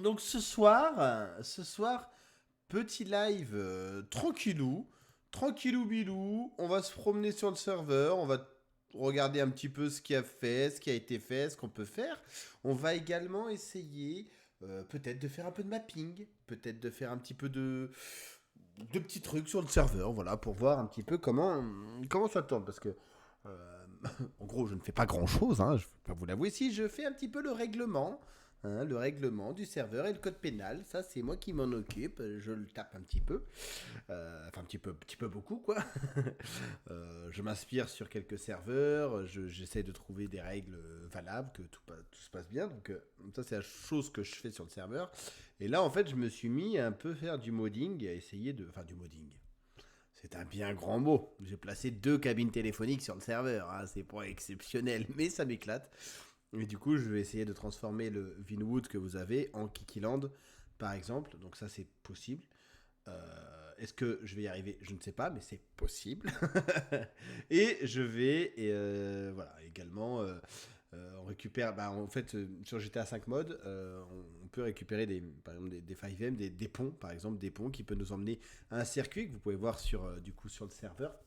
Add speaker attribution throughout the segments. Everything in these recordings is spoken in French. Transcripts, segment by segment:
Speaker 1: Donc ce soir, petit live tranquillou, tranquillou bilou. On va se promener sur le serveur, on va regarder un petit peu ce qui a fait, ce qui a été fait, ce qu'on peut faire. On va également essayer peut-être de faire un peu de mapping, peut-être de faire un petit peu de petits trucs sur le serveur, voilà, pour voir un petit peu comment ça tourne. Parce que, euh, en gros, je ne fais pas grand-chose, hein, je ne vais pas vous l'avouer. Si, je fais un petit peu le règlement du serveur et le code pénal. Ça, c'est moi qui m'en occupe. Je le tape un petit peu. Enfin, petit peu beaucoup, quoi. Je m'inspire sur quelques serveurs. J'essaie de trouver des règles valables, que tout se passe bien. Donc, ça, c'est la chose que je fais sur le serveur. Et là, en fait, je me suis mis à un peu faire du modding, à essayer de. Enfin, du modding. C'est un bien grand mot. J'ai placé 2 cabines téléphoniques sur le serveur, hein. C'est pas exceptionnel, mais ça m'éclate. Et du coup, je vais essayer de transformer le Vinwood que vous avez en Kikiland, par exemple. Donc ça, c'est possible. Est-ce que je vais y arriver? Je ne sais pas, mais c'est possible. Et je vais, voilà, également, on récupère, bah, en fait, sur GTA 5 mode, on peut récupérer par exemple des 5M, des ponts, par exemple, des ponts qui peuvent nous emmener à un circuit que vous pouvez voir du coup, sur le serveur.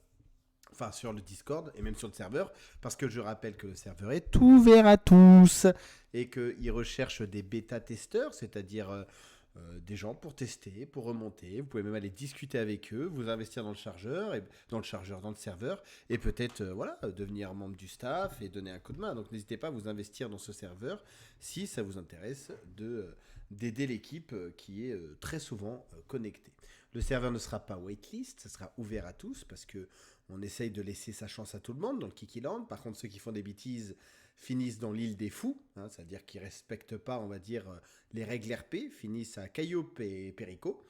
Speaker 1: Enfin, sur le Discord et même sur le serveur, parce que je rappelle que le serveur est ouvert à tous et qu'il recherche des bêta-testeurs, c'est-à-dire des gens pour tester, pour remonter. Vous pouvez même aller discuter avec eux, vous investir dans le chargeur, dans le serveur, et peut-être voilà, devenir membre du staff et donner un coup de main. Donc n'hésitez pas à vous investir dans ce serveur si ça vous intéresse d'aider l'équipe qui est très souvent connectée. Le serveur ne sera pas waitlist, ça sera ouvert à tous parce que on essaye de laisser sa chance à tout le monde dans le Kikiland. Par contre, ceux qui font des bêtises finissent dans l'île des fous, hein, c'est-à-dire qui ne respectent pas, on va dire, les règles RP, finissent à Calliope et Perico.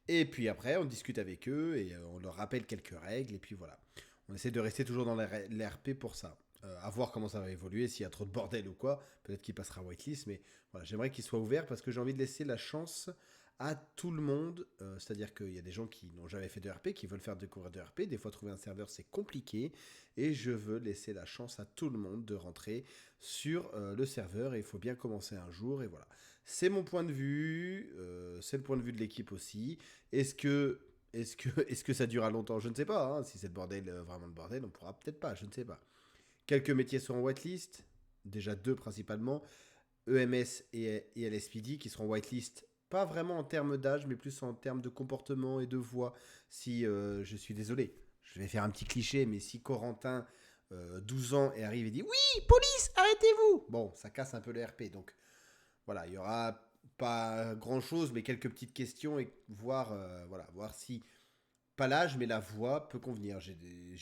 Speaker 1: Et puis après, on discute avec eux et on leur rappelle quelques règles. Et puis voilà. On essaie de rester toujours dans l'RP pour ça. À voir comment ça va évoluer, s'il y a trop de bordel ou quoi. Peut-être qu'il passera whitelist, mais voilà, j'aimerais qu'il soit ouvert parce que j'ai envie de laisser la chance à tout le monde. C'est-à-dire qu'il y a des gens qui n'ont jamais fait de RP, qui veulent faire découvrir de RP. Des fois, trouver un serveur, c'est compliqué. Et je veux laisser la chance à tout le monde de rentrer sur le serveur. Et il faut bien commencer un jour. Et voilà. C'est mon point de vue. C'est le point de vue de l'équipe aussi. Est-ce que ça durera longtemps? Je ne sais pas, hein. Si c'est le bordel, vraiment le bordel, on pourra peut-être pas. Je ne sais pas. Quelques métiers seront whitelist. Déjà 2 principalement. EMS et LSPD qui seront whitelist, pas vraiment en termes d'âge, mais plus en termes de comportement et de voix. Si je suis désolé, je vais faire un petit cliché, mais si Corentin, 12 ans, et arrive et dit oui, police, arrêtez-vous. Bon, ça casse un peu le RP. Donc voilà, il y aura pas grand chose, mais quelques petites questions et voir, voilà, voir si pas l'âge, mais la voix peut convenir. J'ai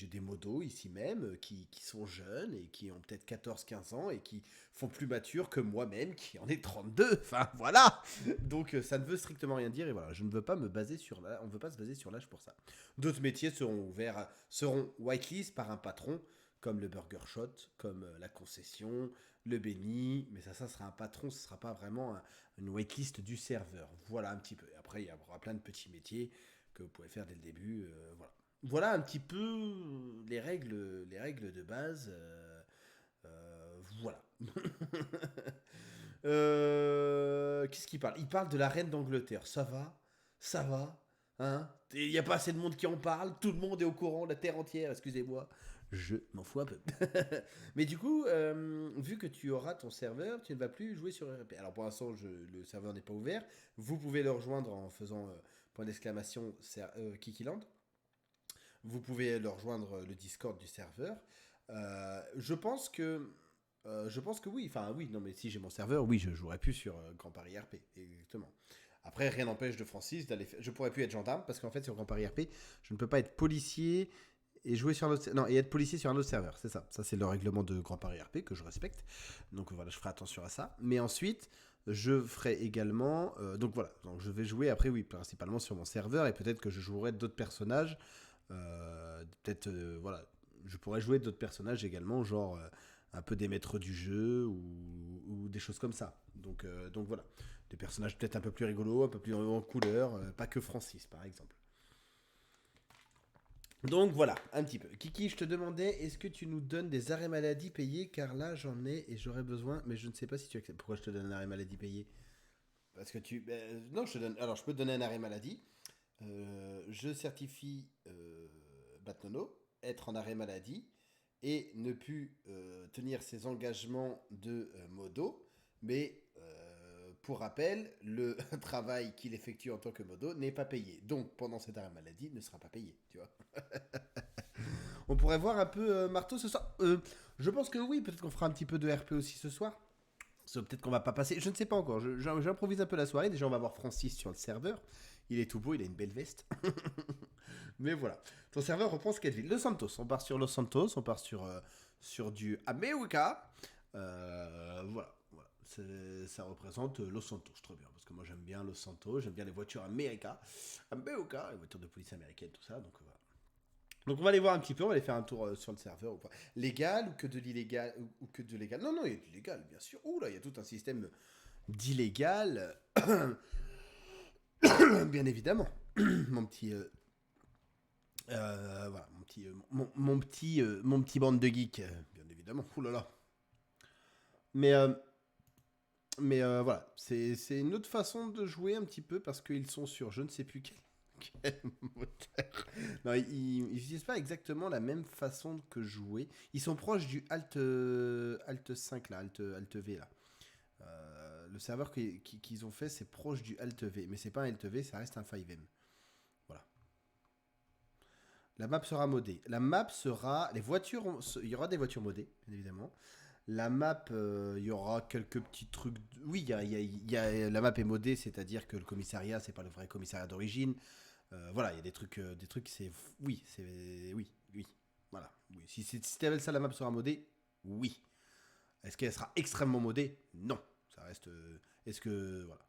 Speaker 1: des modos ici même qui sont jeunes et qui ont peut-être 14 15 ans et qui font plus matures que moi-même qui en ai 32. Enfin, voilà. Donc, ça ne veut strictement rien dire et voilà, je ne veux pas me baser sur l'âge. On ne veut pas se baser sur l'âge pour ça. D'autres métiers seront ouverts, seront whitelist par un patron, comme le burger shot, comme la concession, le béni. Mais ça sera un patron, ce ne sera pas vraiment une whitelist du serveur. Voilà un petit peu. Après, il y aura plein de petits métiers que vous pouvez faire dès le début. Voilà. Voilà un petit peu les règles de base. Voilà. Qu'est-ce qu'il parle? Il parle de la reine d'Angleterre. Ça va? Ça va? Hein? Il n'y a pas assez de monde qui en parle. Tout le monde est au courant, la terre entière, excusez-moi. Je m'en fous un peu. Mais du coup, vu que tu auras ton serveur, tu ne vas plus jouer sur RP. Alors pour l'instant, le serveur n'est pas ouvert. Vous pouvez le rejoindre en faisant point d'exclamation Kikiland. Vous pouvez le rejoindre le Discord du serveur. Je pense que oui. Enfin oui, non mais si j'ai mon serveur, oui, je jouerai plus sur Grand Paris RP. Exactement. Après, rien n'empêche de Francis d'aller faire. Je pourrais plus être gendarme parce qu'en fait sur Grand Paris RP, je ne peux pas être policier et jouer sur un autre. Non, et être policier sur un autre serveur. C'est ça. Ça c'est le règlement de Grand Paris RP que je respecte. Donc voilà, je ferai attention à ça. Mais ensuite, je ferai également. Donc voilà. Donc je vais jouer après, oui, principalement sur mon serveur et peut-être que je jouerai d'autres personnages. Peut-être, voilà, je pourrais jouer d'autres personnages également, genre un peu des maîtres du jeu ou des choses comme ça. Donc voilà, des personnages peut-être un peu plus rigolos, un peu plus en couleur, pas que Francis par exemple. Donc voilà, un petit peu. Kiki, je te demandais, est-ce que tu nous donnes des arrêts maladie payés? Car là, j'en ai et j'aurais besoin, mais je ne sais pas si tu acceptes. Pourquoi je te donne un arrêt maladie payé? Parce que tu... non, je te donne... Alors, je peux te donner un arrêt maladie. Je certifie Batnono être en arrêt maladie et ne plus tenir ses engagements de modo. Mais pour rappel, le travail qu'il effectue en tant que modo n'est pas payé. Donc, pendant cet arrêt maladie, il ne sera pas payé, tu vois. On pourrait voir un peu Marteau ce soir. Je pense que oui, peut-être qu'on fera un petit peu de RP aussi ce soir. Peut-être qu'on va pas passer, je ne sais pas encore. J'improvise un peu la soirée. Déjà, on va voir Francis sur le serveur. Il est tout beau, il a une belle veste. Mais voilà. Ton serveur reprend ce qu'elle vit. Los Santos. On part sur Los Santos. On part sur du America. Voilà. Ça représente Los Santos, très bien. Parce que moi, j'aime bien Los Santos. J'aime bien les voitures America. America, les voitures de police américaines, tout ça. Donc voilà. Donc on va aller voir un petit peu, on va aller faire un tour sur le serveur. Ou pas. Légal ou que de l'illégal ou que de légal. Non, non, il y a du légal, bien sûr. Ouh là, il y a tout un système d'illégal. Bien évidemment. Mon petit... voilà, mon petit bande de geeks, bien évidemment. Ouh là là. Mais, voilà, c'est une autre façon de jouer un petit peu parce qu'ils sont sur je ne sais plus quel moteur. Non, ils n'utilisent pas exactement la même façon que jouer. Ils sont proches du Alt 5, là, Alt V, là. Le serveur qu'ils ont fait, c'est proche du Alt V. Mais c'est pas un Alt V, ça reste un 5M. Voilà. La map sera modée. La map sera... Les voitures... Il y aura des voitures modées, bien évidemment. La map, il y aura quelques petits trucs... Oui, la map est modée, c'est-à-dire que le commissariat, c'est pas le vrai commissariat d'origine. Voilà, il y a des trucs, c'est... Oui, c'est... Oui, oui. Voilà. Oui. Si tu appelles ça la map sera modée, oui. Est-ce qu'elle sera extrêmement modée? Non. Ça reste... Est-ce que... Voilà.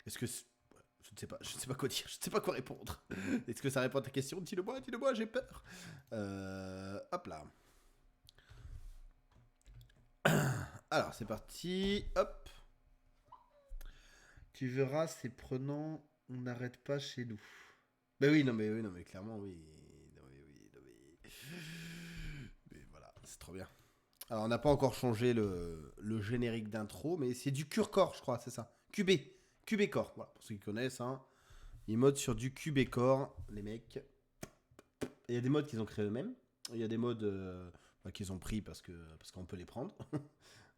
Speaker 1: Est-ce que... Je ne sais pas. Je ne sais pas quoi dire. Je ne sais pas quoi répondre. Est-ce que ça répond à ta question? Dis-le-moi, j'ai peur. Hop là. Alors, c'est parti. Hop. Tu verras, c'est prenant. On n'arrête pas chez nous. Ben oui, non, mais clairement, oui. Mais voilà, c'est trop bien. Alors, on n'a pas encore changé le générique d'intro, mais c'est du Curcore, je crois, c'est ça. QB-Core, voilà, pour ceux qui connaissent. Hein. Ils modent sur du QB-Core, les mecs. Il y a des modes qu'ils ont créés eux-mêmes. Il y a des modes qu'ils ont pris parce qu'on peut les prendre.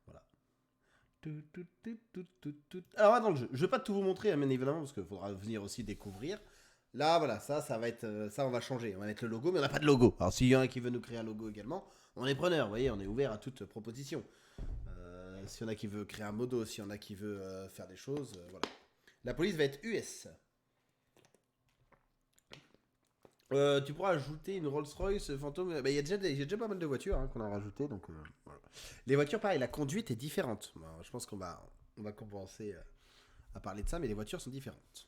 Speaker 1: Voilà. Alors, dans le jeu, je vais pas tout vous montrer, bien évidemment, parce qu'il faudra venir aussi découvrir. Là, voilà, ça va être... ça, on va changer. On va mettre le logo, mais on n'a pas de logo. Alors, s'il y en a qui veut nous créer un logo également, on est preneur, vous voyez, on est ouvert à toute proposition. S'il y en a qui veut créer un modo, s'il y en a qui veut faire des choses, voilà. La police va être US. Tu pourras ajouter une Rolls-Royce fantôme. Bah, il y a déjà pas mal de voitures qu'on a rajoutées. Donc, voilà. Les voitures, pareil, la conduite est différente. Bon, je pense qu'on va commencer à parler de ça, mais les voitures sont différentes.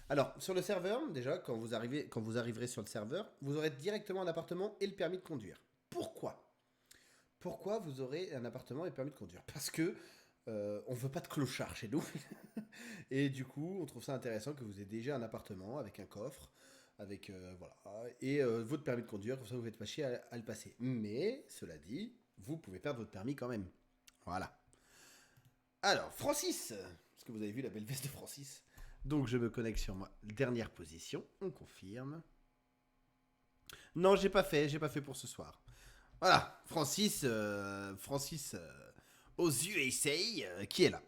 Speaker 1: Alors, sur le serveur, déjà, quand vous arriverez sur le serveur, vous aurez directement un appartement et le permis de conduire. Pourquoi vous aurez un appartement et le permis de conduire? Parce que on veut pas de clochard chez nous. Et du coup, on trouve ça intéressant que vous ayez déjà un appartement avec un coffre, avec voilà, et votre permis de conduire, comme ça vous ne faites pas chier à le passer. Mais, cela dit, vous pouvez perdre votre permis quand même. Voilà. Alors, Francis, parce que vous avez vu la belle veste de Francis. Donc, je me connecte sur ma dernière position. On confirme. Non, j'ai pas fait pour ce soir. Voilà, Francis aux USA, qui est là.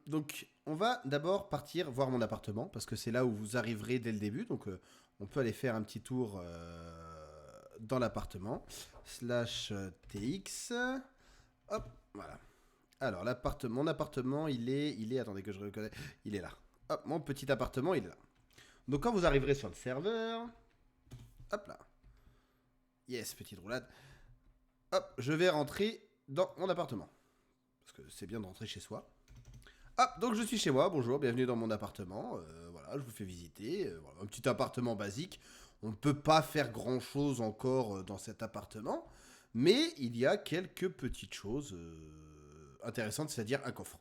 Speaker 1: Donc, on va d'abord partir voir mon appartement, parce que c'est là où vous arriverez dès le début. Donc, on peut aller faire un petit tour dans l'appartement. /TX. Hop, voilà. Alors, mon appartement, il est... Attendez que je reconnais. Il est là. Hop, mon petit appartement, il est là. Donc, quand vous arriverez sur le serveur... Hop là. Yes, petite roulade. Hop, je vais rentrer dans mon appartement. Parce que c'est bien de rentrer chez soi. Hop, donc je suis chez moi. Bonjour, bienvenue dans mon appartement. Voilà, je vous fais visiter. Voilà, un petit appartement basique. On ne peut pas faire grand-chose encore dans cet appartement. Mais il y a quelques petites choses intéressantes, c'est-à-dire un coffre.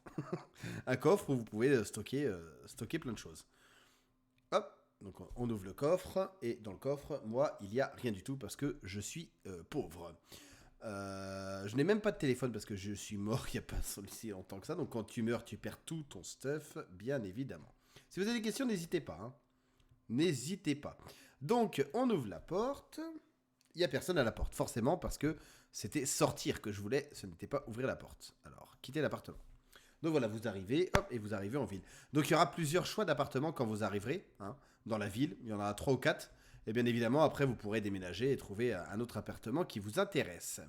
Speaker 1: Un coffre où vous pouvez stocker plein de choses. Hop. Donc on ouvre le coffre, et dans le coffre, moi, il n'y a rien du tout parce que je suis pauvre. Je n'ai même pas de téléphone parce que je suis mort il n'y a pas si longtemps que ça. Donc quand tu meurs, tu perds tout ton stuff, bien évidemment. Si vous avez des questions, n'hésitez pas. Hein. N'hésitez pas. Donc on ouvre la porte. Il n'y a personne à la porte, forcément, parce que c'était sortir que je voulais, ce n'était pas ouvrir la porte. Alors, quittez l'appartement. Donc voilà, vous arrivez, hop, et vous arrivez en ville. Donc il y aura plusieurs choix d'appartements quand vous arriverez hein, dans la ville. Il y en aura 3 ou 4. Et bien évidemment, après, vous pourrez déménager et trouver un autre appartement qui vous intéresse.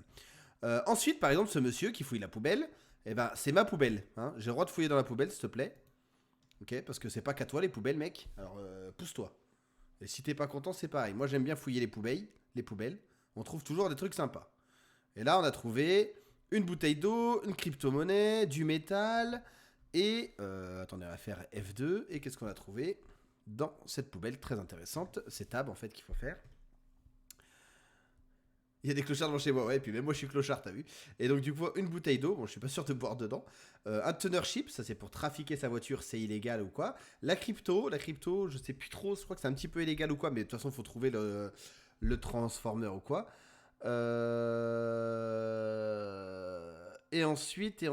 Speaker 1: Ensuite, par exemple, ce monsieur qui fouille la poubelle, eh ben, c'est ma poubelle. Hein. J'ai le droit de fouiller dans la poubelle, s'il te plaît. Ok, parce que c'est pas qu'à toi les poubelles, mec. Alors, pousse-toi. Et si t'es pas content, c'est pareil. Moi, j'aime bien fouiller les poubelles. Les poubelles. On trouve toujours des trucs sympas. Et là, on a trouvé une bouteille d'eau, une crypto-monnaie, du métal et... attendez, on va faire F2. Et qu'est-ce qu'on a trouvé dans cette poubelle très intéressante? C'est tab, en fait, qu'il faut faire. Il y a des clochards devant chez moi, ouais, et puis même moi je suis clochard, t'as vu. Et donc du coup, une bouteille d'eau, bon je suis pas sûr de boire dedans. Un toner-chip, ça c'est pour trafiquer sa voiture, c'est illégal ou quoi. La crypto, je sais plus trop, je crois que c'est un petit peu illégal ou quoi, mais de toute façon faut trouver le transformer ou quoi. Et ensuite,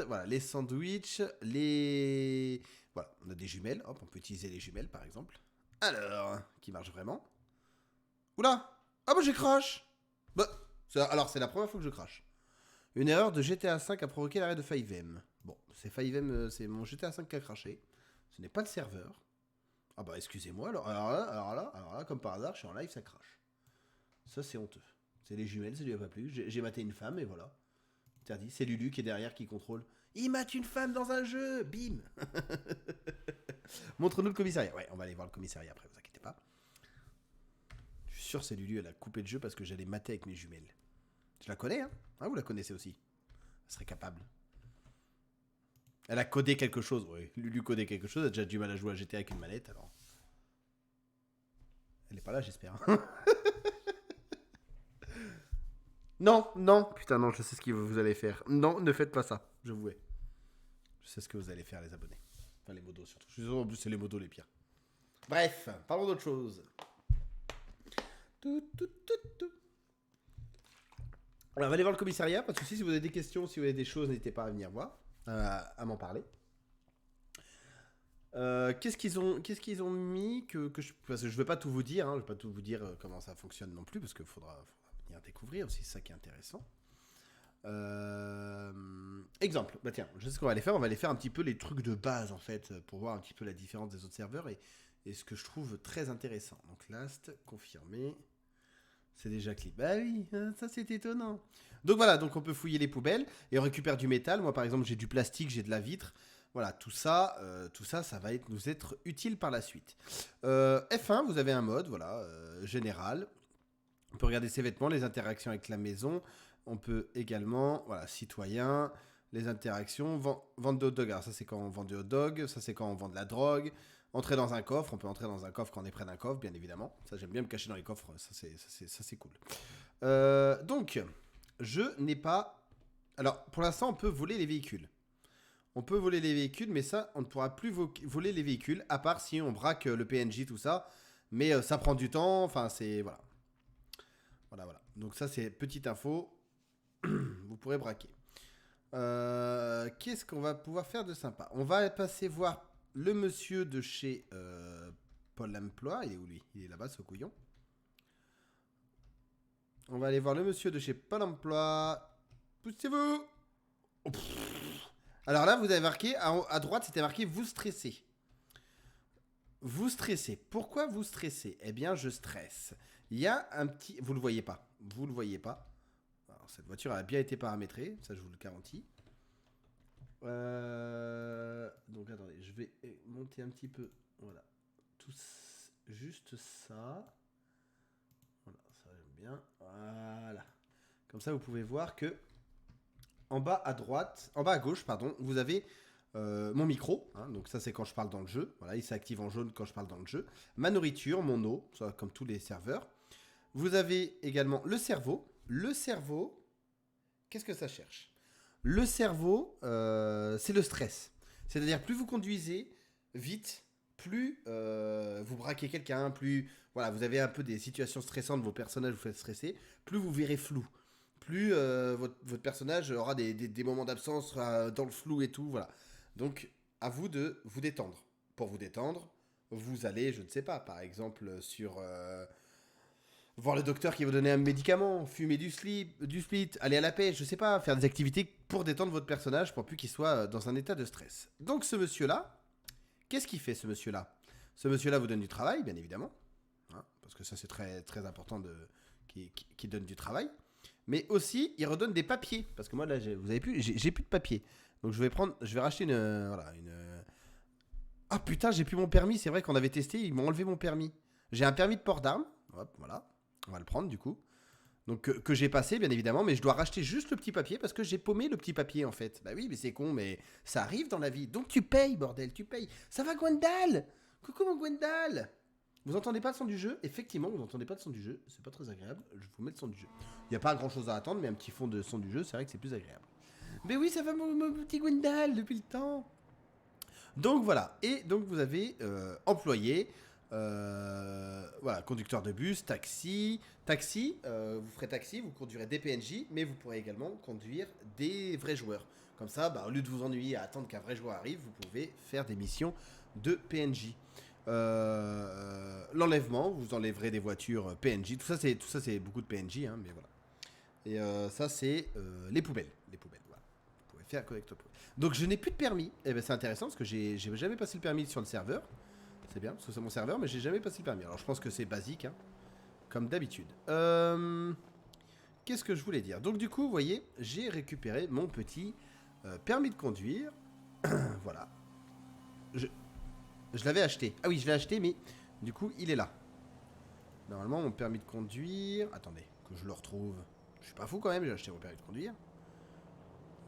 Speaker 1: voilà, les sandwichs, les... Voilà, on a des jumelles, hop, on peut utiliser les jumelles par exemple. Alors, qui marche vraiment. Oula! Ah bah j'ai crash. Bah, alors c'est la première fois que je crache. Une erreur de GTA 5 a provoqué l'arrêt de 5M. Bon, c'est 5M, c'est mon GTA 5 qui a craché. Ce n'est pas le serveur. Ah bah excusez-moi, alors là, comme par hasard, je suis en live, ça crache. Ça c'est honteux. C'est les jumelles, ça lui a pas plu. J'ai maté une femme et voilà. Interdit. C'est Lulu qui est derrière qui contrôle. Il mate une femme dans un jeu. Bim. Montre-nous le commissariat. Ouais, on va aller voir le commissariat après, vous inquiétez pas. Je suis sûr c'est Lulu, elle a coupé le jeu parce que j'allais mater avec mes jumelles. Je la connais, hein. Ah, vous la connaissez aussi. Elle serait capable. Elle a codé quelque chose, oui. Lulu codé quelque chose, elle a déjà du mal à jouer à GTA avec une manette, alors. Elle est pas là, j'espère. Non, non. Putain, non, je sais ce que vous allez faire. Non, ne faites pas ça, je vous hais. Je sais ce que vous allez faire, les abonnés. Enfin, les modos surtout. Je suis sûr, en plus, c'est les modos les pires. Bref, parlons d'autre chose. Tout. Alors, on va aller voir le commissariat, pas de soucis. Si vous avez des questions, si vous avez des choses, n'hésitez pas à venir voir, à m'en parler. Qu'est-ce qu'ils ont mis parce que je ne vais pas tout vous dire, hein, je ne vais pas tout vous dire comment ça fonctionne non plus, parce qu'il faudra venir découvrir aussi, c'est ça qui est intéressant. Exemple, bah tiens, je sais ce qu'on va aller faire, on va aller faire un petit peu les trucs de base en fait, pour voir un petit peu la différence des autres serveurs et ce que je trouve très intéressant. Donc last, confirmé. C'est déjà clip. Bah oui, ça c'est étonnant. Donc voilà, donc on peut fouiller les poubelles et on récupère du métal. Moi par exemple j'ai du plastique, j'ai de la vitre. Voilà, tout ça, ça va nous être utile par la suite. F1, vous avez un mode, voilà, général. On peut regarder ses vêtements, les interactions avec la maison. On peut également, voilà, citoyen, les interactions, vente de hot dog. Alors ça c'est quand on vend du hot dog, ça c'est quand on vend de la drogue. Entrer dans un coffre, on peut entrer dans un coffre quand on est près d'un coffre, bien évidemment. Ça, j'aime bien me cacher dans les coffres, ça c'est cool. Donc, je n'ai pas... Alors, pour l'instant, on peut voler les véhicules. On peut voler les véhicules, mais ça, on ne pourra plus voler les véhicules, à part si on braque le PNJ, tout ça. Mais ça prend du temps, enfin, c'est... Voilà. Voilà. Donc ça, c'est petite info. Vous pourrez braquer. Qu'est-ce qu'on va pouvoir faire de sympa? On va passer voir le monsieur de chez Pôle emploi. Il est où lui? Il est là-bas, ce couillon. On va aller voir le monsieur de chez Pôle emploi. Poussez-vous. Oh, alors là, vous avez marqué, à droite, c'était marqué « Vous stressez ». Vous stressez. Pourquoi vous stressez? Eh bien, je stresse. Il y a un petit... Vous le voyez pas. Vous le voyez pas. Alors, cette voiture a bien été paramétrée. Ça, je vous le garantis. Donc, attendez. Je vais monter un petit peu. Voilà. Juste ça. Voilà, ça j'aime bien. Voilà. Comme ça, vous pouvez voir que en bas à droite, en bas à gauche, pardon, vous avez mon micro. Hein, donc ça, c'est quand je parle dans le jeu. Voilà, il s'active en jaune quand je parle dans le jeu. Ma nourriture, mon eau, ça, comme tous les serveurs. Vous avez également le cerveau. Le cerveau, qu'est-ce que ça cherche? Le cerveau, c'est le stress. C'est-à-dire, plus vous conduisez vite, plus vous braquez quelqu'un, plus voilà, vous avez un peu des situations stressantes, vos personnages vous faites stresser, plus vous verrez flou. plus votre personnage aura des moments d'absence, sera dans le flou et tout, voilà. Donc, à vous de vous détendre. Pour vous détendre, vous allez, je ne sais pas, par exemple, sur... voir le docteur qui va vous donner un médicament, fumer du split, aller à la pêche, je sais pas, faire des activités pour détendre votre personnage pour plus qu'il soit dans un état de stress. Donc ce monsieur-là, qu'est-ce qu'il fait ce monsieur-là? Ce monsieur-là vous donne du travail, bien évidemment, hein, parce que ça c'est très, très important qu'il donne du travail. Mais aussi, il redonne des papiers, parce que moi là, vous avez plus, j'ai plus de papiers. Donc je vais racheter une. Ah putain, j'ai plus mon permis, c'est vrai qu'on avait testé, ils m'ont enlevé mon permis. J'ai un permis de port d'armes, hop, voilà. On va le prendre du coup. Donc que j'ai passé bien évidemment, mais je dois racheter juste le petit papier parce que j'ai paumé le petit papier en fait. Bah oui, mais c'est con, mais ça arrive dans la vie. Donc tu payes, bordel, tu payes. Ça va Gwendal? Coucou mon Gwendal. Vous entendez pas le son du jeu? Effectivement, vous n'entendez pas le son du jeu. C'est pas très agréable. Je vous mets le son du jeu. Il n'y a pas grand chose à attendre, mais un petit fond de son du jeu, c'est vrai que c'est plus agréable. Mais oui, ça va mon petit Gwendal depuis le temps. Donc voilà. Et donc vous avez employé. Voilà, conducteur de bus, taxi, vous ferez taxi, vous conduirez des PNJ, mais vous pourrez également conduire des vrais joueurs. Comme ça, bah, au lieu de vous ennuyer à attendre qu'un vrai joueur arrive, vous pouvez faire des missions de PNJ. L'enlèvement, vous enlèverez des voitures PNJ, tout ça c'est beaucoup de PNJ, hein, mais voilà. Et ça c'est les poubelles, voilà. Vous pouvez faire avec toi. Donc je n'ai plus de permis, et ben c'est intéressant parce que j'ai jamais passé le permis sur le serveur. C'est bien, parce que c'est mon serveur, mais j'ai jamais passé le permis. Alors je pense que c'est basique, hein, comme d'habitude. Qu'est-ce que je voulais dire? Donc du coup, vous voyez, j'ai récupéré mon petit permis de conduire. Voilà. Je l'avais acheté. Ah oui, je l'ai acheté, mais du coup, il est là. Normalement, mon permis de conduire... Attendez, que je le retrouve. Je suis pas fou quand même, j'ai acheté mon permis de conduire.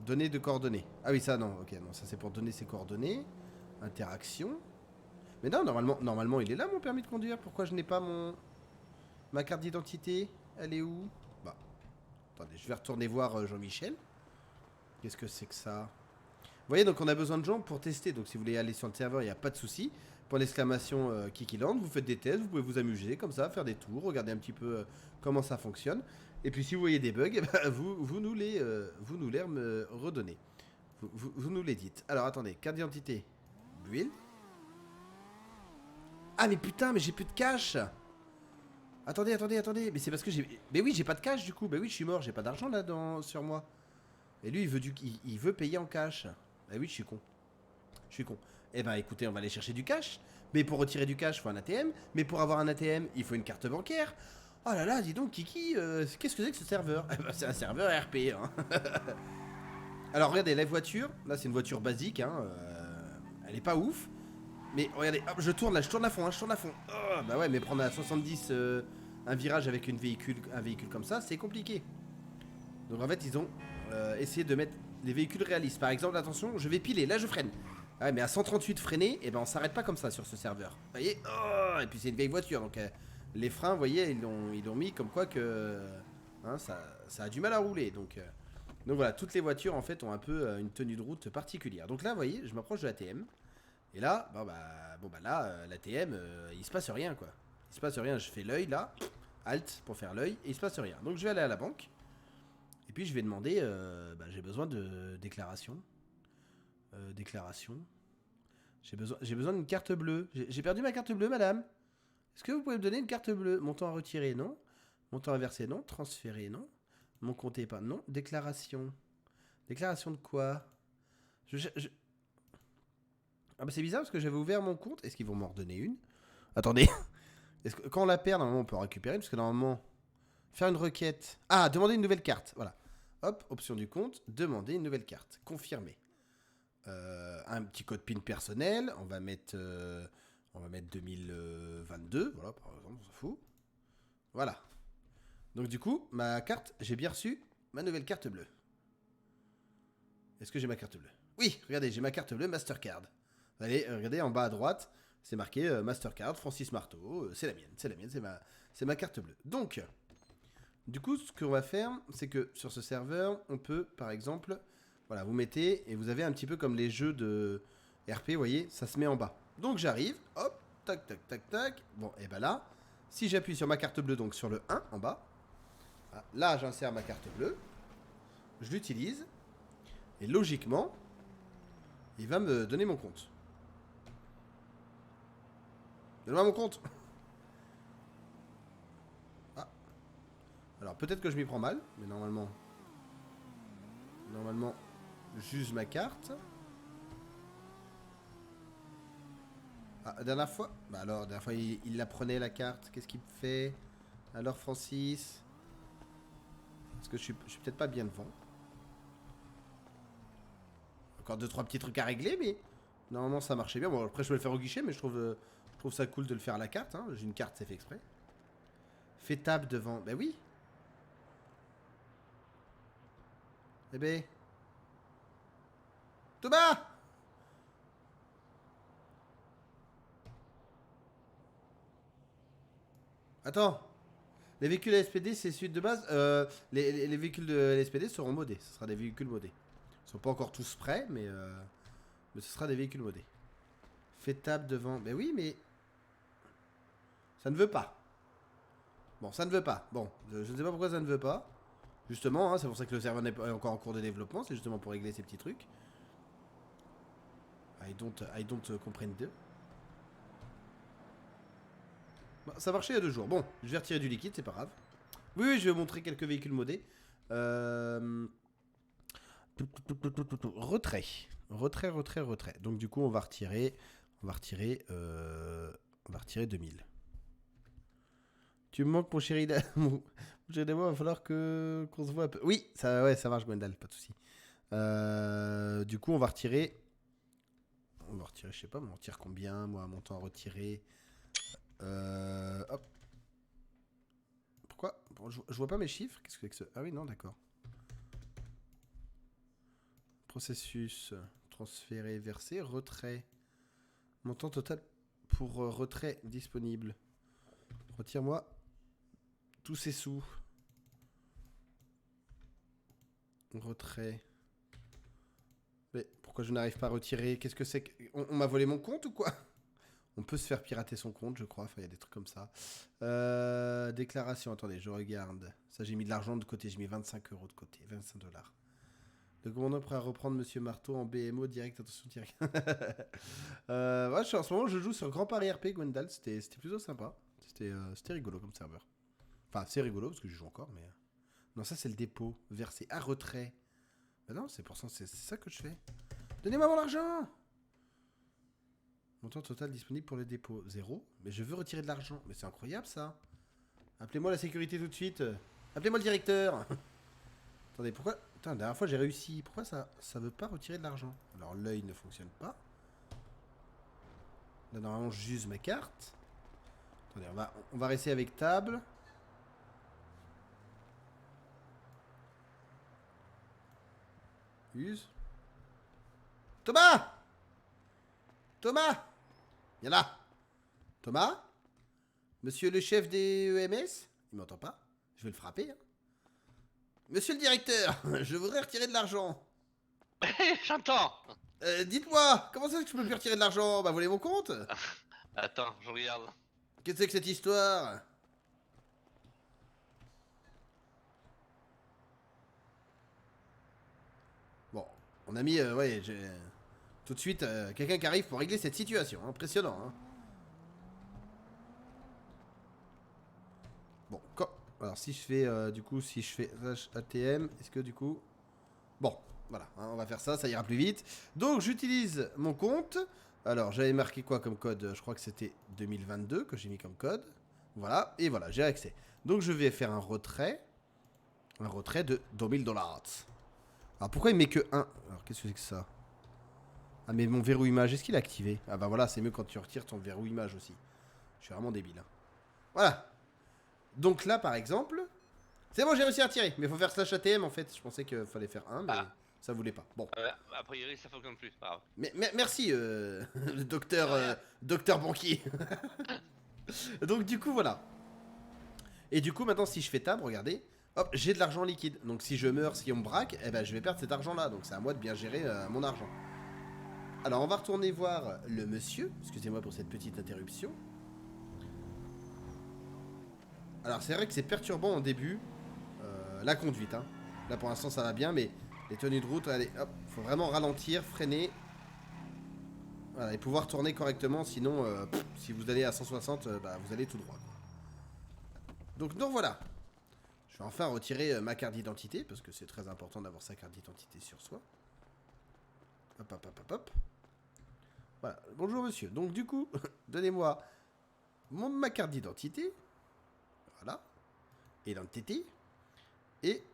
Speaker 1: Données de coordonnées. Ah oui, ça, non. Ok, non, ça c'est pour donner ses coordonnées. Interaction. Mais non, normalement, il est là mon permis de conduire. Pourquoi je n'ai pas ma carte d'identité? Elle est où? Bah, attendez, je vais retourner voir Jean-Michel. Qu'est-ce que c'est que ça? Vous voyez, donc on a besoin de gens pour tester. Donc si vous voulez aller sur le serveur, il n'y a pas de souci. Pour l'exclamation Kikiland, vous faites des tests, vous pouvez vous amuser comme ça, faire des tours, regarder un petit peu comment ça fonctionne. Et puis si vous voyez des bugs, bah, vous nous les redonnez. Vous nous les dites. Alors attendez, carte d'identité. Build. Ah mais putain, mais j'ai plus de cash. Attendez. Mais c'est parce que j'ai... Mais oui, j'ai pas de cash du coup. Bah oui, je suis mort, j'ai pas d'argent là sur moi. Et lui, il veut payer en cash. Bah oui, je suis con. Eh ben écoutez, on va aller chercher du cash. Mais pour retirer du cash, il faut un ATM. Mais pour avoir un ATM, il faut une carte bancaire. Oh là là, dis donc, Kiki, qu'est-ce que c'est que ce serveur? Eh ben, c'est un serveur RP. Hein. Alors regardez, la voiture, là c'est une voiture basique. Hein, elle est pas ouf. Mais regardez, hop, je tourne à fond, Oh, bah ouais, mais prendre à 70 un virage avec un véhicule comme ça, c'est compliqué. Donc en fait, ils ont essayé de mettre les véhicules réalistes. Par exemple, attention, je vais piler, là je freine. Ah ouais, mais à 138 freiner, et ben on s'arrête pas comme ça sur ce serveur. Vous voyez? Oh, et puis c'est une vieille voiture, donc les freins, vous voyez, ils l'ont mis comme quoi que hein, ça a du mal à rouler. Donc voilà, toutes les voitures en fait ont un peu une tenue de route particulière. Donc là, vous voyez, je m'approche de l'ATM. Et là, là, l'ATM, il se passe rien quoi. Il se passe rien, je fais l'œil là, alt pour faire l'œil, et il se passe rien. Donc je vais aller à la banque, et puis je vais demander, j'ai besoin de déclaration. Déclaration. J'ai besoin d'une carte bleue. J'ai perdu ma carte bleue, madame. Est-ce que vous pouvez me donner une carte bleue? Montant à retirer, non. Montant à verser, non. Transférer, non. Mon compte est pas, non. Déclaration. Déclaration de quoi? Ah bah c'est bizarre parce que j'avais ouvert mon compte. Est-ce qu'ils vont m'en redonner une? Attendez. Quand on la perd, normalement on peut en récupérer. Parce que normalement, faire une requête. Ah, demander une nouvelle carte. Voilà. Hop, option du compte. Demander une nouvelle carte. Confirmer. Un petit code PIN personnel. On va mettre 2022. Voilà, par exemple, on s'en fout. Voilà. Donc du coup, ma carte, j'ai bien reçu ma nouvelle carte bleue. Est-ce que j'ai ma carte bleue? Oui, regardez, j'ai ma carte bleue Mastercard. Allez, regardez en bas à droite, c'est marqué Mastercard, Francis Marteau, c'est la mienne, c'est ma carte bleue. Donc, du coup, ce qu'on va faire, c'est que sur ce serveur, on peut, par exemple, voilà, vous mettez, et vous avez un petit peu comme les jeux de RP, vous voyez, ça se met en bas. Donc j'arrive, hop, tac. Bon, et ben là, si j'appuie sur ma carte bleue, donc sur le 1 en bas, Ah, là, j'insère ma carte bleue. Je l'utilise. Et logiquement, il va me donner mon compte. Donne-moi mon compte. Ah. Alors, peut-être que je m'y prends mal, mais normalement... Normalement, j'use ma carte. Ah, la dernière fois... Bah alors, la dernière fois, il la prenait, la carte. Qu'est-ce qu'il me fait? Alors, Francis... Parce que je suis peut-être pas bien devant. Encore 2-3 petits trucs à régler, mais... Normalement, ça marchait bien. Bon, après, je vais le faire au guichet, mais je trouve ça cool de le faire à la carte. Hein. J'ai une carte, c'est fait exprès. Fais table devant... Bah oui. Eh ben... Thomas! Attends. Les véhicules LSPD, c'est suite de base. Les véhicules de LSPD seront modés. Ce sera des véhicules modés. Ils sont pas encore tous prêts, mais ce sera des véhicules modés. Fais table devant... Ben oui, mais... Ça ne veut pas. Bon, ça ne veut pas. Bon, je ne sais pas pourquoi ça ne veut pas. Justement, hein, c'est pour ça que le serveur n'est pas encore en cours de développement. C'est justement pour régler ces petits trucs. I don't comprehend. Bon, ça marchait il y a 2 jours. Bon, je vais retirer du liquide, c'est pas grave. Oui, oui, je vais montrer quelques véhicules modés. Retrait. Retrait. Donc du coup, on va retirer 2000. Tu me manques, mon chéri. Mon chéri d'amour, il va falloir qu'on se voit un peu. Oui, ça, ouais, ça marche, Gwendal, pas de soucis. Du coup, on va retirer, je sais pas, mais on tire combien, moi, mon temps à retirer. Hop. Pourquoi bon, je vois pas mes chiffres. Qu'est-ce que c'est que ça? Ah oui, non, d'accord. Processus, transférer, verser, retrait. Montant total pour retrait disponible. Retire-moi tous ces sous. Retrait. Mais pourquoi je n'arrive pas à retirer? Qu'est-ce que c'est? On m'a volé mon compte ou quoi? On peut se faire pirater son compte, je crois. Enfin, il y a des trucs comme ça. Déclaration. Attendez, je regarde. Ça, j'ai mis de l'argent de côté. J'ai mis 25 € de côté. 25 $. Le commandant prêt à reprendre Monsieur Marteau en BMO direct. Attention, direct. Ouais, en ce moment, je joue sur Grand Paris RP Gwendal. C'était plutôt sympa. C'était rigolo comme serveur. Enfin, c'est rigolo parce que je joue encore, mais... Non, ça, c'est le dépôt. Versé à retrait. Bah non, c'est ça que je fais. Donnez-moi mon argent! Montant total disponible pour le dépôt. 0. Mais je veux retirer de l'argent. Mais c'est incroyable, ça. Appelez-moi la sécurité tout de suite. Appelez-moi le directeur. Attendez, pourquoi... Putain, la dernière fois, j'ai réussi. Pourquoi ça veut pas retirer de l'argent? Alors, l'œil ne fonctionne pas. Là, normalement, j'use ma carte. Attendez, on va rester avec table. Use. Thomas! Thomas! Viens là. Thomas? Monsieur le chef des EMS? Il m'entend pas? Je vais le frapper. Hein. Monsieur le directeur, je voudrais retirer de l'argent.
Speaker 2: J'entends.
Speaker 1: Dites-moi, comment ça que je peux plus retirer de l'argent? Bah, voler mon compte?
Speaker 2: Attends, je regarde.
Speaker 1: Qu'est-ce que c'est que cette histoire? Bon, on a mis, ouais, tout de suite quelqu'un qui arrive pour régler cette situation. Impressionnant, hein. Bon, alors si je fais, du coup, si je fais ATM, est-ce que du coup... Bon, voilà, hein, on va faire ça, ça ira plus vite. Donc, j'utilise mon compte. Alors, j'avais marqué quoi comme code? Je crois que c'était 2022 que j'ai mis comme code. Voilà, et voilà, j'ai accès. Donc, je vais faire un retrait de 2000 $. Alors, pourquoi il met que 1? Alors, qu'est-ce que c'est que ça? Ah, mais mon verrou image, est-ce qu'il est activé? Ah bah voilà, c'est mieux quand tu retires ton verrou image aussi. Je suis vraiment débile. Hein. Voilà. Donc là, par exemple... C'est bon, j'ai réussi à retirer. Mais il faut faire slash ATM, en fait. Je pensais qu'il fallait faire 1, mais ça voulait pas. Bon.
Speaker 2: A priori, ça fonctionne plus, pas grave.
Speaker 1: Mais merci, le docteur banquier. Donc du coup, voilà. Et du coup, maintenant, si je fais table, regardez... Hop, j'ai de l'argent liquide. Donc si je meurs, si on me braque, eh ben, je vais perdre cet argent-là. Donc c'est à moi de bien gérer mon argent. Alors, on va retourner voir le monsieur. Excusez-moi pour cette petite interruption. Alors, c'est vrai que c'est perturbant au début. la conduite. Hein. Là pour l'instant ça va bien, mais les tenues de route, allez, hop, faut vraiment ralentir, freiner. Voilà, et pouvoir tourner correctement, sinon, si vous allez à 160, bah, vous allez tout droit. Donc voilà. Je vais enfin retirer ma carte d'identité, parce que c'est très important d'avoir sa carte d'identité sur soi. Hop, hop, hop, hop, hop. Voilà, bonjour monsieur. Donc du coup, donnez-moi ma carte d'identité. Voilà. Identité. Et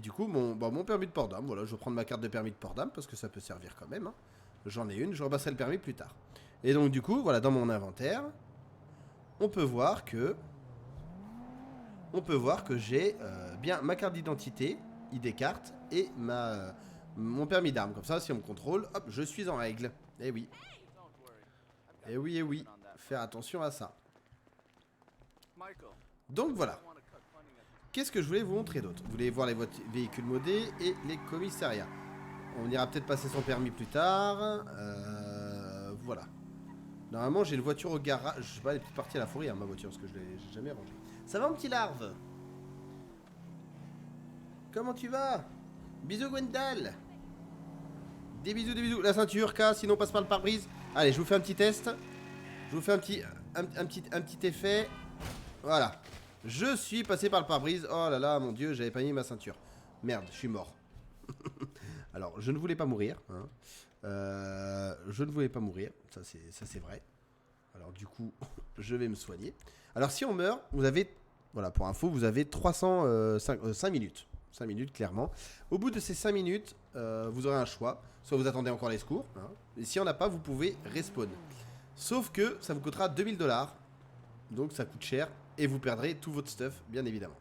Speaker 1: du coup, mon permis de port d'âme. Voilà, je vais prendre ma carte de permis de port d'âme, parce que ça peut servir quand même. Hein. J'en ai une, je repasserai le permis plus tard. Et donc du coup, voilà, dans mon inventaire, on peut voir que j'ai bien ma carte d'identité, ID carte, et mon permis d'armes. Comme ça, si on me contrôle, hop, je suis en règle. Eh oui. Eh oui, eh oui. Faire attention à ça. Donc voilà. Qu'est-ce que je voulais vous montrer d'autre? Vous voulez voir les véhicules modés et les commissariats. On ira peut-être passer son permis plus tard. Voilà. Normalement, j'ai une voiture au garage. Je sais pas, elle est peut-être partie à la forêt, hein, ma voiture, parce que je l'ai jamais rangée. Ça va, mon petit larve? Comment tu vas? Bisous, Gwendal. Des bisous, des bisous. La ceinture, K, sinon on passe par le pare-brise. Allez, je vous fais un petit test. Je vous fais un petit effet. Voilà. Je suis passé par le pare-brise. Oh là là, mon Dieu, j'avais pas mis ma ceinture. Merde, je suis mort. Alors, je ne voulais pas mourir. Hein. Je ne voulais pas mourir. Ça, c'est vrai. Alors, du coup, je vais me soigner. Alors, si on meurt, vous avez... Voilà, pour info, vous avez 5 minutes. 5 minutes, clairement. Au bout de ces 5 minutes, vous aurez un choix. Soit vous attendez encore les secours. Hein, et si on n'a pas, vous pouvez respawn. Sauf que ça vous coûtera 2000 $. Donc, ça coûte cher. Et vous perdrez tout votre stuff, bien évidemment.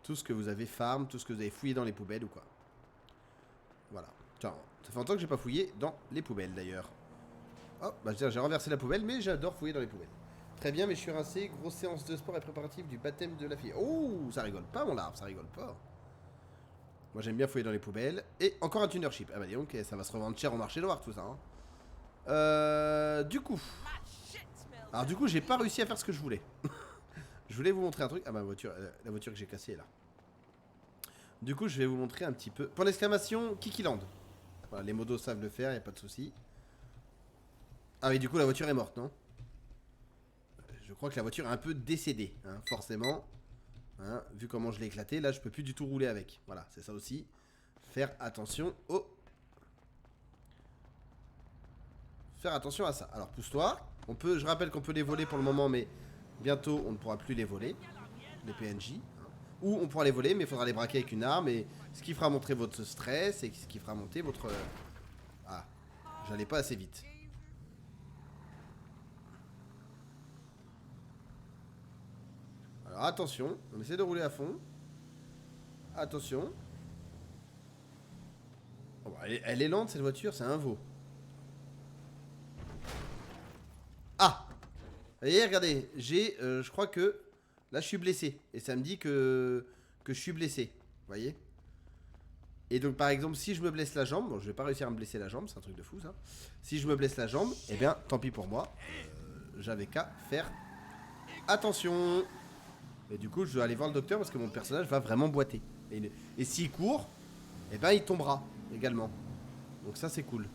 Speaker 1: Tout ce que vous avez farm, tout ce que vous avez fouillé dans les poubelles ou quoi. Voilà. Tiens, ça fait longtemps que j'ai pas fouillé dans les poubelles d'ailleurs. Oh, bah j'ai renversé la poubelle, mais j'adore fouiller dans les poubelles. Très bien, mais je suis rincé. Grosse séance de sport et préparatif du baptême de la fille. Oh, ça rigole pas, mon larve, ça rigole pas. Moi, j'aime bien fouiller dans les poubelles. Et encore un tunership. Ah bah dis donc, ça va se revendre cher au marché noir, tout ça. Hein. Du coup. Alors du coup, j'ai pas réussi à faire ce que je voulais. Je voulais vous montrer un truc. Ah, ma voiture, la voiture que j'ai cassée est là. Du coup, je vais vous montrer un petit peu. Pour l'exclamation, Kikiland. Voilà, les modos savent le faire, y a pas de souci. Ah oui, du coup, la voiture est morte, non? Je crois que la voiture est un peu décédée, hein, forcément. Hein, vu comment je l'ai éclaté, là, je peux plus du tout rouler avec. Voilà, c'est ça aussi. Faire attention au... Faire attention à ça. Alors, pousse-toi. Je rappelle qu'on peut les voler pour le moment, mais bientôt, on ne pourra plus les voler. Les PNJ. Ou on pourra les voler, mais il faudra les braquer avec une arme. Et ce qui fera monter votre stress et ce qui fera monter votre... Ah, j'allais pas assez vite. Alors attention, on essaie de rouler à fond. Attention. Oh, bah, elle est lente cette voiture, c'est un veau. Ah! Vous voyez, regardez, je crois que... Là, je suis blessé. Et ça me dit que je suis blessé. Vous voyez? Et donc, par exemple, si je me blesse la jambe... Bon, je vais pas réussir à me blesser la jambe. C'est un truc de fou, ça. Si je me blesse la jambe, eh bien, tant pis pour moi. J'avais qu'à faire attention. Et du coup, je vais aller voir le docteur parce que mon personnage va vraiment boiter. Et s'il court, eh ben, il tombera également. Donc ça, c'est cool.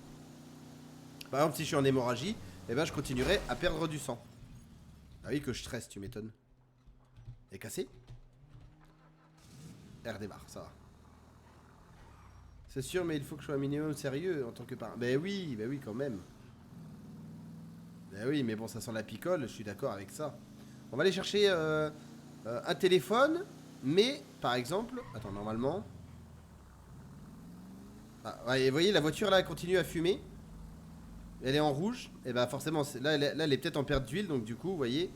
Speaker 1: Par exemple, si je suis en hémorragie, eh ben, je continuerai à perdre du sang. Ah oui, que je stresse, tu m'étonnes. Elle est cassée? Elle redémarre, ça va. C'est sûr, mais il faut que je sois un minimum sérieux en tant que parent. Ben oui, quand même. Ben oui, mais bon, ça sent la picole, je suis d'accord avec ça. On va aller chercher un téléphone, mais, par exemple... Attends, normalement... Ah, ouais, vous voyez, la voiture, là, elle continue à fumer. Elle est en rouge. Et ben forcément, là, elle est peut-être en perte d'huile, donc du coup, vous voyez...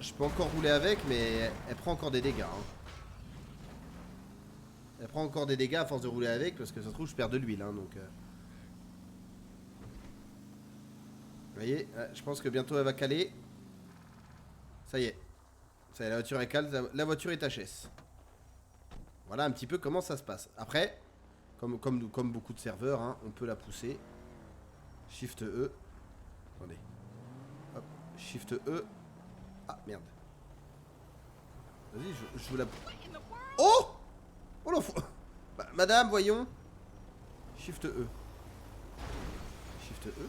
Speaker 1: Je peux encore rouler avec, mais elle prend encore des dégâts. Hein. Elle prend encore des dégâts à force de rouler avec, parce que ça se trouve, je perds de l'huile. Hein, donc, vous voyez, je pense que bientôt elle va caler. Ça y est. Ça y est, la voiture est cale, la voiture est HS. Voilà un petit peu comment ça se passe. Après, comme beaucoup de serveurs, hein, on peut la pousser. Shift E. Attendez. Hop. Shift E. Ah, merde. Vas-y, je vous la... Oh! Oh l'enfant. Bah, madame, voyons. Shift E. Shift E.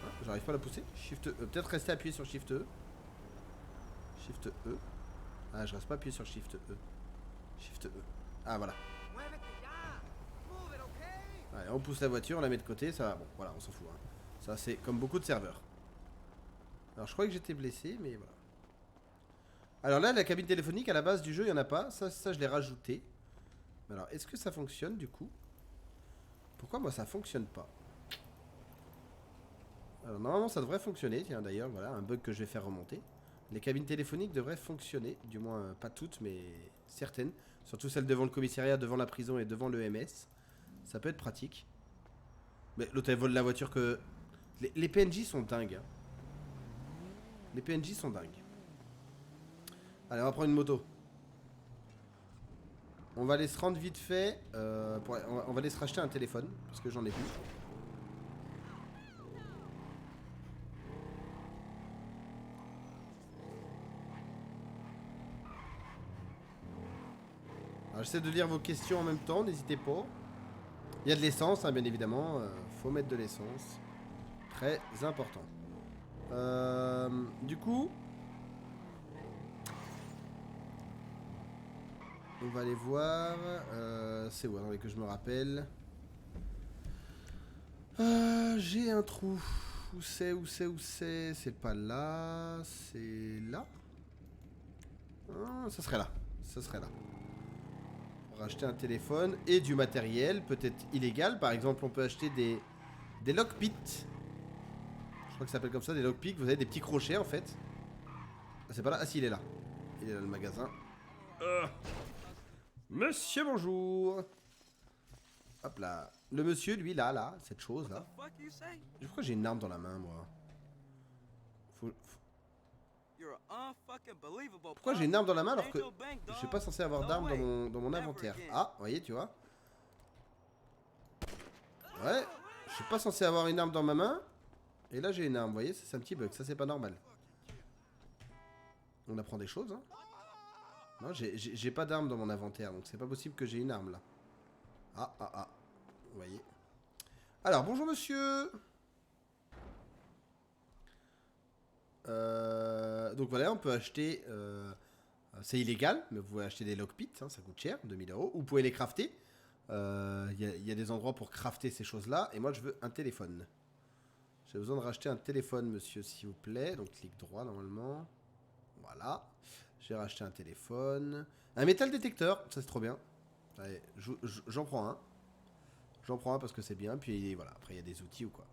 Speaker 1: Ah, j'arrive pas à la pousser. Shift E. Peut-être rester appuyé sur Shift E. Shift E. Ah, je reste pas appuyé sur Shift E. Shift E. Ah, voilà. Allez, on pousse la voiture, on la met de côté, ça va. Bon, voilà, on s'en fout. Hein. Ça, c'est comme beaucoup de serveurs. Alors, je croyais que j'étais blessé, mais voilà. Alors là, la cabine téléphonique, à la base du jeu, il n'y en a pas. Ça je l'ai rajouté. Alors, est-ce que ça fonctionne, du coup? Pourquoi, moi, ça fonctionne pas? Alors, normalement, ça devrait fonctionner. Tiens, d'ailleurs, voilà, un bug que je vais faire remonter. Les cabines téléphoniques devraient fonctionner. Du moins, pas toutes, mais certaines. Surtout celles devant le commissariat, devant la prison et devant le MS. Ça peut être pratique. Mais l'autre, elle vole la voiture que... Les PNJ sont dingues. Hein. Les PNJ sont dingues. Allez, on va prendre une moto. On va aller se rendre vite fait. On va aller se racheter un téléphone. Parce que j'en ai plus. Alors, j'essaie de lire vos questions en même temps. N'hésitez pas. Il y a de l'essence, hein, bien évidemment. Faut mettre de l'essence. Très important. Du coup... On va aller voir. C'est où? Attendez que je me rappelle. J'ai un trou. Où c'est? Où c'est? Où c'est? C'est pas là. C'est là. Ah, ça serait là. Ça serait là. Pour acheter un téléphone et du matériel, peut-être illégal. Par exemple, on peut acheter des lockpits. Je crois que ça s'appelle comme ça, des lockpits. Vous avez des petits crochets en fait. Ah, c'est pas là. Ah si, il est là. Il est là le magasin. Monsieur, bonjour. Hop là. Le monsieur, lui, là, cette chose là. Pourquoi j'ai une arme dans la main, moi? Pourquoi j'ai une arme dans la main alors que je suis pas censé avoir d'arme dans mon inventaire? Ah, vous voyez, tu vois. Ouais, je suis pas censé avoir une arme dans ma main. Et là, j'ai une arme, vous voyez, c'est un petit bug, ça c'est pas normal. On apprend des choses, hein. Non, j'ai pas d'arme dans mon inventaire, donc c'est pas possible que j'ai une arme là. Ah. Vous voyez. Alors, bonjour monsieur. Donc voilà, on peut acheter... c'est illégal, mais vous pouvez acheter des lockpits, hein, ça coûte cher, 2000 €. Vous pouvez les crafter. Il y a des endroits pour crafter ces choses-là. Et moi, je veux un téléphone. J'ai besoin de racheter un téléphone, monsieur, s'il vous plaît. Donc, clic droit, normalement. Voilà. J'ai racheté un téléphone. Un métal détecteur, ça c'est trop bien. Allez, j'en prends un. J'en prends un parce que c'est bien. Puis voilà, après il y a des outils ou quoi.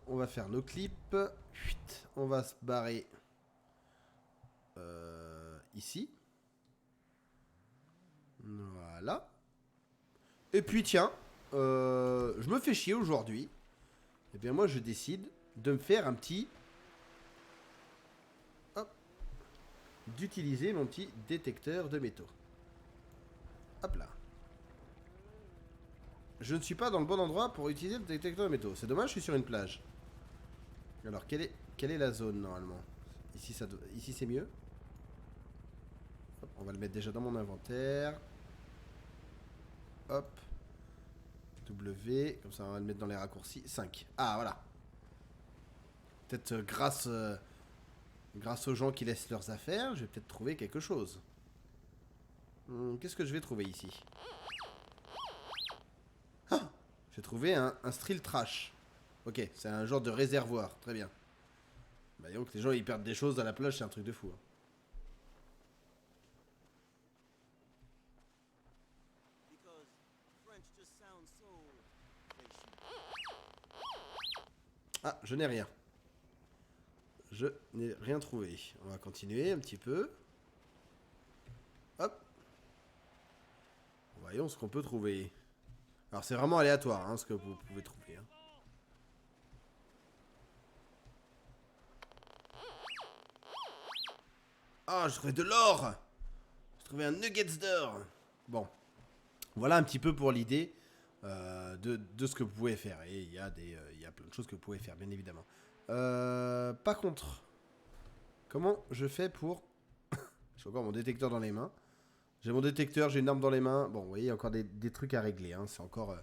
Speaker 1: On va faire nos clips. On va se barrer ici. Voilà. Et puis tiens, je me fais chier aujourd'hui. Et bien moi je décide de me faire un petit... Hop. D'utiliser mon petit détecteur de métaux. Hop là. Je ne suis pas dans le bon endroit pour utiliser le détecteur de métaux. C'est dommage, je suis sur une plage. Alors, quelle est la zone, normalement? Ici, ici c'est mieux. Hop, on va le mettre déjà dans mon inventaire. Hop. W. Comme ça, on va le mettre dans les raccourcis. 5. Ah, voilà. Peut-être grâce aux gens qui laissent leurs affaires, je vais peut-être trouver quelque chose. Qu'est-ce que je vais trouver ici? Ah, j'ai trouvé un strill trash. Ok, c'est un genre de réservoir. Très bien. Bah, donc les gens ils perdent des choses à la plage, c'est un truc de fou. Hein. Ah, je n'ai rien. Je n'ai rien trouvé. On va continuer un petit peu. Hop. Voyons ce qu'on peut trouver. Alors c'est vraiment aléatoire hein, ce que vous pouvez trouver. Hein. Ah, j'ai trouvé de l'or. J'ai trouvé un nuggets d'or. Bon. Voilà un petit peu pour l'idée de ce que vous pouvez faire. Et il y a plein de choses que vous pouvez faire, bien évidemment. Par contre, comment je fais pour... J'ai encore mon détecteur dans les mains. J'ai mon détecteur, j'ai une arme dans les mains. Bon, vous voyez, il y a encore des trucs à régler. Hein. C'est encore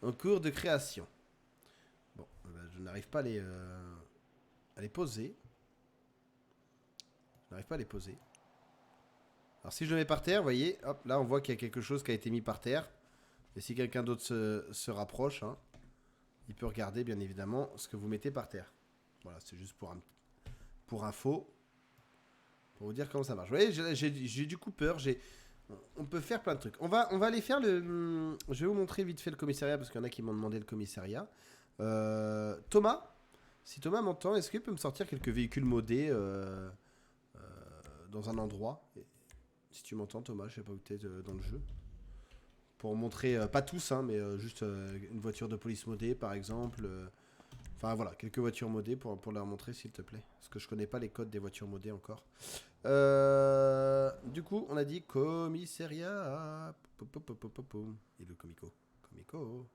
Speaker 1: en cours de création. Bon, je n'arrive pas à les poser. Je n'arrive pas à les poser. Alors si je le mets par terre, vous voyez, hop, là on voit qu'il y a quelque chose qui a été mis par terre. Et si quelqu'un d'autre se rapproche, hein, il peut regarder bien évidemment ce que vous mettez par terre. Voilà, c'est juste pour info. Pour vous dire comment ça marche. Vous voyez, j'ai du coup peur. On peut faire plein de trucs. On va aller faire le... Je vais vous montrer vite fait le commissariat parce qu'il y en a qui m'ont demandé le commissariat. Thomas, si Thomas m'entend, est-ce qu'il peut me sortir quelques véhicules modés dans un endroit? Si tu m'entends, Thomas, je sais pas où tu es dans le jeu. Pour montrer, pas tous, hein, mais juste une voiture de police modée, par exemple. Enfin, voilà, quelques voitures modées pour leur montrer, s'il te plaît. Parce que je connais pas les codes des voitures modées encore. Du coup, on a dit commissariat. Et le comico. Comico.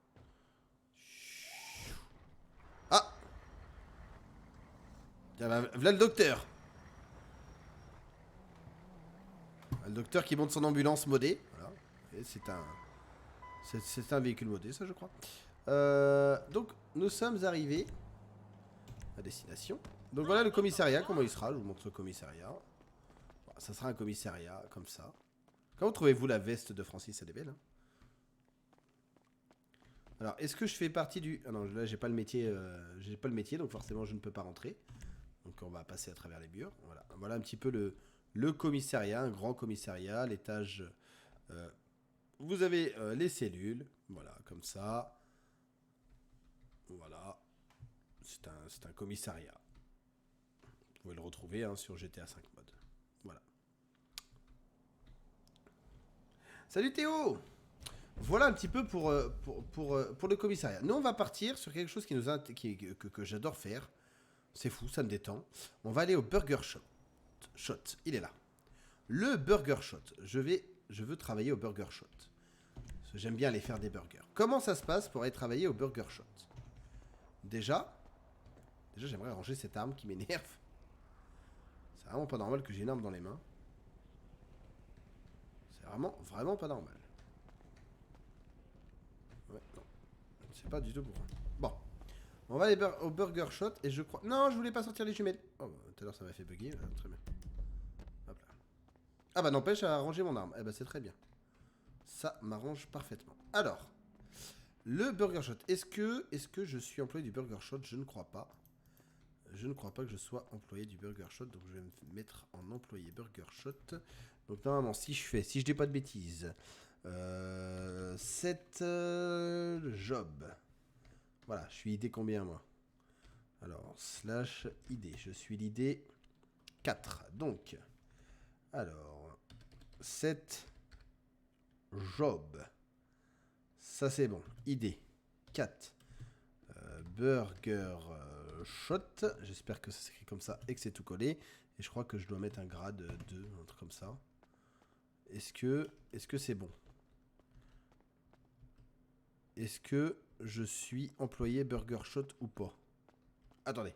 Speaker 1: Ah! Tiens, bah, voilà le docteur. Le docteur qui monte son ambulance modée. Voilà. Et c'est un véhicule modé, ça, je crois. Donc, nous sommes arrivés à destination. Donc, voilà le commissariat, comment il sera. Je vous montre le commissariat. Bon, ça sera un commissariat, comme ça. Comment trouvez-vous la veste de Francis? Elle est belle, hein? Alors, est-ce que je fais partie du... Ah non, là, j'ai pas le métier, donc forcément, je ne peux pas rentrer. Donc, on va passer à travers les murs. Voilà, voilà un petit peu le commissariat, un grand commissariat, l'étage... vous avez les cellules, voilà, comme ça. Voilà. C'est un commissariat. Vous pouvez le retrouver hein, sur GTA 5 mode. Voilà. Salut Théo! Voilà un petit peu pour le commissariat. Nous, on va partir sur quelque chose que j'adore faire. C'est fou, ça me détend. On va aller au Burger Shot. Il est là. Le Burger Shot. Je veux travailler au Burger Shot. Parce que j'aime bien aller faire des burgers. Comment ça se passe pour aller travailler au Burger Shot? Déjà, j'aimerais ranger cette arme qui m'énerve. C'est vraiment pas normal que j'ai une arme dans les mains. C'est vraiment pas normal. Ouais, non. Je sais pas du tout pourquoi. Bon. On va aller au Burger Shot et je crois... Non, je voulais pas sortir les jumelles. Oh, tout à l'heure ça m'a fait bugger. Très bien. Hop là. Ah bah n'empêche à ranger mon arme. Eh bah c'est très bien. Ça m'arrange parfaitement. Alors, le Burger Shot. Est-ce que je suis employé du Burger Shot? Je ne crois pas. Je ne crois pas que je sois employé du Burger Shot. Donc je vais me mettre en employé Burger Shot. Donc normalement, si je dis pas de bêtises, cette job. Voilà, je suis ID combien moi? Alors, / ID. Je suis l'ID 4. Donc, alors, cette job. Ça c'est bon. ID 4. Burger Shot. J'espère que ça s'écrit comme ça et que c'est tout collé. Et je crois que je dois mettre un grade 2, un truc comme ça. Est-ce que c'est bon? Est-ce que je suis employé Burger Shot ou pas? Attendez.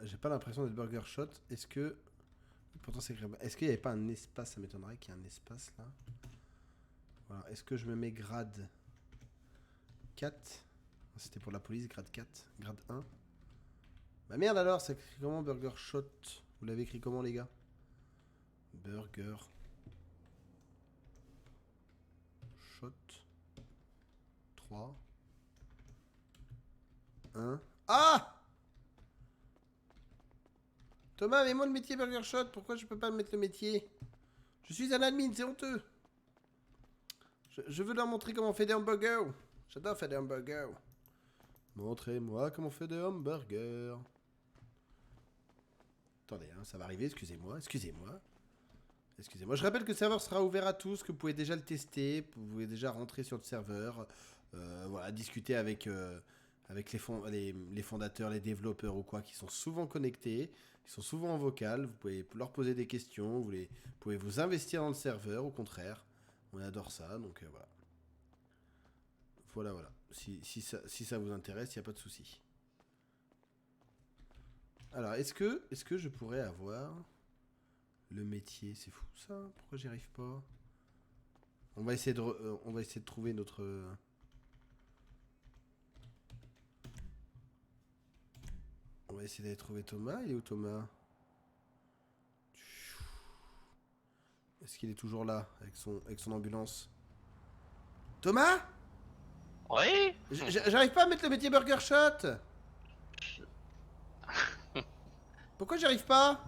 Speaker 1: J'ai pas l'impression d'être Burger Shot. Est-ce que... Pourtant c'est... Est-ce qu'il n'y avait pas un espace? Ça m'étonnerait qu'il y ait un espace là. Voilà. Est-ce que je me mets grade 4? C'était pour la police, grade 4. Grade 1. Bah merde alors, c'est écrit comment Burger Shot? Vous l'avez écrit comment les gars? Burger Shot 3 1. Ah! Thomas, mets-moi le métier Burger Shot. Pourquoi je peux pas mettre le métier? Je suis un admin, c'est honteux. Je veux leur montrer comment on fait des hamburgers. J'adore faire des hamburgers. Montrez-moi comment on fait des hamburgers. Attendez, hein, ça va arriver, excusez-moi. Je rappelle que le serveur sera ouvert à tous, que vous pouvez déjà le tester, vous pouvez déjà rentrer sur le serveur, voilà, discuter avec les fondateurs, les développeurs ou quoi, qui sont souvent connectés, qui sont souvent en vocal. Vous pouvez leur poser des questions, vous pouvez vous investir dans le serveur, au contraire. On adore ça, donc voilà. Voilà. Si ça vous intéresse, il n'y a pas de souci. Alors, est-ce que je pourrais avoir le métier? C'est fou ça. Pourquoi j'y arrive pas? On va essayer de trouver notre. On va essayer d'aller trouver Thomas. Il est où Thomas? Est-ce qu'il est toujours là avec son ambulance? Thomas?
Speaker 2: Oui.
Speaker 1: J'arrive pas à mettre le métier Burger Shot. Pourquoi j'y arrive pas?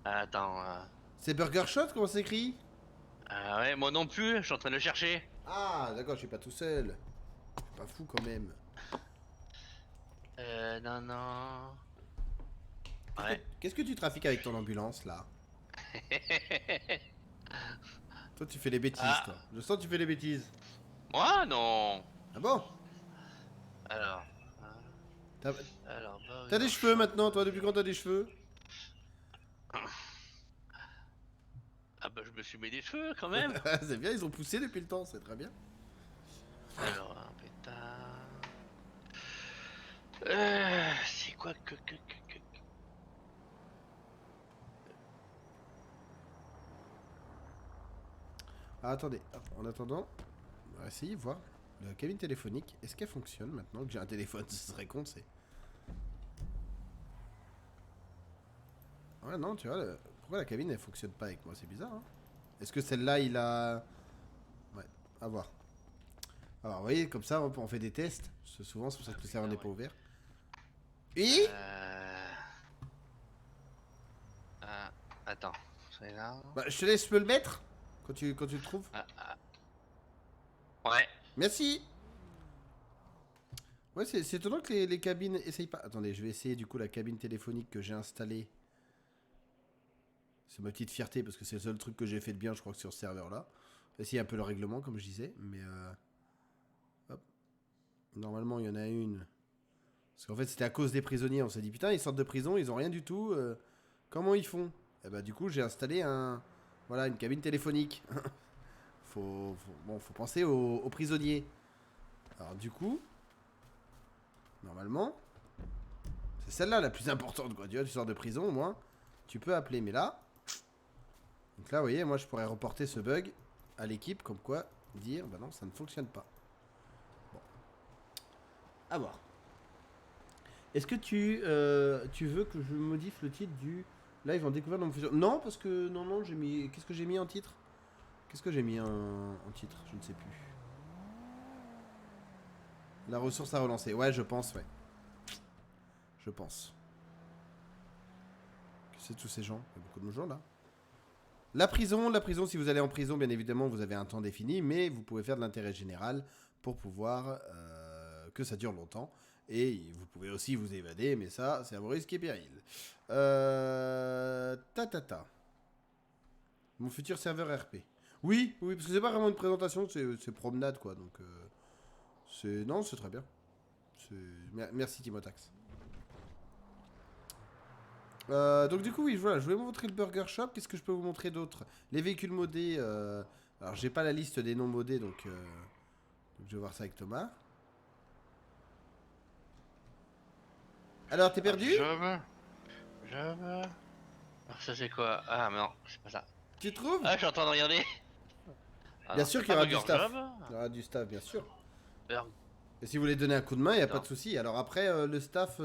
Speaker 2: Attends.
Speaker 1: C'est Burger Shot, comment ça s'écrit?
Speaker 2: Ouais, moi non plus, je suis en train de le chercher.
Speaker 1: Ah, d'accord, je suis pas tout seul. Je suis pas fou quand même.
Speaker 2: Non. Ouais.
Speaker 1: Qu'est-ce que tu trafiques avec ton ambulance là? Toi, tu fais les bêtises,
Speaker 2: Ah.
Speaker 1: toi. Je sens que tu fais les bêtises.
Speaker 2: Moi, non.
Speaker 1: Ah bon?
Speaker 2: Alors.
Speaker 1: T'as
Speaker 2: Alors, bah,
Speaker 1: t'as des cheveux maintenant, toi, depuis quand t'as des cheveux?
Speaker 2: Ah bah, je me suis mis des cheveux quand même.
Speaker 1: C'est bien, ils ont poussé depuis le temps, c'est très bien.
Speaker 2: Alors, un pétard. C'est quoi que.
Speaker 1: Ah, attendez, en attendant, on va essayer de voir la cabine téléphonique. Est-ce qu'elle fonctionne maintenant que j'ai un téléphone? Ce serait con, c'est. Ouais, non, tu vois, pourquoi la cabine elle fonctionne pas avec moi? C'est bizarre, hein? Est-ce que celle-là, il a. Ouais, à voir. Alors, vous voyez, comme ça, on fait des tests. Parce que souvent, c'est pour ça que le serveur n'est pas ouvert. Et
Speaker 2: Attends, c'est là.
Speaker 1: bah, je te laisse me le mettre quand tu le trouves.
Speaker 2: Ouais.
Speaker 1: Merci. Ouais, c'est étonnant que les cabines essayent pas. Attendez, je vais essayer du coup la cabine téléphonique que j'ai installée. C'est ma petite fierté parce que c'est le seul truc que j'ai fait de bien, je crois, que sur ce serveur-là. Essayer un peu le règlement, comme je disais, mais hop. Normalement, il y en a une. Parce qu'en fait, c'était à cause des prisonniers. On s'est dit, putain, ils sortent de prison, ils ont rien du tout. Comment ils font? Et bah, du coup, j'ai installé voilà, une cabine téléphonique. faut penser aux prisonniers. Alors, du coup, normalement, c'est celle-là la plus importante, quoi. Tu vois, tu sors de prison, au moins, tu peux appeler. Mais là, donc là, vous voyez, moi, je pourrais reporter ce bug à l'équipe, comme quoi, dire, bah non, ça ne fonctionne pas. Bon. À voir. Est-ce que tu veux que je modifie le titre du live en découverte dans mon futur? Non, parce que non, j'ai mis. Qu'est-ce que j'ai mis en titre? Qu'est-ce que j'ai mis en titre? Je ne sais plus. La ressource à relancer. Ouais, je pense, ouais. Je pense. Que c'est tous ces gens? Il y a beaucoup de gens là. La prison, si vous allez en prison, bien évidemment, vous avez un temps défini, mais vous pouvez faire de l'intérêt général pour pouvoir que ça dure longtemps. Et vous pouvez aussi vous évader, mais ça, c'est à vos risques et périls. Mon futur serveur RP. Oui, parce que c'est pas vraiment une présentation, c'est promenade, quoi. Donc, non, c'est très bien. Merci, Timotax. Donc du coup oui, voilà, je voulais vous montrer le Burger Shop. Qu'est-ce que je peux vous montrer d'autre? Les véhicules modés. Alors j'ai pas la liste des noms modés, donc je vais voir ça avec Thomas. Alors t'es perdu?
Speaker 2: Job. Alors ça c'est quoi? Ah mais non, c'est pas ça.
Speaker 1: Tu trouves?
Speaker 2: Ah, je suis en train de regarder.
Speaker 1: Bien sûr qu'il y aura du staff. Il y aura du staff, bien sûr. Et si vous voulez donner un coup de main, il n'y a pas de souci. Alors après, le staff,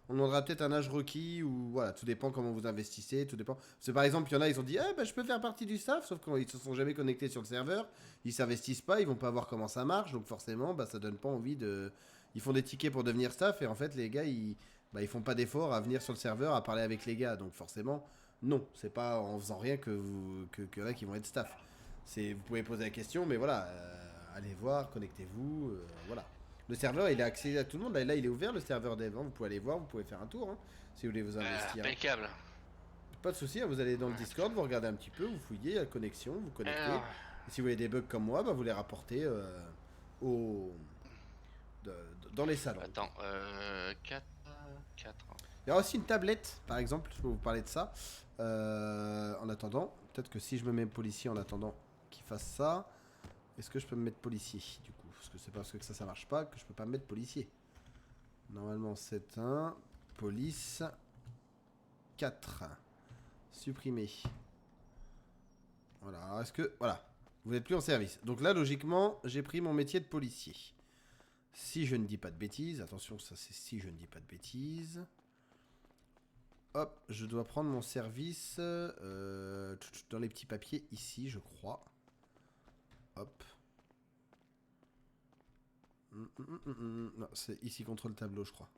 Speaker 1: on demandera peut-être un âge requis ou voilà, tout dépend comment vous investissez, tout dépend. Parce que par exemple, il y en a, ils ont dit, je peux faire partie du staff, sauf qu'ils se sont jamais connectés sur le serveur, ils s'investissent pas, ils vont pas voir comment ça marche, donc forcément, ça donne pas envie de. Ils font des tickets pour devenir staff et en fait, les gars, ils font pas d'effort à venir sur le serveur, à parler avec les gars, donc forcément, non, c'est pas en faisant rien que là qui vont être staff. Vous pouvez poser la question, mais voilà, allez voir, connectez-vous, voilà. Le serveur, il est accès à tout le monde. Là, il est ouvert, le serveur dev. Hein. Vous pouvez aller voir, vous pouvez faire un tour. Hein, si vous voulez vous investir.
Speaker 2: Impeccable.
Speaker 1: Pas de souci, hein, vous allez dans le Discord, vous regardez un petit peu, vous fouillez la connexion, vous connectez. Et si vous avez des bugs comme moi, vous les rapportez dans les salons.
Speaker 2: Attends, 4.
Speaker 1: Il y aura aussi une tablette, par exemple, je peux vous parler de ça. En attendant, peut-être que si je me mets policier en attendant qu'il fasse ça. Est-ce que je peux me mettre policier du coup? Parce que c'est parce que ça marche pas que je peux pas me mettre policier. Normalement c'est un police 4. Supprimer. Voilà, alors est-ce que... Voilà, vous n'êtes plus en service. Donc là, logiquement, j'ai pris mon métier de policier. Si je ne dis pas de bêtises, attention, ça c'est si je ne dis pas de bêtises. Hop, je dois prendre mon service dans les petits papiers ici, je crois. Hop. Non, c'est ici contre le tableau, je crois.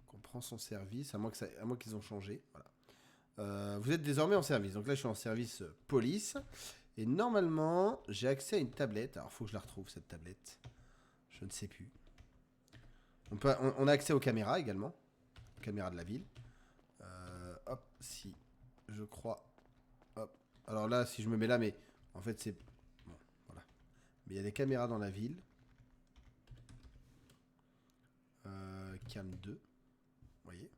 Speaker 1: Qu'on prend son service, à moins qu'ils ont changé. Voilà. Vous êtes désormais en service. Donc là, je suis en service police. Et normalement, j'ai accès à une tablette. Alors, il faut que je la retrouve, cette tablette. Je ne sais plus. On a accès aux caméras également. Aux caméras de la ville. Hop, si. Je crois. Hop. Alors là, si je me mets là, mais en fait, c'est... Bon, voilà. Mais il y a des caméras dans la ville. Cam 2. Vous voyez.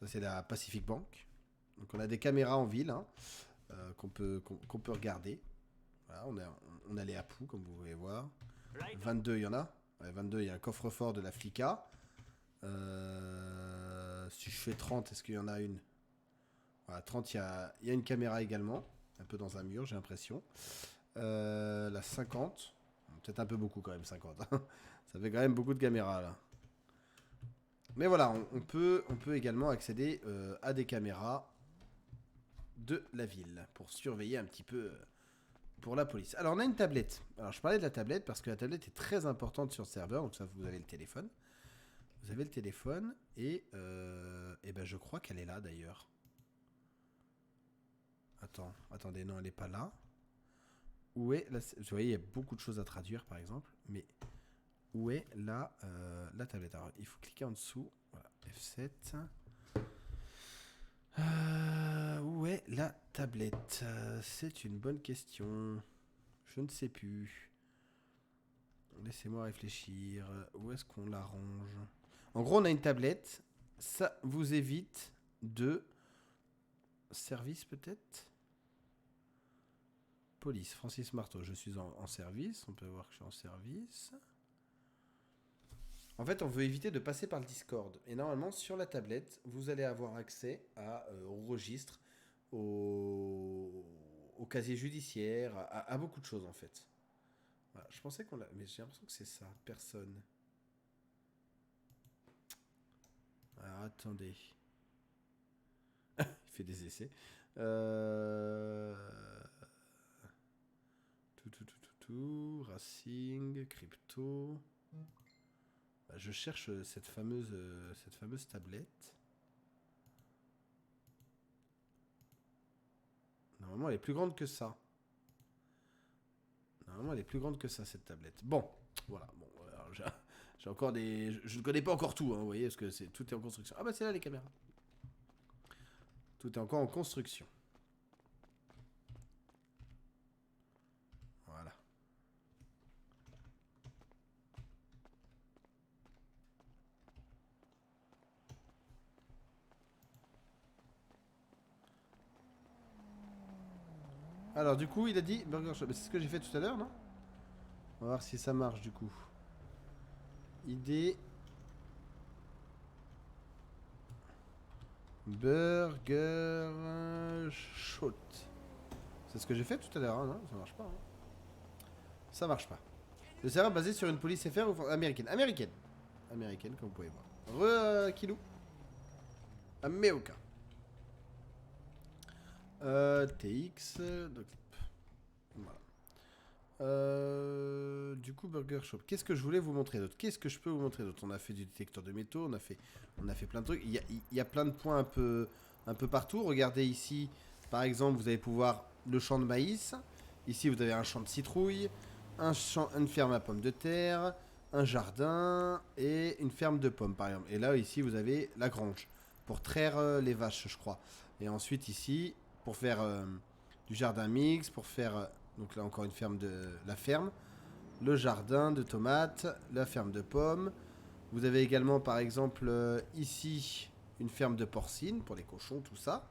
Speaker 1: Ça, c'est la Pacific Bank. Donc, on a des caméras en ville hein, qu'on peut regarder. Voilà, on a les Apu, comme vous pouvez voir. 22, il y en a. Ouais, 22, il y a un coffre-fort de la Flica. Si je fais 30, est-ce qu'il y en a une? Voilà, 30, il y a une caméra également. Un peu dans un mur, j'ai l'impression. La 50. Peut-être un peu beaucoup quand même, 50. Hein. Ça fait quand même beaucoup de caméras là. Mais voilà, on peut également accéder à des caméras de la ville pour surveiller un petit peu pour la police. Alors on a une tablette. Alors je parlais de la tablette parce que la tablette est très importante sur le serveur. Donc ça, vous avez le téléphone. Vous avez le téléphone et ben je crois qu'elle est là d'ailleurs. Attendez, non, elle n'est pas là. Où est la... Vous voyez, il y a beaucoup de choses à traduire par exemple, mais où est la tablette? Alors il faut cliquer en dessous. Voilà, F7. Où est la tablette? C'est une bonne question. Je ne sais plus. Laissez-moi réfléchir. Où est-ce qu'on la range? En gros, on a une tablette. Ça vous évite de... Service peut-être? Police, Francis Marteau. Je suis en service. On peut voir que je suis en service. En fait, on veut éviter de passer par le Discord. Et normalement, sur la tablette, vous allez avoir accès au registre, au casier judiciaire, à beaucoup de choses en fait. Voilà, je pensais qu'on l'a... Mais j'ai l'impression que c'est ça. Personne. Alors, attendez. Il fait des essais. Racing, crypto... Je cherche cette fameuse tablette. Normalement, elle est plus grande que ça. Normalement, elle est plus grande que ça, cette tablette. Bon, voilà. Bon, alors, j'ai encore des... Je ne connais pas encore tout, hein, vous voyez, parce que tout est en construction. Ah bah c'est là les caméras. Tout est encore en construction. Voilà. Alors du coup, il a dit Burger Shop. C'est ce que j'ai fait tout à l'heure, non? On va voir si ça marche du coup. Idée. Burger Shot. C'est ce que j'ai fait tout à l'heure, hein, non? Ça marche pas. Hein. Ça marche pas. Le serveur basé sur une police FR ou américaine? Américaine. Américaine, comme vous pouvez voir. Kilo. America. TX. Donc, voilà. Du coup, Burger Shop. Qu'est-ce que je voulais vous montrer d'autre? Qu'est-ce que je peux vous montrer d'autre? On a fait du détecteur de métaux, on a fait plein de trucs. Il y a plein de points un peu partout. Regardez ici, par exemple, vous allez pouvoir le champ de maïs. Ici, vous avez un champ de citrouille, une ferme à pommes de terre, un jardin et une ferme de pommes, par exemple. Et là, ici, vous avez la grange pour traire les vaches, je crois. Et ensuite, ici, pour faire du jardin mix, pour faire... donc là, encore une ferme la ferme. Le jardin de tomates, la ferme de pommes. Vous avez également, par exemple, ici, une ferme de porcine pour les cochons, tout ça.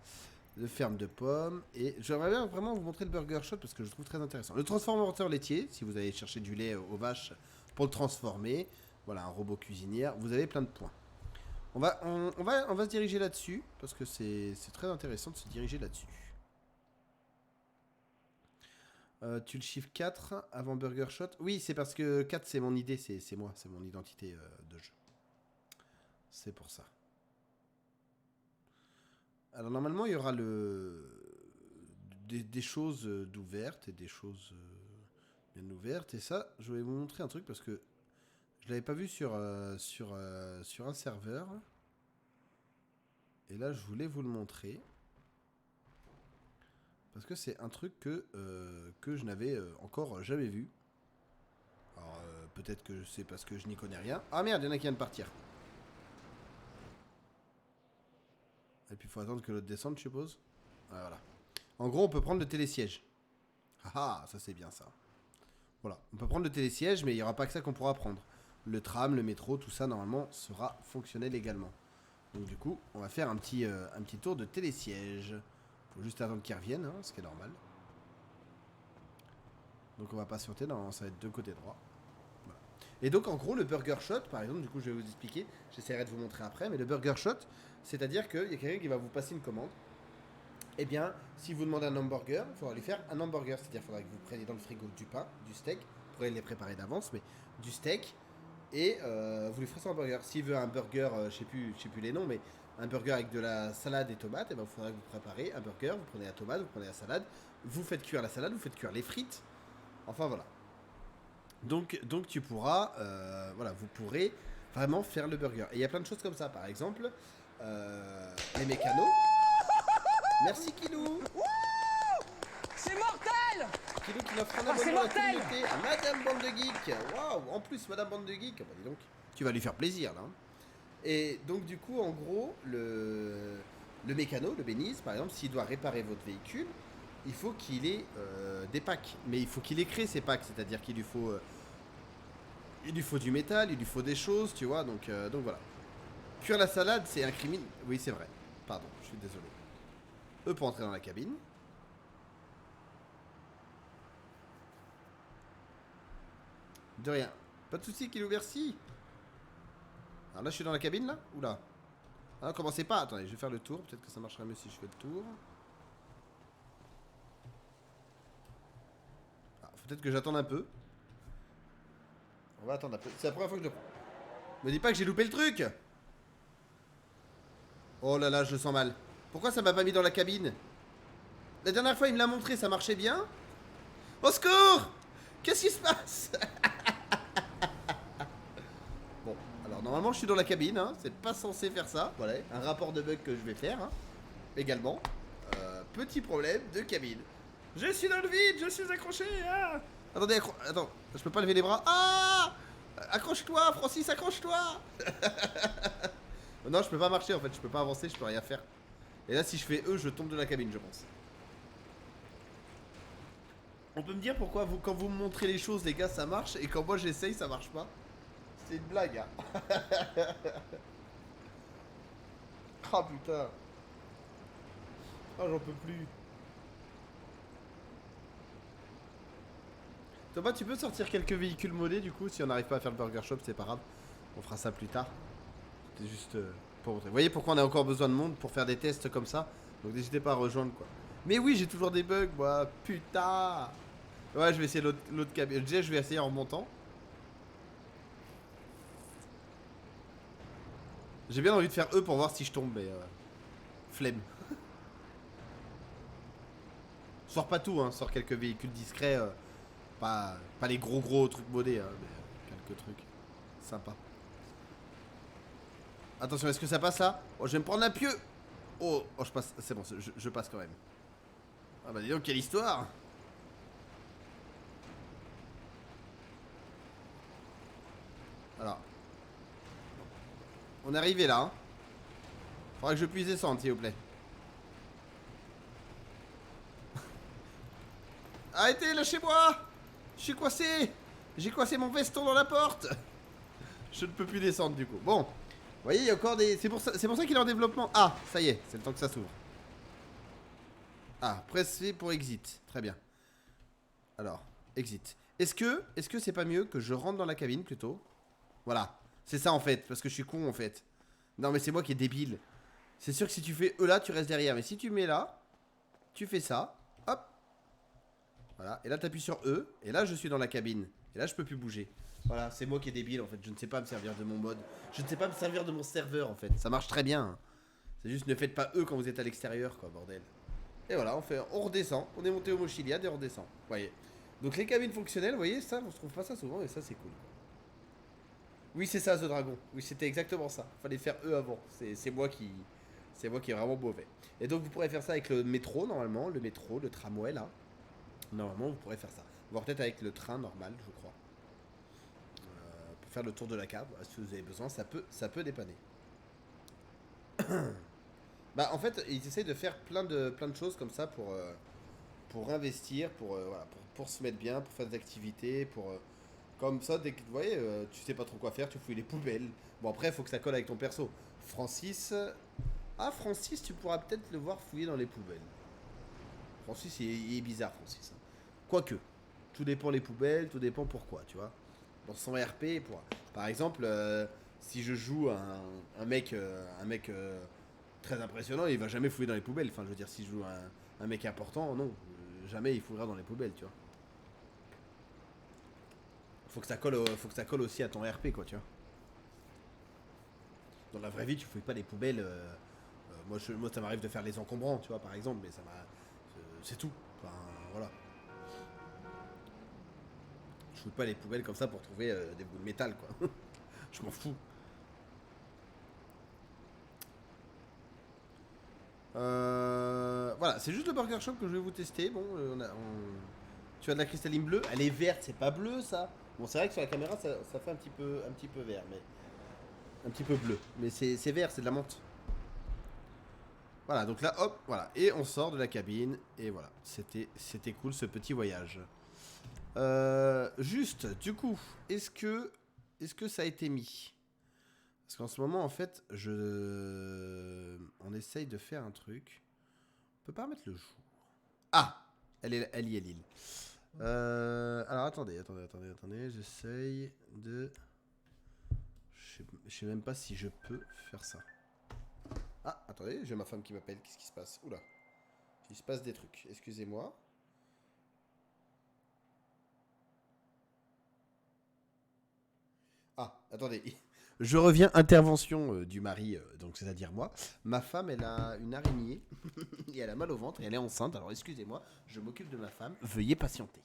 Speaker 1: de ferme de pommes. Et j'aimerais bien vraiment vous montrer le Burger Shot parce que je le trouve très intéressant. Le transformateur laitier, si vous allez chercher du lait aux vaches pour le transformer. Voilà, un robot cuisinière. Vous avez plein de points. On va se diriger là-dessus parce que c'est très intéressant de se diriger là-dessus. Tu le chiffres 4 avant Burger Shot. Oui, c'est parce que 4 c'est mon idée, c'est moi, c'est mon identité de jeu. C'est pour ça. Alors normalement il y aura des choses d'ouvertes et des choses bien ouvertes. Et ça, je vais vous montrer un truc parce que je l'avais pas vu sur un serveur. Et là je voulais vous le montrer. Parce que c'est un truc que je n'avais encore jamais vu. Alors peut-être que c'est parce que je n'y connais rien. Ah merde, il y en a qui viennent de partir. Et puis il faut attendre que l'autre descende, je suppose. Ah, voilà. En gros, on peut prendre le télésiège. Ah, ça c'est bien ça. Voilà, on peut prendre le télésiège, mais il n'y aura pas que ça qu'on pourra prendre. Le tram, le métro, tout ça normalement sera fonctionnel également. Donc du coup, on va faire un petit tour de télésiège. Faut juste attendre qu'ils reviennent, hein, ce qui est normal. Donc on va patienter, non, ça va être de côté droit. Voilà. Et donc en gros, le Burger Shot, par exemple, du coup je vais vous expliquer, j'essaierai de vous montrer après, mais le Burger Shot, c'est-à-dire qu'il y a quelqu'un qui va vous passer une commande. Eh bien, si vous demandez un hamburger, il faudra lui faire un hamburger, c'est-à-dire qu'il faudra que vous preniez dans le frigo du pain, du steak, vous pourrez les préparer d'avance, mais du steak, et vous lui ferez son hamburger. S'il veut un burger, je sais plus les noms, mais un burger avec de la salade et tomates, et ben il faudra que vous préparez un burger, vous prenez la tomate, vous prenez la salade, vous faites cuire la salade, vous faites cuire les frites, enfin voilà. Donc tu pourras, voilà, vous pourrez vraiment faire le burger. Et il y a plein de choses comme ça, par exemple, les mécanos. Merci Kilou.
Speaker 3: C'est mortel.
Speaker 1: Kilou qui m'offre un abonnement à la communauté à Madame Bande de Geek. Waouh, en plus Madame Bande de Geek, bah dis donc, tu vas lui faire plaisir là. Et donc du coup, en gros, le mécano, le Béniz, par exemple, s'il doit réparer votre véhicule, il faut qu'il ait des packs. Mais il faut qu'il ait créé ces packs, c'est-à-dire qu'il lui faut du métal, il lui faut des choses, tu vois, donc voilà. Cuire la salade, c'est un crime. Oui, c'est vrai. Pardon, je suis désolé. Eux pour entrer dans la cabine. De rien. Pas de soucis, Kilo, merci. Alors là, je suis dans la cabine, là? Oula. Ah, commencez pas. Attendez, je vais faire le tour. Peut-être que ça marchera mieux si je fais le tour. Ah, faut peut-être que j'attende un peu. On va attendre un peu. C'est la première fois que je le prends. Me dis pas que j'ai loupé le truc. Oh là là, je le sens mal. Pourquoi ça m'a pas mis dans la cabine? La dernière fois, il me l'a montré, ça marchait bien. Au secours! Qu'est-ce qui se passe? Bon, alors normalement, je suis dans la cabine, hein. C'est pas censé faire ça. Voilà, un rapport de bug que je vais faire, hein. Également. Petit problème de cabine. Je suis dans le vide, je suis accroché. Ah. Attendez, attends, je peux pas lever les bras. Ah! Accroche-toi, Francis, accroche-toi. Non, je peux pas marcher en fait, je peux pas avancer, je peux rien faire. Et là, si je fais E, je tombe de la cabine, je pense. On peut me dire pourquoi vous, quand vous me montrez les choses, les gars, ça marche, et quand moi j'essaye, ça marche pas? C'est une blague, hein. Oh putain. Oh, j'en peux plus. Thomas, tu peux sortir quelques véhicules modés du coup? Si on n'arrive pas à faire le Burger Shop, c'est pas grave. On fera ça plus tard. C'était juste pour montrer. Vous voyez pourquoi on a encore besoin de monde pour faire des tests comme ça? Donc n'hésitez pas à rejoindre quoi. Mais oui, j'ai toujours des bugs, moi. Putain. Ouais, je vais essayer l'autre cabine. Déjà, je vais essayer en remontant. J'ai bien envie de faire E pour voir si je tombe, mais flemme. Sors pas tout, hein. Sors quelques véhicules discrets. Pas les gros trucs modés, hein, mais quelques trucs sympas. Attention, est-ce que ça passe là? Oh, je vais me prendre un pieu. Oh, je passe, c'est bon, je passe quand même. Ah bah dis donc, quelle histoire. Alors. On est arrivé là, hein. Faudra que je puisse descendre, s'il vous plaît. Arrêtez, lâchez-moi. Je suis coincé. J'ai coincé mon veston dans la porte. Je ne peux plus descendre du coup. Bon. Vous voyez, il y a encore des... C'est pour ça qu'il est en développement. Ah, ça y est, c'est le temps que ça s'ouvre. Ah, pressez pour exit. Très bien. Alors, exit. Est-ce que c'est pas mieux que je rentre dans la cabine plutôt? Voilà. C'est ça en fait, parce que je suis con en fait. Non mais c'est moi qui est débile. C'est sûr que si tu fais E là, tu restes derrière. Mais si tu mets là, tu fais ça. Hop. Voilà. Et là, t'appuies sur E. Et là, je suis dans la cabine. Et là, je peux plus bouger. Voilà, c'est moi qui est débile en fait. Je ne sais pas me servir de mon mode. Je ne sais pas me servir de mon serveur en fait. Ça marche très bien, hein. C'est juste ne faites pas E quand vous êtes à l'extérieur, quoi, bordel. Et voilà, on redescend. On est monté au Mochiliad et on redescend. Vous voyez. Donc les cabines fonctionnelles, vous voyez, ça, on se trouve pas ça souvent et ça, c'est cool. Oui, c'est ça, The Dragon. Oui, c'était exactement ça. Fallait faire E avant. C'est moi qui. C'est moi qui est vraiment mauvais. Et donc vous pourrez faire ça avec le métro normalement, le métro, le tramway là. Normalement vous pourrez faire ça. Voire peut-être avec le train normal, je crois. Pour faire le tour de la cave, si vous avez besoin, ça peut dépanner. Bah en fait, ils essayent de faire plein de choses comme ça pour investir, voilà, pour se mettre bien, pour faire des activités, comme ça, dès que vous voyez, tu sais pas trop quoi faire, tu fouilles les poubelles. Bon après, il faut que ça colle avec ton perso. Francis, ah Francis, tu pourras peut-être le voir fouiller dans les poubelles. Francis, il est bizarre, Francis. Quoique, tout dépend les poubelles, tout dépend pourquoi, tu vois. Dans son RP, par exemple, si je joue un mec très impressionnant, il va jamais fouiller dans les poubelles. Enfin, je veux dire, si je joue un mec important, non, jamais il fouillera dans les poubelles, tu vois. Faut que ça colle aussi à ton RP, quoi, tu vois. Dans la vraie vie, tu fouilles pas les poubelles. Moi, ça m'arrive de faire les encombrants, tu vois, par exemple, mais c'est tout. Enfin, voilà. Je fouille pas les poubelles comme ça pour trouver des bouts de métal, quoi. Je m'en fous. Voilà, c'est juste le Burger Shop que je vais vous tester. Bon, tu as de la cristalline bleue. Elle est verte, c'est pas bleu, ça. Bon, c'est vrai que sur la caméra, ça fait un petit peu vert, mais un petit peu bleu. Mais c'est vert, c'est de la menthe. Voilà, donc là, hop, voilà. Et on sort de la cabine. Et voilà, c'était cool ce petit voyage. Juste, du coup, est-ce que ça a été mis? Parce qu'en ce moment, en fait, on essaye de faire un truc. On peut pas remettre le jour. Ah, elle y est. Alors, attendez. J'essaye de... Je sais même pas si je peux faire ça. Ah, attendez, j'ai ma femme qui m'appelle. Qu'est-ce qui se passe? Oula. Il se passe des trucs. Excusez-moi. Ah, attendez. Je reviens, intervention du mari, donc c'est-à-dire moi. Ma femme, elle a une araignée et elle a mal au ventre et elle est enceinte. Alors excusez-moi, je m'occupe de ma femme. Veuillez patienter.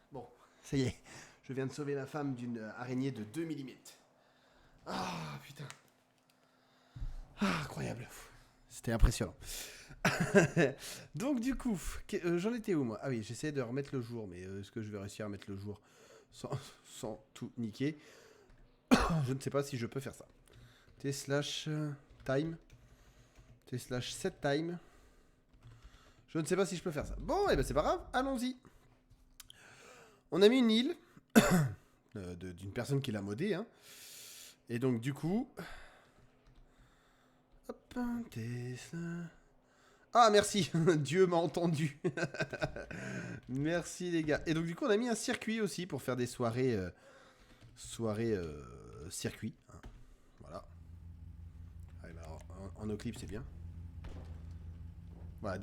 Speaker 1: Bon, ça y est. Je viens de sauver ma femme d'une araignée de 2 millimètres. Ah, putain. Ah, incroyable. C'était impressionnant. Donc, du coup, j'en étais où, moi? Ah oui, j'essayais de remettre le jour, mais est-ce que je vais réussir à mettre le jour sans tout niquer? Je ne sais pas si je peux faire ça. T/time. T/set time. Je ne sais pas si je peux faire ça. Bon, et ben c'est pas grave, allons-y. On a mis une île d'une personne qui l'a modé, hein. Et donc du coup, hop, Tesla. Ah merci, Dieu m'a entendu. Merci les gars. Et donc du coup, on a mis un circuit aussi pour faire des soirées soirée circuit. Hein. Voilà. Ah, bah alors, en Oclip, c'est bien. Voilà,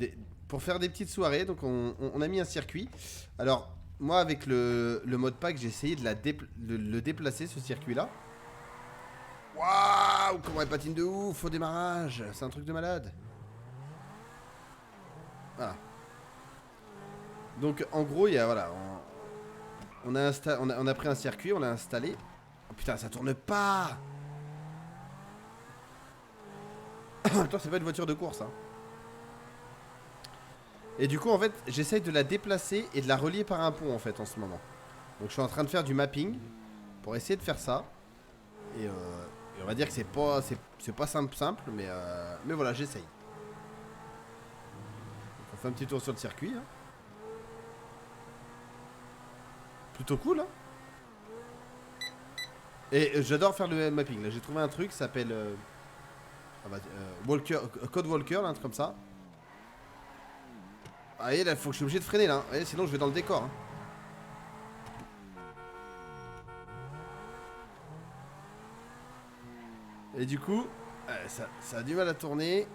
Speaker 1: pour faire des petites soirées, donc on a mis un circuit. Alors, moi, avec le mode pack, j'ai essayé de le déplacer, ce circuit-là. Waouh, comment elle patine de ouf au démarrage. C'est un truc de malade. Voilà. Donc, en gros, il y a, voilà, on a pris un circuit, on l'a installé. Oh putain, ça tourne pas. Attends, c'est pas une voiture de course, hein. Et du coup, en fait, j'essaye de la déplacer et de la relier par un pont, en fait, en ce moment. Donc, je suis en train de faire du mapping pour essayer de faire ça. Et on va dire que c'est pas simple, mais voilà, j'essaye. Donc, on fait un petit tour sur le circuit. Hein. Plutôt cool, hein. Et j'adore faire le mapping. Là, j'ai trouvé un truc qui s'appelle Walker, Code Walker, là, un truc comme ça. Ah, et là, faut que je suis obligé de freiner là. Et sinon, je vais dans le décor. Hein. Et du coup, ça a du mal à tourner.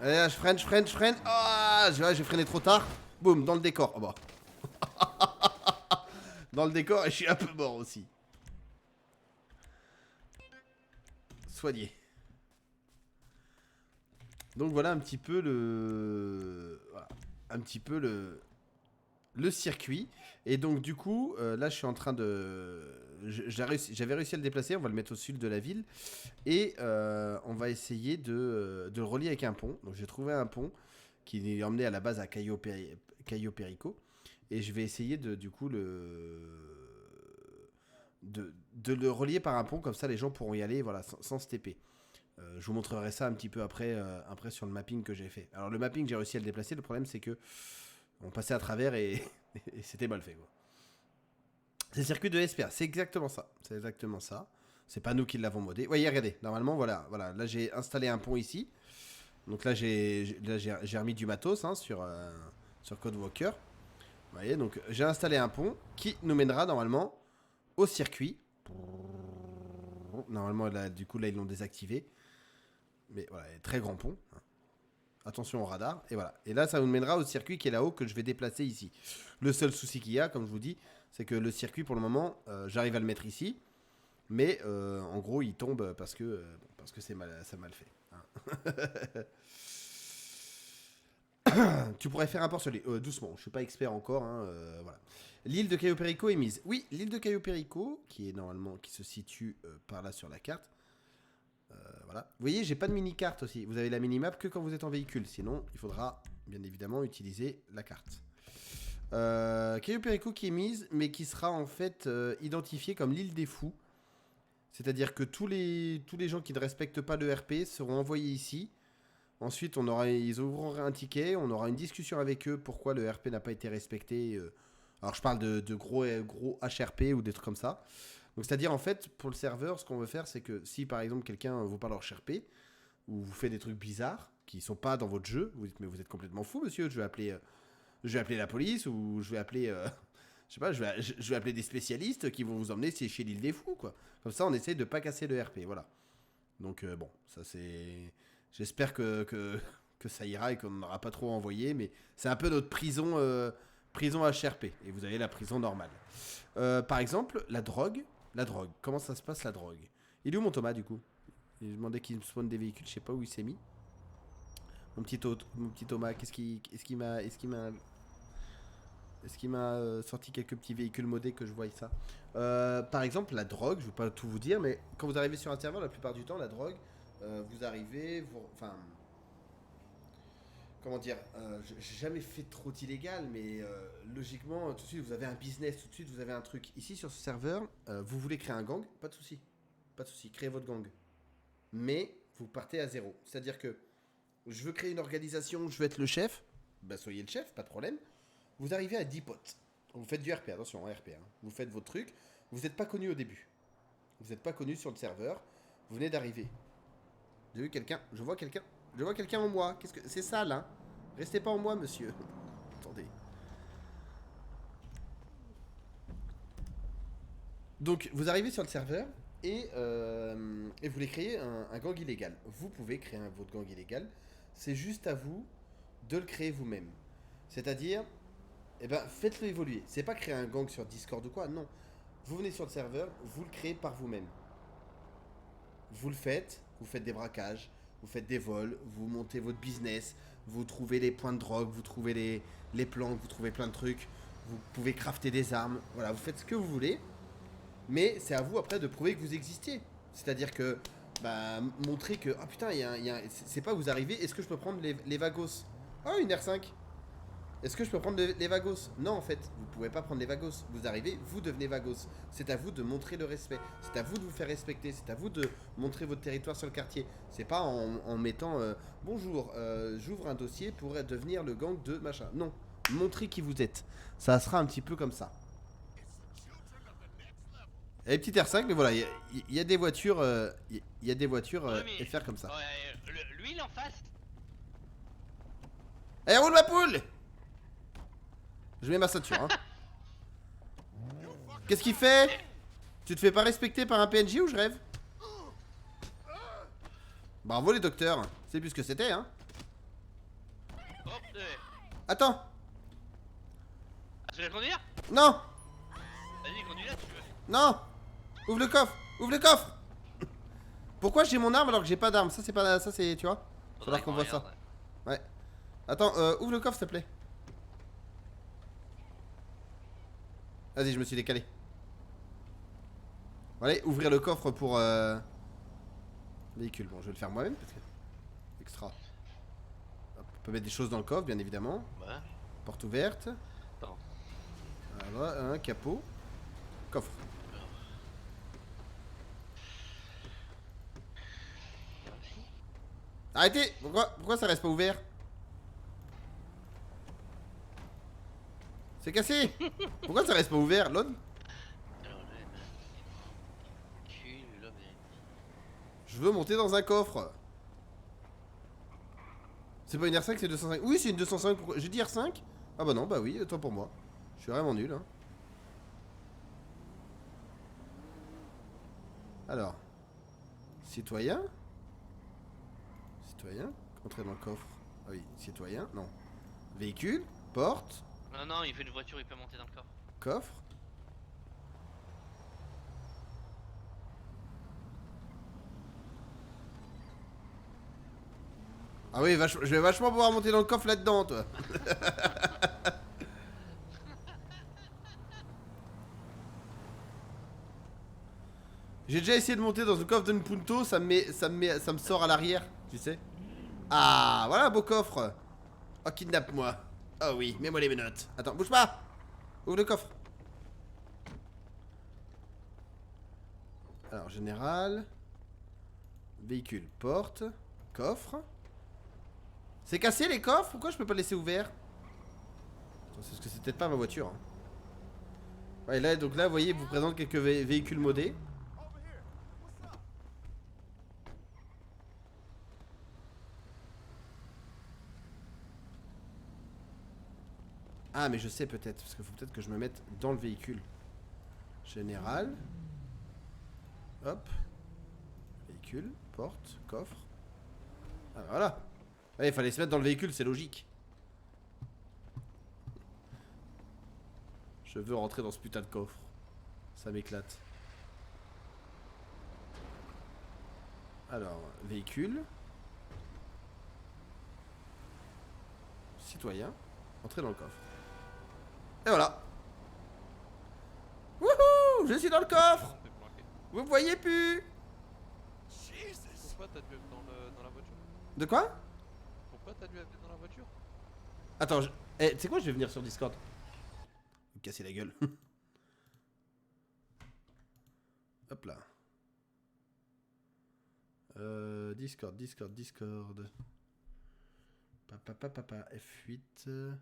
Speaker 1: Allez, là, je freine. Ah, j'ai freiné trop tard. Boum, dans le décor. Oh bah. Dans le décor et je suis un peu mort aussi. Soigné. Donc voilà un petit peu le circuit. Et donc du coup, là je suis en train de... J'avais réussi à le déplacer, on va le mettre au sud de la ville. Et on va essayer de le relier avec un pont. Donc j'ai trouvé un pont qui est emmené à la base à Cayo Perico. Et je vais essayer de le relier par un pont, comme ça les gens pourront y aller voilà, sans se TP. Je vous montrerai ça un petit peu après sur le mapping que j'ai fait. Alors le mapping, j'ai réussi à le déplacer. Le problème, c'est que on passait à travers et c'était mal fait. Quoi. C'est le circuit de SPA. C'est exactement ça. C'est pas nous qui l'avons modé. Vous voyez, regardez. Normalement, voilà. Là, j'ai installé un pont ici. Donc là, j'ai remis du matos hein, sur Code Walker. Vous voyez, donc j'ai installé un pont qui nous mènera normalement au circuit. Normalement, là, du coup, là, ils l'ont désactivé. Mais voilà, très grand pont. Attention au radar. Et voilà. Et là, ça nous mènera au circuit qui est là-haut que je vais déplacer ici. Le seul souci qu'il y a, comme je vous dis, c'est que le circuit, pour le moment, j'arrive à le mettre ici. Mais en gros, il tombe parce que c'est mal fait. Hein. Tu pourrais faire un port sur les... doucement, je suis pas expert encore. Hein, voilà. L'île de Cayo Perico est mise. Oui, l'île de Cayo Perico, qui se situe par là sur la carte. Voilà. Vous voyez, j'ai pas de mini-carte aussi. Vous avez la mini-map que quand vous êtes en véhicule. Sinon, il faudra bien évidemment utiliser la carte. Cayo Perico qui est mise, mais qui sera en fait identifiée comme l'île des fous. C'est-à-dire que tous les gens qui ne respectent pas le RP seront envoyés ici. Ensuite, ils ouvriront un ticket. On aura une discussion avec eux pourquoi le RP n'a pas été respecté. Alors, je parle de gros HRP ou des trucs comme ça. Donc, c'est-à-dire, en fait, pour le serveur, ce qu'on veut faire, c'est que si, par exemple, quelqu'un vous parle hors RP, ou vous fait des trucs bizarres, qui ne sont pas dans votre jeu, vous dites, mais vous êtes complètement fou, monsieur, je vais appeler la police, ou je vais appeler, je sais pas, je vais appeler des spécialistes qui vont vous emmener chez l'île des fous, quoi. Comme ça, on essaye de pas casser le RP, voilà. Donc, bon, ça c'est... J'espère que ça ira et qu'on n'aura pas trop envoyé, mais c'est un peu notre prison HRP, et vous avez la prison normale. Par exemple, la drogue, comment ça se passe la drogue? Il est où mon Thomas du coup? Il demandait qu'il me spawn des véhicules, je sais pas où il s'est mis. Mon petit Thomas, est-ce qu'il m'a sorti quelques petits véhicules modés que je voie ça? Par exemple, la drogue, je vais pas tout vous dire, mais quand vous arrivez sur un serveur, la plupart du temps, la drogue, vous arrivez, enfin, comment dire, j'ai jamais fait trop d'illégal, mais logiquement, tout de suite, vous avez un business, tout de suite, vous avez un truc. Ici, sur ce serveur, vous voulez créer un gang, pas de souci, créez votre gang. Mais vous partez à zéro. C'est-à-dire que je veux créer une organisation, je veux être le chef, bah soyez le chef, pas de problème. Vous arrivez à 10 potes. Vous faites du RP, attention, RP. Hein. Vous faites votre truc, vous n'êtes pas connu au début. Vous n'êtes pas connu sur le serveur, vous venez d'arriver. J'ai vu quelqu'un, je vois quelqu'un en moi. Qu'est-ce que c'est ça là? Restez pas en moi, monsieur. Attendez. Donc, vous arrivez sur le serveur et vous voulez créer un gang illégal. Vous pouvez créer votre gang illégal. C'est juste à vous de le créer vous-même. C'est-à-dire, eh ben, faites-le évoluer. C'est pas créer un gang sur Discord ou quoi, non. Vous venez sur le serveur, vous le créez par vous-même. Vous faites des braquages, vous faites des vols, vous montez votre business, vous trouvez les points de drogue, vous trouvez les planques, vous trouvez plein de trucs, vous pouvez crafter des armes, voilà, vous faites ce que vous voulez, mais c'est à vous après de prouver que vous existiez. C'est-à-dire que, bah, montrer que, ah putain, c'est pas vous arrivez, est-ce que je peux prendre les Vagos? Oh, une R5. Est-ce que je peux prendre les Vagos? Non, en fait, vous pouvez pas prendre les Vagos. Vous arrivez, vous devenez Vagos. C'est à vous de montrer le respect. C'est à vous de vous faire respecter. C'est à vous de montrer votre territoire sur le quartier. C'est pas en mettant bonjour, j'ouvre un dossier pour devenir le gang de machin. Non, montrez qui vous êtes. Ça sera un petit peu comme ça. Il y a les petites R5, mais voilà, il y a des voitures, il y a des voitures FR comme ça.
Speaker 2: Ouais, lui, il est en face.
Speaker 1: Eh, roule ma poule! Je mets ma ceinture, hein. Qu'est-ce qu'il fait? Tu te fais pas respecter par un PNJ ou je rêve? Bravo les docteurs. C'est plus ce que c'était, hein.
Speaker 2: Hop,
Speaker 1: Attends.
Speaker 2: Ah, tu vas conduire?
Speaker 1: Non.
Speaker 2: Vas-y, conduis là, tu veux.
Speaker 1: Non. Ouvre le coffre. Ouvre le coffre. Pourquoi j'ai mon arme alors que j'ai pas d'arme? Ça c'est pas... Ça c'est... Tu vois? Faudra qu'on voit ça. Ouais. Attends, ouvre le coffre s'il te plaît. Vas-y, je me suis décalé. Allez, ouvrir le coffre pour véhicule. Bon, je vais le faire moi-même parce que extra. Hop, on peut mettre des choses dans le coffre, bien évidemment.
Speaker 2: Ouais.
Speaker 1: Porte ouverte.
Speaker 2: Attends.
Speaker 1: Voilà, un capot. Coffre. Arrêtez! Pourquoi ça reste pas ouvert? C'est cassé! Pourquoi ça reste pas ouvert, l'autre? Je veux monter dans un coffre. C'est pas une R5, c'est 205. Oui, c'est une 205. Pourquoi? J'ai dit R5? Ah bah non, bah oui, toi pour moi. Je suis vraiment nul, hein. Alors. Citoyen? Citoyen? Entrer dans le coffre. Ah oui, citoyen, non. Véhicule, porte,
Speaker 2: Non, il fait une voiture, il peut monter dans le coffre.
Speaker 1: coffre. Ah oui, je vais vachement pouvoir monter dans le coffre là-dedans, toi. J'ai déjà essayé de monter dans le coffre d'un Punto, ça me sort à l'arrière, tu sais. Ah, voilà un beau coffre. Oh, kidnappe-moi. Oh oui, mets-moi les menottes. Attends, bouge pas. Ouvre le coffre. Alors, général. Véhicule, porte. Coffre. C'est cassé les coffres? Pourquoi je peux pas le laisser ouvert? C'est parce que c'est peut-être pas ma voiture, hein. Ouais, là, donc là, vous voyez, il vous présente quelques véhicules modés. Ah, mais je sais peut-être, parce qu'il faut peut-être que je me mette dans le véhicule. Général. Hop. Véhicule, porte, coffre. Ah, voilà. Ouais, il fallait se mettre dans le véhicule, c'est logique. Je veux rentrer dans ce putain de coffre. Ça m'éclate. Alors, véhicule. Citoyen. Entrer dans le coffre. Et voilà. Wouhou! Je suis dans le coffre! Vous me voyez plus!
Speaker 4: Pourquoi t'as dû être dans la voiture?
Speaker 1: De quoi?
Speaker 4: Pourquoi t'as dû être dans la voiture?
Speaker 1: Attends, eh, tu sais quoi? Je vais venir sur Discord. Me casser la gueule. Hop là. Discord. Papa, F8.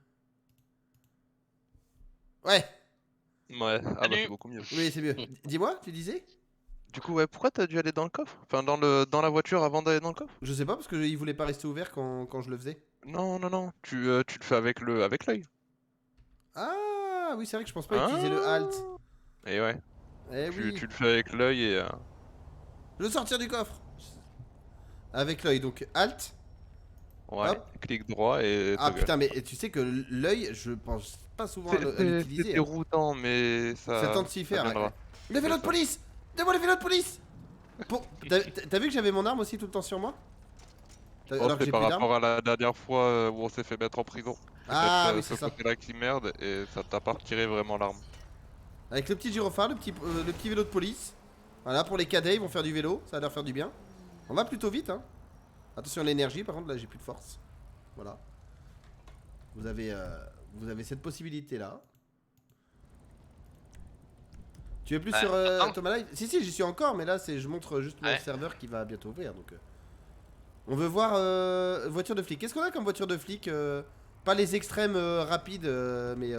Speaker 1: Ouais,
Speaker 4: Ouais, ah bah
Speaker 2: Salut.
Speaker 4: c'est beaucoup mieux.
Speaker 1: oui, c'est mieux. Dis-moi, tu disais?
Speaker 4: Du coup, ouais, pourquoi t'as dû aller dans le coffre? Enfin, dans la voiture avant d'aller dans le coffre?
Speaker 1: Je sais pas, parce qu'il voulait pas rester ouvert quand je le faisais.
Speaker 4: Non, tu le fais avec l'œil.
Speaker 1: Ah, oui, c'est vrai que je pense pas utiliser le Alt.
Speaker 4: Et ouais.
Speaker 1: Eh oui.
Speaker 4: Tu le fais avec l'œil et...
Speaker 1: Je veux sortir du coffre. Avec l'œil, donc Alt.
Speaker 4: ouais,
Speaker 1: Hop.
Speaker 4: clic droit et
Speaker 1: Ah
Speaker 4: toggle.
Speaker 1: putain, mais tu sais que l'œil, je pense pas souvent à
Speaker 4: C'est
Speaker 1: l'utiliser. Hein.
Speaker 4: déroutant, mais
Speaker 1: Ça tente de s'y
Speaker 4: ça
Speaker 1: faire.
Speaker 4: viendra.
Speaker 1: Le vélo
Speaker 4: C'est
Speaker 1: de
Speaker 4: ça.
Speaker 1: police. Donne-moi le vélo de police. T'as vu que j'avais mon arme aussi tout le temps sur moi?
Speaker 4: Oh,
Speaker 1: Alors que
Speaker 4: c'est
Speaker 1: j'ai
Speaker 4: par
Speaker 1: plus d'arme.
Speaker 4: rapport à la dernière fois où on s'est fait mettre en prison. C'est
Speaker 1: Ah
Speaker 4: peut-être
Speaker 1: oui,
Speaker 4: ce
Speaker 1: c'est ça.
Speaker 4: côté-là qui merde et ça t'a pas retiré vraiment l'arme.
Speaker 1: Avec le petit gyrophare, le petit vélo de police. Voilà, pour les cadets, ils vont faire du vélo. Ça va leur faire du bien. On va plutôt vite, hein. Attention à l'énergie, par contre, là, j'ai plus de force. Voilà. Vous avez cette possibilité-là. Tu es plus
Speaker 2: Ouais,
Speaker 1: sur
Speaker 2: attends.
Speaker 1: Thomas Live? Si, j'y suis encore, mais là, je montre juste mon
Speaker 2: Ouais.
Speaker 1: serveur qui va bientôt ouvrir. Donc, on veut voir voiture de flic. Qu'est-ce qu'on a comme voiture de flic? Pas les extrêmes rapides, mais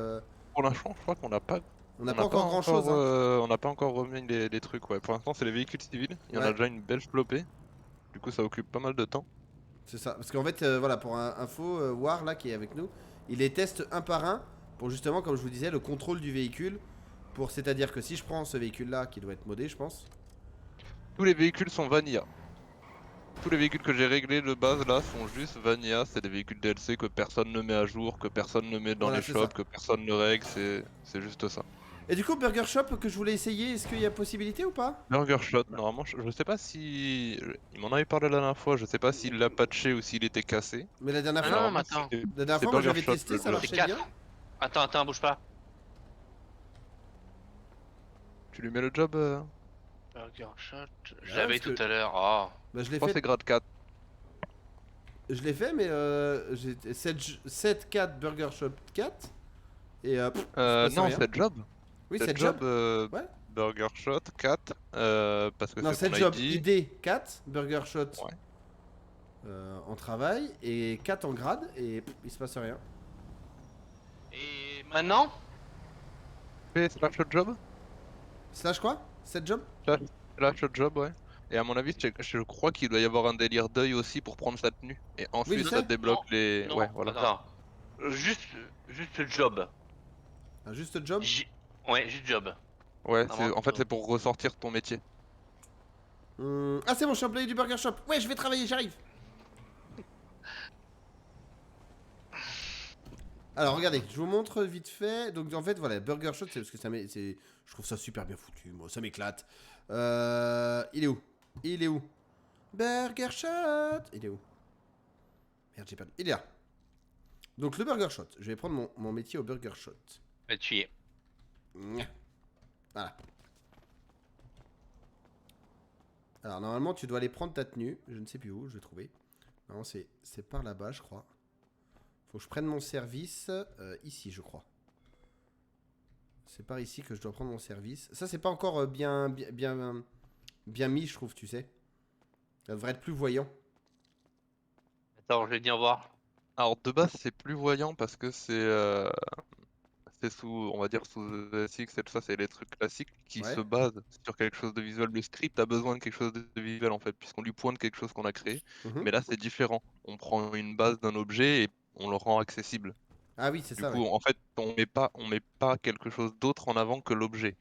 Speaker 4: Pour l'instant, je crois qu'on n'a pas.
Speaker 1: on n'a pas encore grand-chose. Hein.
Speaker 4: On n'a pas encore remis les trucs, ouais. Pour l'instant, c'est les véhicules civils. Il y en
Speaker 1: Ouais.
Speaker 4: a déjà une belle flopée. Du coup, ça occupe pas mal de temps.
Speaker 1: C'est ça. Parce qu'en fait, voilà, pour info, War, là, qui est avec nous, il les teste un par un pour justement, comme je vous disais, le contrôle du véhicule. C'est-à-dire que si je prends ce véhicule-là, qui doit être modé, je pense.
Speaker 4: Tous les véhicules sont vanilla. Tous les véhicules que j'ai réglés de base là sont juste vanilla. C'est des véhicules DLC que personne ne met à jour, que personne ne met dans
Speaker 1: Voilà,
Speaker 4: les
Speaker 1: c'est
Speaker 4: shops,
Speaker 1: ça.
Speaker 4: que personne ne règle. C'est juste ça.
Speaker 1: Et du coup, Burger Shop que je voulais essayer, est-ce qu'il y a possibilité ou pas?
Speaker 4: Burger Shot, normalement, je sais pas si. Il m'en avait parlé la dernière fois, je sais pas s'il l'a patché ou s'il était cassé.
Speaker 1: Mais la dernière
Speaker 2: Ah
Speaker 1: fois,
Speaker 2: non, mais
Speaker 4: Normalement,
Speaker 2: attends.
Speaker 1: la dernière
Speaker 4: c'est
Speaker 1: fois, moi
Speaker 4: Burger
Speaker 1: j'avais
Speaker 4: Shot
Speaker 1: testé,
Speaker 4: le
Speaker 1: ça
Speaker 2: C'est
Speaker 4: job.
Speaker 1: marchait
Speaker 2: 4.
Speaker 1: bien.
Speaker 2: Attends, bouge pas.
Speaker 4: Tu lui mets le job
Speaker 2: Burger Shot. Je
Speaker 1: Ouais,
Speaker 2: l'avais
Speaker 1: parce
Speaker 2: tout
Speaker 1: que-
Speaker 2: à l'heure. Oh.
Speaker 1: Bah, je
Speaker 4: Je
Speaker 1: l'ai
Speaker 4: crois que
Speaker 1: fait.
Speaker 4: c'est grade 4.
Speaker 1: Je l'ai fait, mais j'ai 7-4 Burger Shop 4. Et il se passe
Speaker 4: Non,
Speaker 1: rien.
Speaker 4: c'est job.
Speaker 1: Oui,
Speaker 4: C'est
Speaker 1: 7
Speaker 4: job
Speaker 1: job. Ouais.
Speaker 4: Burger Shot 4 parce que
Speaker 1: Non,
Speaker 4: c'est
Speaker 1: 7
Speaker 4: ton
Speaker 1: job
Speaker 4: ID.
Speaker 1: ID 4, Burger Shot
Speaker 4: Ouais.
Speaker 1: en travail et 4 en grade et il se passe rien.
Speaker 2: Et maintenant?
Speaker 4: Fais slash job.
Speaker 1: Slash quoi? 7 job?
Speaker 4: Slash job, ouais. Et à mon avis, je crois qu'il doit y avoir un délire d'œil aussi pour prendre sa tenue. Et
Speaker 1: Oui, je
Speaker 4: ensuite, ça
Speaker 1: sais.
Speaker 4: te débloque les.
Speaker 2: Non,
Speaker 4: Ouais, voilà.
Speaker 2: attends. Juste, juste job.
Speaker 1: Un juste job?
Speaker 2: Ouais, juste job.
Speaker 4: Ouais,
Speaker 2: Vraiment,
Speaker 4: en fait, c'est pour ressortir ton métier.
Speaker 1: Ah, c'est bon, je suis employé du Burger Shop. Ouais, je vais travailler, j'arrive. Alors regardez, je vous montre vite fait. Donc en fait voilà, Burger Shot, c'est parce que je trouve ça super bien foutu, moi, ça m'éclate. Il est où? Il est où? Burger Shot. Il est où? Merde, j'ai perdu. Il est là. Donc le Burger Shot, je vais prendre mon métier au Burger Shot.
Speaker 2: Mais tu y es.
Speaker 1: Nya. Voilà. Alors normalement tu dois aller prendre ta tenue. Je ne sais plus où, je vais trouver. Non, c'est par là-bas, je crois. Faut que je prenne mon service ici, je crois. C'est par ici que je dois prendre mon service. Ça, c'est pas encore bien mis, je trouve, tu sais. Ça devrait être plus voyant.
Speaker 2: Attends, je vais venir voir.
Speaker 4: Alors, de base, c'est plus voyant parce que c'est sous, on va dire, sous SX et tout ça, c'est les trucs classiques qui
Speaker 1: Ouais.
Speaker 4: se basent sur quelque chose de visuel. Le script a besoin de quelque chose de visuel en fait, puisqu'on lui pointe quelque chose qu'on a créé.
Speaker 1: Mhm.
Speaker 4: Mais là, c'est différent. On prend une base d'un objet et on le rend accessible.
Speaker 1: Ah oui, c'est
Speaker 4: Du
Speaker 1: ça,
Speaker 4: coup,
Speaker 1: ouais.
Speaker 4: en fait, on met pas quelque chose d'autre en avant que l'objet.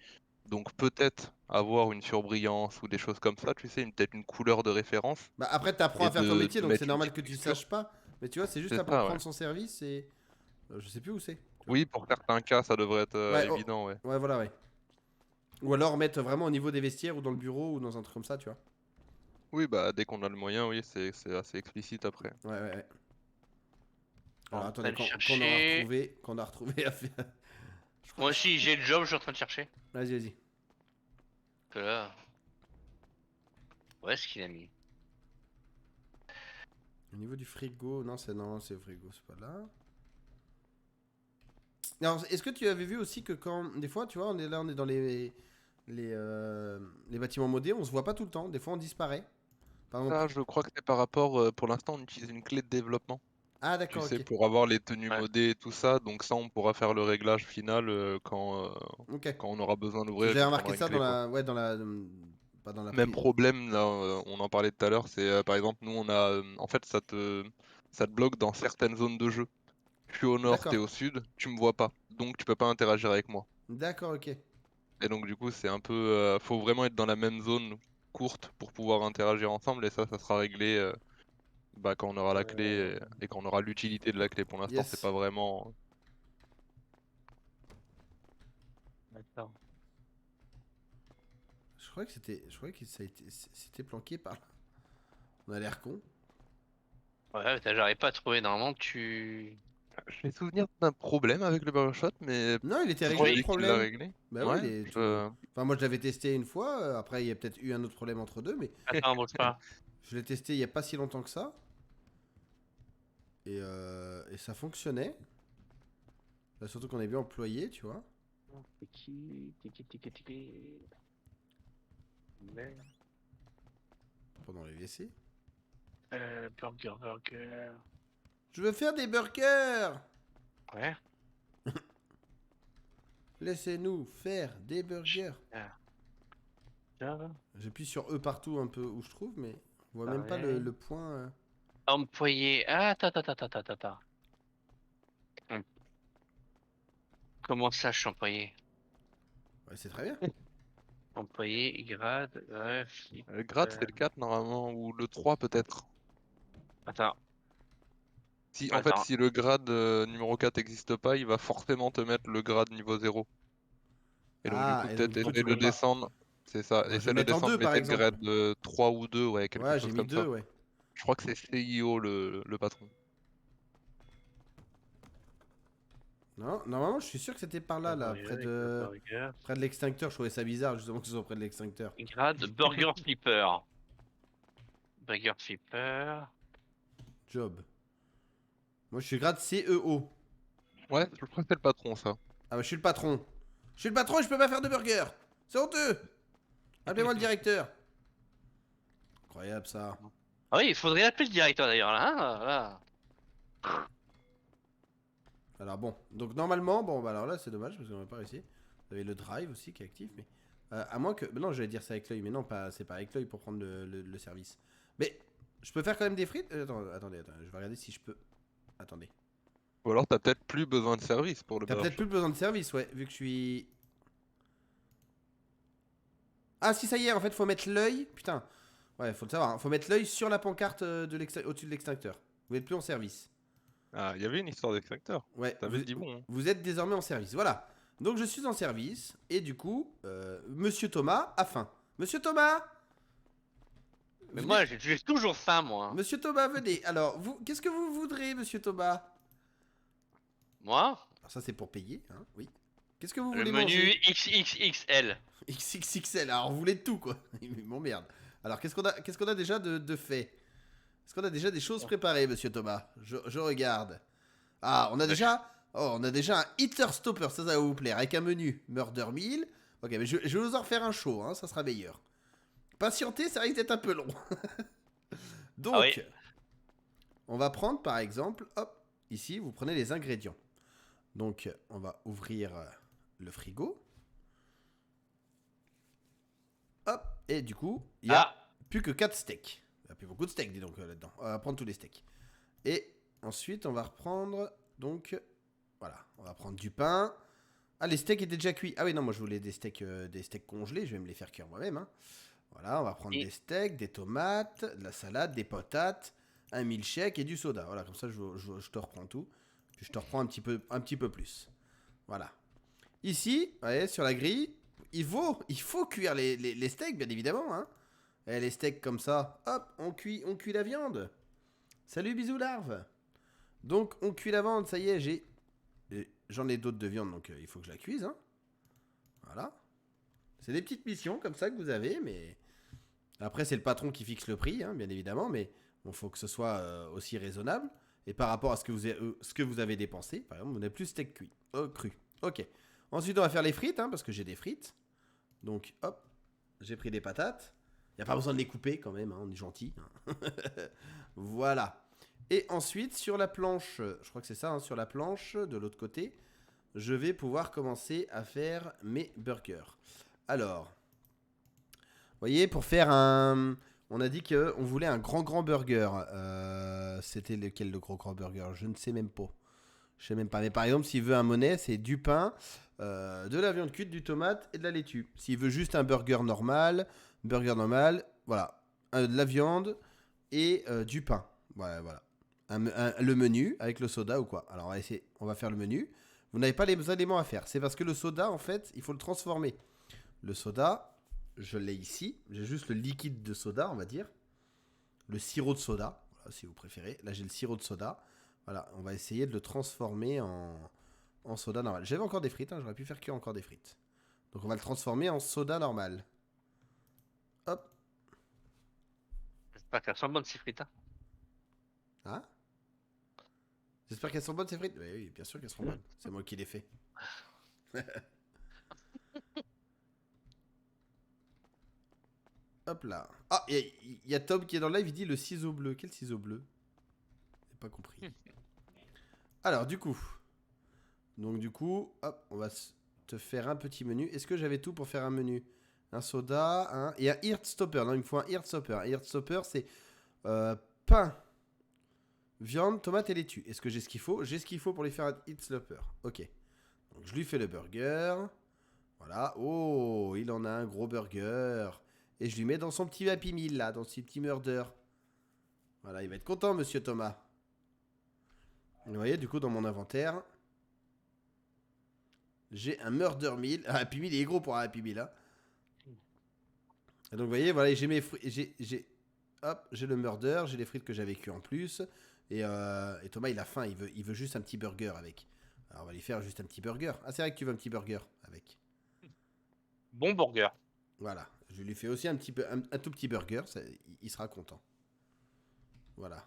Speaker 4: Donc peut-être avoir une surbrillance ou des choses comme ça, tu sais, peut-être une couleur de référence
Speaker 1: Bah après, t'apprends
Speaker 4: et
Speaker 1: à faire ton métier,
Speaker 4: de
Speaker 1: donc c'est
Speaker 4: mettre une
Speaker 1: normal
Speaker 4: petite
Speaker 1: que tu
Speaker 4: texture.
Speaker 1: saches pas. Mais tu vois, c'est juste
Speaker 4: C'est
Speaker 1: là pour
Speaker 4: ça, ouais.
Speaker 1: prendre son service et... je sais plus où c'est.
Speaker 4: Oui, pour certains cas, ça devrait être
Speaker 1: Ouais, oh,
Speaker 4: évident, ouais.
Speaker 1: ouais, voilà, ouais. Ou alors mettre vraiment au niveau des vestiaires ou dans le bureau ou dans un truc comme ça, tu vois.
Speaker 4: Oui, bah dès qu'on a le moyen, oui, c'est assez explicite après.
Speaker 1: Ouais, ouais, ouais.
Speaker 2: On est
Speaker 1: Alors
Speaker 2: en train
Speaker 1: attendez,
Speaker 2: de
Speaker 1: qu'on
Speaker 2: chercher.
Speaker 1: a retrouvé à faire... Je crois
Speaker 2: Moi aussi, j'ai le job, je suis en train de chercher.
Speaker 1: Vas-y, vas-y.
Speaker 2: Que là. Où est-ce qu'il a mis?
Speaker 1: Au niveau du frigo, non, c'est le frigo, c'est pas là. Alors, est-ce que tu avais vu aussi que quand, des fois, tu vois, on est dans les bâtiments modés, on se voit pas tout le temps. Des fois, on disparaît. Par exemple.
Speaker 4: Ça, je crois que c'est par rapport, pour l'instant, on utilise une clé de développement,
Speaker 1: Ah,
Speaker 4: tu
Speaker 1: d'accord,
Speaker 4: sais,
Speaker 1: ok.
Speaker 4: pour avoir les tenues
Speaker 2: Ouais.
Speaker 4: modées et tout ça. Donc ça, on pourra faire le réglage final
Speaker 1: Ok.
Speaker 4: quand on aura besoin
Speaker 1: Parce que
Speaker 4: d'ouvrir et
Speaker 1: j'avais
Speaker 4: qu'on
Speaker 1: remarqué
Speaker 4: prendra une
Speaker 1: ça dans
Speaker 4: clé, quoi.
Speaker 1: la, ouais, pas dans la
Speaker 4: Même
Speaker 1: prise.
Speaker 4: problème, là, on en parlait tout à l'heure, c'est par exemple, nous, on a, en fait, ça te bloque dans certaines zones de jeu. Je suis au nord, t'es
Speaker 1: D'accord,
Speaker 4: au sud, tu me vois pas, donc tu peux pas interagir avec moi.
Speaker 1: d'accord, ok.
Speaker 4: Et donc du coup c'est un peu... faut vraiment être dans la même zone courte pour pouvoir interagir ensemble et ça sera réglé quand on aura la clé et quand on aura l'utilité de la clé. Pour l'instant c'est
Speaker 1: Yes.
Speaker 4: pas vraiment...
Speaker 2: D'accord.
Speaker 1: Je croyais que c'était planqué par là. On a l'air con.
Speaker 2: Ouais, j'arrive pas à trouver. Normalement, tu.
Speaker 4: J'ai souvenir d'un problème avec le Burger Shot mais
Speaker 1: Non, il était
Speaker 4: si
Speaker 1: réglé
Speaker 4: tu
Speaker 1: le
Speaker 4: dis que tu l'as
Speaker 1: problème.
Speaker 4: réglé...
Speaker 1: Bah oui,
Speaker 4: Ouais,
Speaker 1: il est tout. Enfin, moi je l'avais testé une fois. Après, il y a peut-être eu un autre problème entre deux, mais
Speaker 2: Attends, bouge pas.
Speaker 1: je l'ai testé il y a pas si longtemps que ça. Et ça fonctionnait. Là, surtout qu'on est bien employé, tu vois.
Speaker 2: Tiki. Merde.
Speaker 1: Pendant les WC.
Speaker 2: Burger.
Speaker 1: Je veux faire des burgers.
Speaker 2: Ouais.
Speaker 1: Laissez-nous faire des burgers.
Speaker 2: Java.
Speaker 1: J'appuie sur E partout un peu où je trouve, mais on voit
Speaker 2: Ah
Speaker 1: même pas
Speaker 2: ouais.
Speaker 1: le point.
Speaker 2: Employé. Ah, attends. Hum. Comment ça, je suis employé?
Speaker 1: Ouais, c'est très bien.
Speaker 2: Employé, grade, bref.
Speaker 4: Le grade c'est le 4 normalement ou le 3 peut-être.
Speaker 2: Attends,
Speaker 4: Si, en fait,
Speaker 2: attends.
Speaker 4: si le grade numéro 4 n'existe pas, il va forcément te mettre le grade niveau 0. Et donc, du
Speaker 1: Ah,
Speaker 4: coup,
Speaker 1: et donc
Speaker 4: peut-être
Speaker 1: du coup, tu
Speaker 4: essayer de
Speaker 1: peux
Speaker 4: le
Speaker 1: pas.
Speaker 4: descendre. C'est ça,
Speaker 1: Bon, je vais
Speaker 4: essaie de le
Speaker 1: mettre en
Speaker 4: descendre,
Speaker 1: 2
Speaker 4: mais
Speaker 1: par
Speaker 4: peut-être
Speaker 1: exemple.
Speaker 4: grade 3 ou 2, ouais, quelque
Speaker 1: Ouais,
Speaker 4: chose
Speaker 1: j'ai mis
Speaker 4: comme ça.
Speaker 1: 2, ouais.
Speaker 4: Je crois que c'est CIO le patron.
Speaker 1: Non, normalement, je suis sûr que c'était par là,
Speaker 2: Burger.
Speaker 1: près de l'extincteur. Je trouvais ça bizarre justement que ce soit près de l'extincteur.
Speaker 2: Grade, Burger Flipper. Burger Flipper.
Speaker 1: Job. Moi, je suis grade CEO.
Speaker 4: Ouais, je crois que c'est le patron, ça.
Speaker 1: Ah bah, je suis le patron. Je suis le patron et je peux pas faire de burger. C'est honteux. Appelez-moi le directeur. Incroyable ça.
Speaker 2: Ah oui, il faudrait appeler le directeur d'ailleurs là. Hein, là.
Speaker 1: Alors bon, donc normalement, bon bah alors là c'est dommage parce qu'on n'a pas réussi. Vous avez le drive aussi qui est actif, mais à moins que, non, j'allais dire ça avec l'œil, mais non, pas, c'est pas avec l'œil pour prendre le service. Mais je peux faire quand même des frites. Attendez, je vais regarder si je peux. Attendez.
Speaker 4: Ou alors, t'as peut-être plus besoin de service pour le
Speaker 1: T'as
Speaker 4: burger
Speaker 1: peut-être plus besoin de service, ouais, vu que je suis. Ah si, ça y est, en fait, faut mettre l'œil. Putain, ouais, faut le savoir. Faut mettre l'œil sur la pancarte au-dessus de l'extincteur. Vous n'êtes plus en service.
Speaker 4: Ah, il y avait une histoire d'extracteur.
Speaker 1: Ouais,
Speaker 4: T'avais dit bon. Hein.
Speaker 1: vous êtes désormais en service. Voilà. Donc je suis en service et du coup, Monsieur Thomas a faim. Monsieur Thomas,
Speaker 2: Mais
Speaker 1: venez.
Speaker 2: moi, j'ai toujours faim, moi.
Speaker 1: Monsieur Thomas, venez. Alors, qu'est-ce que vous voudrez, Monsieur Thomas?
Speaker 2: Moi,
Speaker 1: Alors ça c'est pour payer, hein. Oui. Qu'est-ce que vous
Speaker 2: le
Speaker 1: voulez
Speaker 2: menu
Speaker 1: manger?
Speaker 2: XXXL.
Speaker 1: XXXL. Alors vous voulez de tout quoi. Il m'emmerde. Alors qu'est-ce qu'on a déjà de fait? Est-ce qu'on a déjà des choses préparées, Monsieur Thomas? Je regarde. Ah, on a déjà. Oh, on a déjà un Eater Stopper, ça va vous plaire, avec un menu Murder Meal. Ok, mais je vais vous en refaire un chaud, hein, ça sera meilleur. Patienter, ça risque d'être un peu long.
Speaker 2: Ah oui.
Speaker 1: Donc, on va prendre par exemple, hop, ici, vous prenez les ingrédients. Donc, on va ouvrir le frigo. Hop, et du coup, il n'y a
Speaker 2: Ah,
Speaker 1: plus que 4 steaks. Il n'y a plus beaucoup de steaks, dis donc, là-dedans. On va prendre tous les steaks. Et ensuite, on va reprendre, donc, voilà, on va prendre du pain. Ah, les steaks étaient déjà cuits. Ah oui, non, moi je voulais des steaks congelés, je vais me les faire cuire moi-même. Hein. Voilà, on va prendre des steaks, des tomates, de la salade, des patates, un milkshake et du soda. Voilà, comme ça je te reprends tout. Puis je te reprends un petit peu plus. Voilà. Ici, ouais, sur la grille, il faut cuire les steaks, bien évidemment. Hein. Et les steaks comme ça, hop, on cuit la viande. Salut, bisous larves. Donc, on cuit la viande, ça y est, j'en ai d'autres de viande, donc il faut que je la cuise. Hein. Voilà. C'est des petites missions comme ça que vous avez, mais après c'est le patron qui fixe le prix, hein, bien évidemment, mais il faut que ce soit aussi raisonnable. Et par rapport à ce que vous avez dépensé, par exemple, on n'a plus steak cuit, cru. Ok. Ensuite, on va faire les frites, hein, parce que j'ai des frites. Donc, hop, j'ai pris des patates. Il n'y a pas besoin de les couper quand même, hein, on est gentil. Hein. Voilà. Et ensuite, sur la planche, je crois que c'est ça, hein, sur la planche, de l'autre côté, je vais pouvoir commencer à faire mes burgers. Alors, vous voyez, pour faire un... On a dit qu'on voulait un grand burger. C'était lequel le grand burger? Je ne sais même pas. Je sais même pas. Mais par exemple, s'il veut un monnaie, c'est du pain, de la viande cuite, du tomate et de la laitue. S'il veut juste un burger normal, voilà. De la viande et du pain. Voilà, voilà. Le menu avec le soda ou quoi. Alors on va faire le menu. Vous n'avez pas les éléments à faire. C'est parce que le soda, en fait, il faut le transformer. Le soda, je l'ai ici. J'ai juste le liquide de soda, on va dire. Le sirop de soda, voilà, si vous préférez. Là, j'ai le sirop de soda. Voilà, on va essayer de le transformer en soda normal. J'avais encore des frites, hein, j'aurais pu faire cuire encore des frites. Donc on va le transformer en soda normal. Hop.
Speaker 2: J'espère qu'elles sont bonnes ces frites. Hein.
Speaker 1: Hein? J'espère qu'elles sont bonnes ces frites. Oui, oui, bien sûr qu'elles seront bonnes. C'est moi qui les fais. Hop là. Ah, il y a Tom qui est dans le live, il dit le ciseau bleu. Quel ciseau bleu? J'ai pas compris. Alors, du coup. Donc, du coup, hop, on va te faire un petit menu. Est-ce que j'avais tout pour faire un menu? Un soda, et un ear stopper. Non, il me faut un ear stopper. Un ear stopper, c'est pain, viande, tomate et laitue. Est-ce que j'ai ce qu'il faut? J'ai ce qu'il faut pour lui faire un ear stopper. Ok. Donc, je lui fais le burger. Voilà. Oh, il en a un gros burger. Et je lui mets dans son petit Happy Meal, là, dans ses petits murder. Voilà, il va être content, monsieur Thomas. Vous voyez, du coup, dans mon inventaire, j'ai un Murder Meal. Un Happy Meal, il est gros pour un Happy Meal, hein. Et donc, vous voyez, voilà, j'ai mes fruits. Hop, j'ai le Murder, j'ai les frites que j'avais cuit en plus. Et Thomas, il a faim, il veut juste un petit burger avec. Alors, on va lui faire juste un petit burger. Ah, c'est vrai que tu veux un petit burger avec.
Speaker 2: Bon burger.
Speaker 1: Voilà, je lui fais aussi un tout petit burger, il sera content. Voilà.